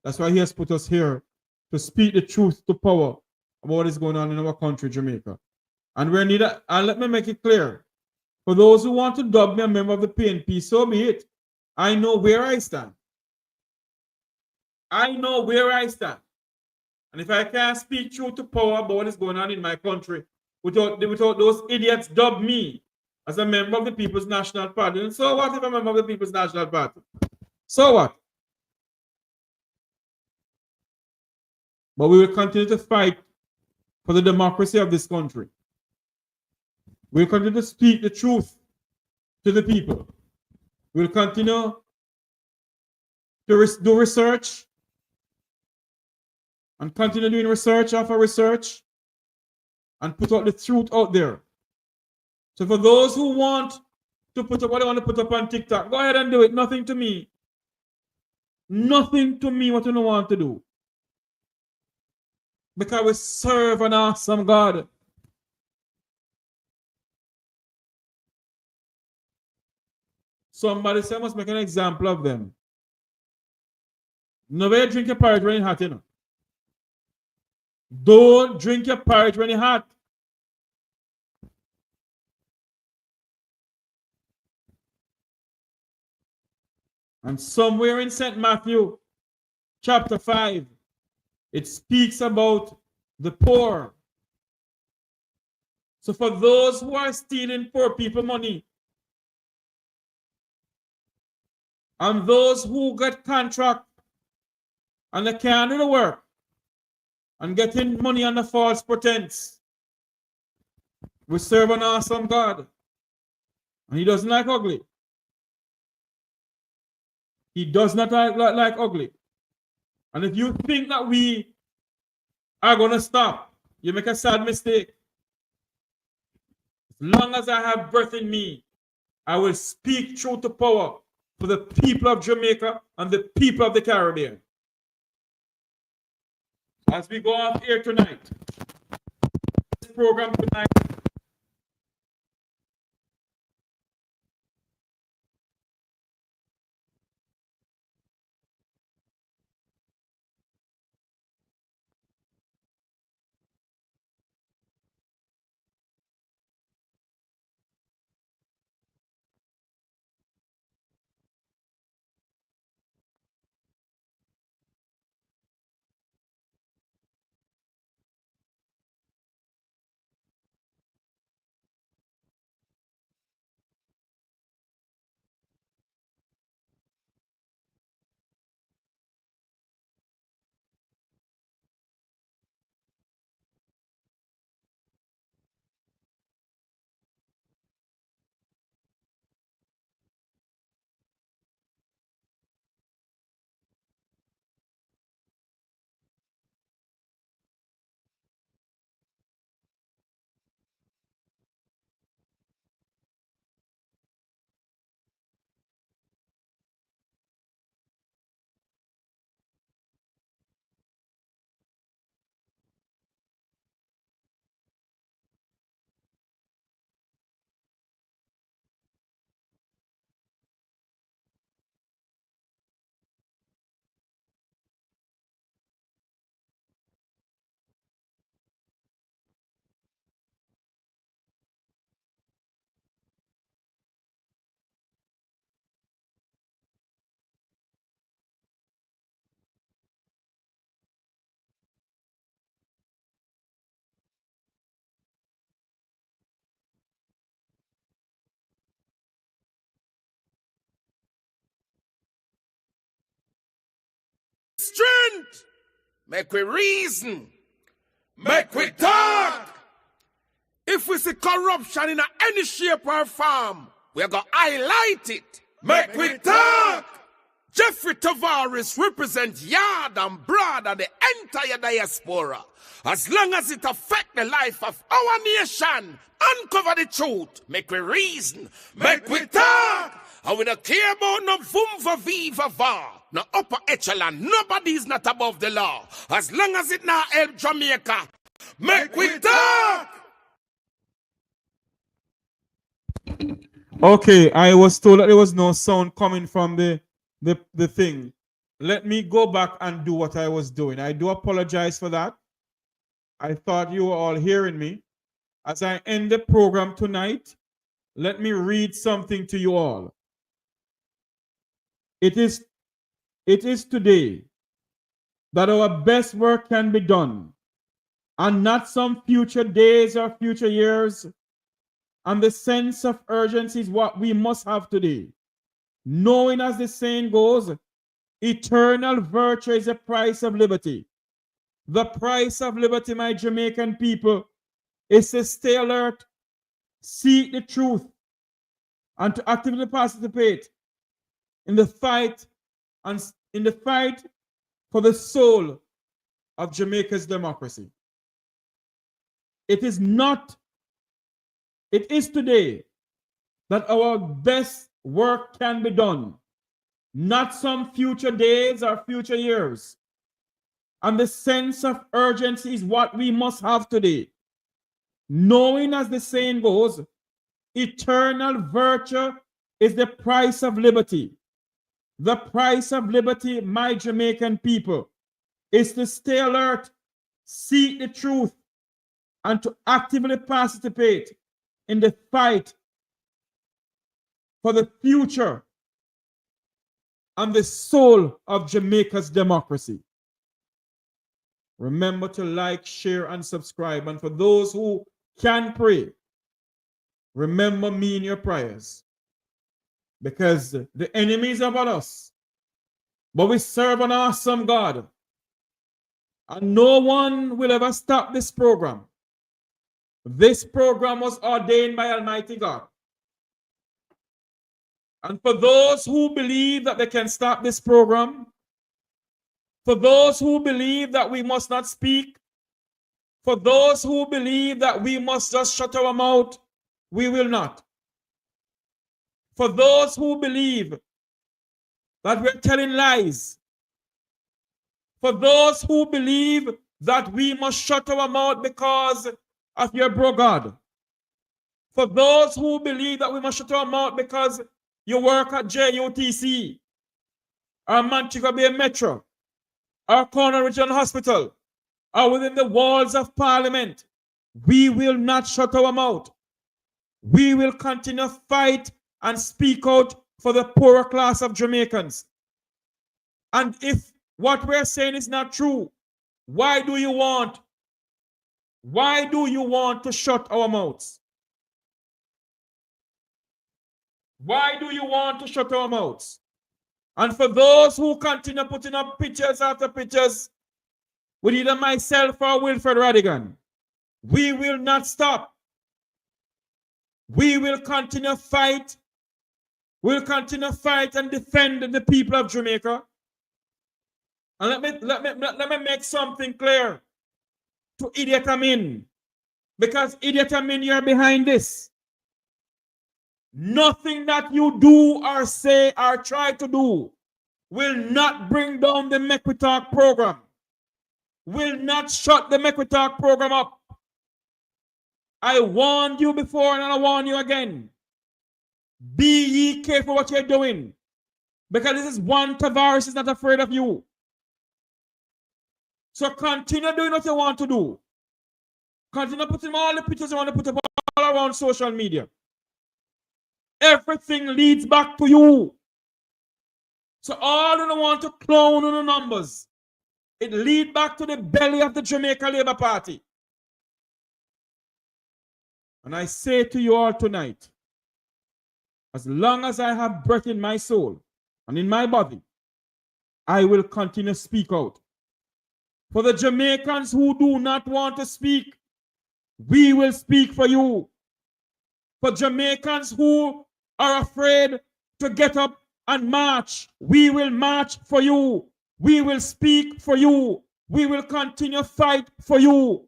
Speaker 2: That's why He has put us here to speak the truth to power about what is going on in our country, Jamaica. And we're needed. And let me make it clear. For those who want to dub me a member of the PNP, so be it. I know where I stand. I know where I stand. And if I can't speak truth to power about what is going on in my country, without those idiots dub me as a member of the People's National Party, and so what if I'm a member of the People's National Party? So what? But we will continue to fight for the democracy of this country. We'll continue to speak the truth to the people. We'll continue to do research and continue doing research after research and put out the truth out there. So for those who want to put up what they want to put up on TikTok, go ahead and do it. Nothing to me. Nothing to me what you don't want to do. Because we serve an awesome God. Somebody say I must make an example of them. Nobody drink your porridge when it's hot, you know. Don't drink your porridge when it's hot. And somewhere in St. Matthew, chapter 5, it speaks about the poor. So for those who are stealing poor people money, and those who get contract and they can't do the work and getting money under false pretense, we serve an awesome God. And He doesn't like ugly. He does not like ugly. And if you think that we are going to stop, you make a sad mistake. As long as I have breath in me, I will speak truth to power for the people of Jamaica and the people of the Caribbean. as we go off here tonight, this program tonight,
Speaker 1: strength, make we reason, make we talk. If we see corruption in any shape or form, we're going to highlight it. Make we talk. Jeffrey Tavares represents yard and broad and the entire diaspora. As long as it affects the life of our nation, uncover the truth, make we reason, make we talk. And we don't care about no vumva viva va, no upper echelon, nobody is not above the law. As long as it now help Jamaica, make we talk.
Speaker 2: Okay, I was told that there was no sound coming from the thing. Let me go back and do what I was doing. I do apologize for that. I thought you were all hearing me. As I end the program tonight, let me read something to you all. It is today that our best work can be done, and not some future days or future years. And the sense of urgency is what we must have today. Knowing, as the saying goes, eternal virtue is the price of liberty. The price of liberty, my Jamaican people, is to stay alert, seek the truth, and to actively participate in the fight for the soul of Jamaica's democracy. It is today that our best work can be done, not some future days or future years. And the sense of urgency is what we must have today. Knowing, as the saying goes, eternal virtue is the price of liberty. The price of liberty, my Jamaican people, is to stay alert, seek the truth, and to actively participate in the fight for the future and the soul of Jamaica's democracy. Remember to like, share, and subscribe. And for those who can pray, remember me in your prayers. Because the enemy is about us, but we serve an awesome God. And no one will ever stop this program. This program was ordained by Almighty God. And for those who believe that they can stop this program, for those who believe that we must not speak, for those who believe that we must just shut our mouth, we will not. For those who believe that we're telling lies, for those who believe that we must shut our mouth because of your bro God. For those who believe that we must shut our mouth because you work at JUTC, or Manchester Bay Metro, or Corner Regional Hospital, or within the walls of Parliament, we will not shut our mouth. We will continue to fight and speak out for the poorer class of Jamaicans. And if what we're saying is not true, why do you want to shut our mouths? Why do you want to shut our mouths? And for those who continue putting up pictures after pictures with either myself or Wilfred Radigan, we will not stop. We will continue to fight. We'll continue to fight and defend the people of Jamaica. And let me make something clear to Idiot Amin. Because Idiot Amin, you're behind this. Nothing that you do or say or try to do will not bring down the Make We Talk program. Will not shut the Make We Talk program up. I warned you before and I warn you again. Be ye careful what you're doing. Because this is one Tavares is not afraid of you. So continue doing what you want to do. Continue putting all the pictures you want to put up all around social media. Everything leads back to you. So all you don't want to clown on the numbers. It leads back to the belly of the Jamaica Labour Party. And I say to you all tonight, as long as I have breath in my soul and in my body, I will continue to speak out. For the Jamaicans who do not want to speak, we will speak for you. For Jamaicans who are afraid to get up and march, we will march for you. We will speak for you. We will continue to fight for you.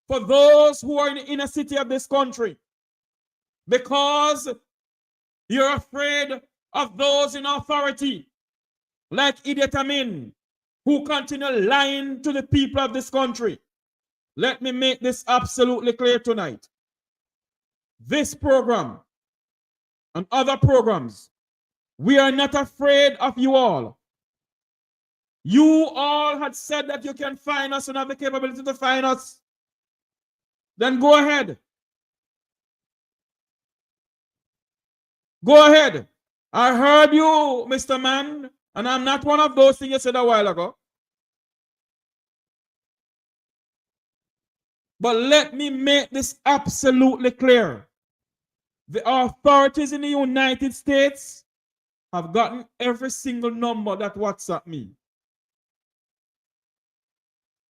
Speaker 2: For those who are in the inner city of this country, because you're afraid of those in authority, like Idiot Amin, who continue lying to the people of this country. Let me make this absolutely clear tonight. This program and other programs, we are not afraid of you all. You all had said that you can find us and have the capability to find us. Then go ahead. Go ahead. I heard you, Mr. Man, and I'm not one of those things you said a while ago. But let me make this absolutely clear. The authorities in the United States have gotten every single number that WhatsApp me.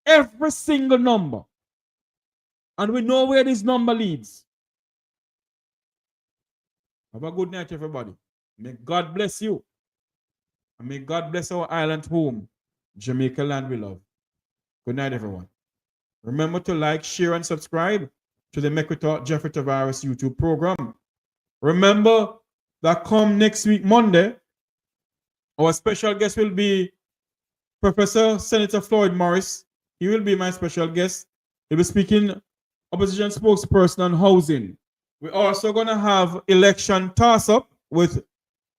Speaker 2: Every single number. And we know where this number leads. Have a good night, everybody. May God bless you. And may God bless our island home, Jamaica land we love. Good night, everyone. Remember to like, share, and subscribe to the Make We Talk Jeffrey Tavares YouTube program. Remember that come next week, Monday, our special guest will be Professor Senator Floyd Morris. He will be my special guest. He'll be speaking opposition spokesperson on housing. We're also going to have election toss-up with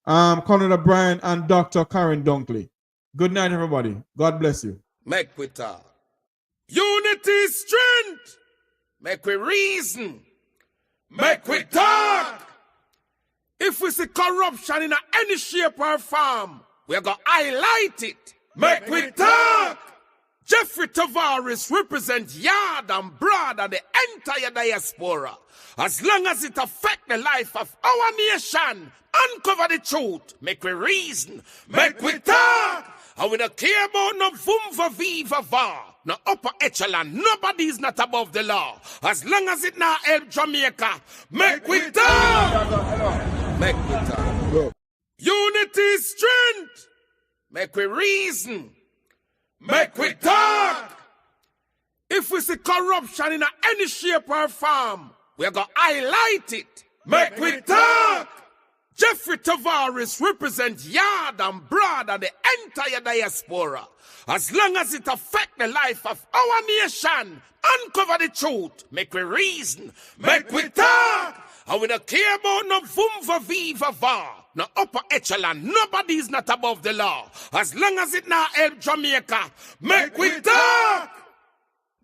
Speaker 2: Conrad O'Brien and Dr. Karen Dunkley. Good night, everybody. God bless you.
Speaker 1: Make we talk. Unity is strength. Make we reason. Make we talk. If we see corruption in any shape or form, we're going to highlight it. Make we talk. Jeffrey Tavares represents yard and broad and the entire diaspora. As long as it affects the life of our nation, uncover the truth, make we reason, make we talk. And we don't care about no vumva viva va, no upper echelon, nobody is not above the law. As long as it not help Jamaica, make we talk. Make we talk. Unity is strength. Make we reason. Make we talk. If we see corruption in any shape or form, we're going to highlight it. Make we talk. Jeffrey Tavares represent yard and broad and the entire diaspora. As long as it affect the life of our nation, uncover the truth, make we reason, make we talk. And we don't care about no vumva viva va, no upper echelon, nobody is not above the law. As long as it not help Jamaica, make we talk.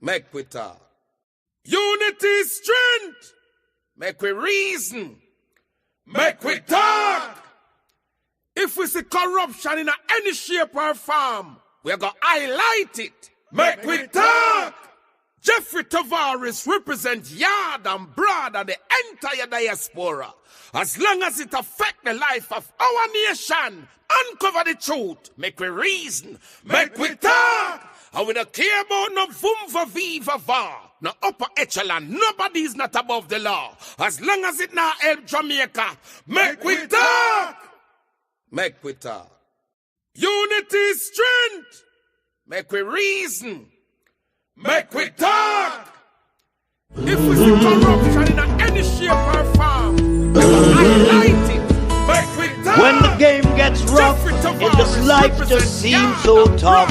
Speaker 1: Make we talk. Unity is strength. Make we reason. Make we talk. If we see corruption in any shape or form, we're going to highlight it. Make we talk. Jeffrey Tavares represent yard and broad and the entire diaspora. As long as it affect the life of our nation, uncover the truth, make we reason, make we talk. And we don't care about no vumva viva va, no upper echelon, nobody is not above the law. As long as it not help Jamaica, make we talk. Make we talk. Unity is strength. Make we reason. Make we talk. If we see corruption in any shape or form, we will highlight it. Make we talk.
Speaker 8: When the game gets rough and this life just seems so tough,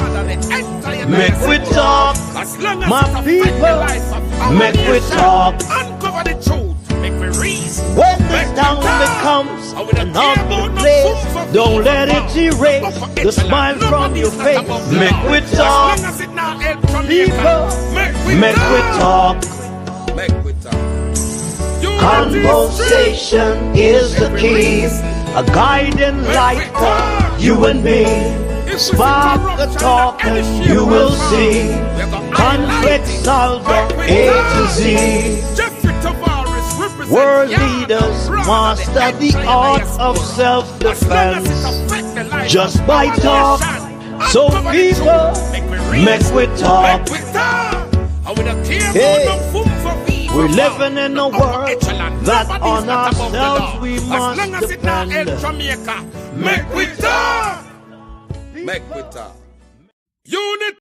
Speaker 8: make we talk, my people. Make we talk.
Speaker 1: Uncover the truth. Make we reason.
Speaker 8: When this town becomes an ugly place, don't let it erase the smile from your face. Make we talk, people. Make we talk.
Speaker 1: Make we talk.
Speaker 8: Conversation is the key, a guiding light for you and me. Spark the talk and you will see conflict solver A to Z. World leaders master the art of self-defense just by talk. So people, make we talk. Hey, we're living in a world that on ourselves we must depend.
Speaker 1: Make we talk. Make we talk. Unity.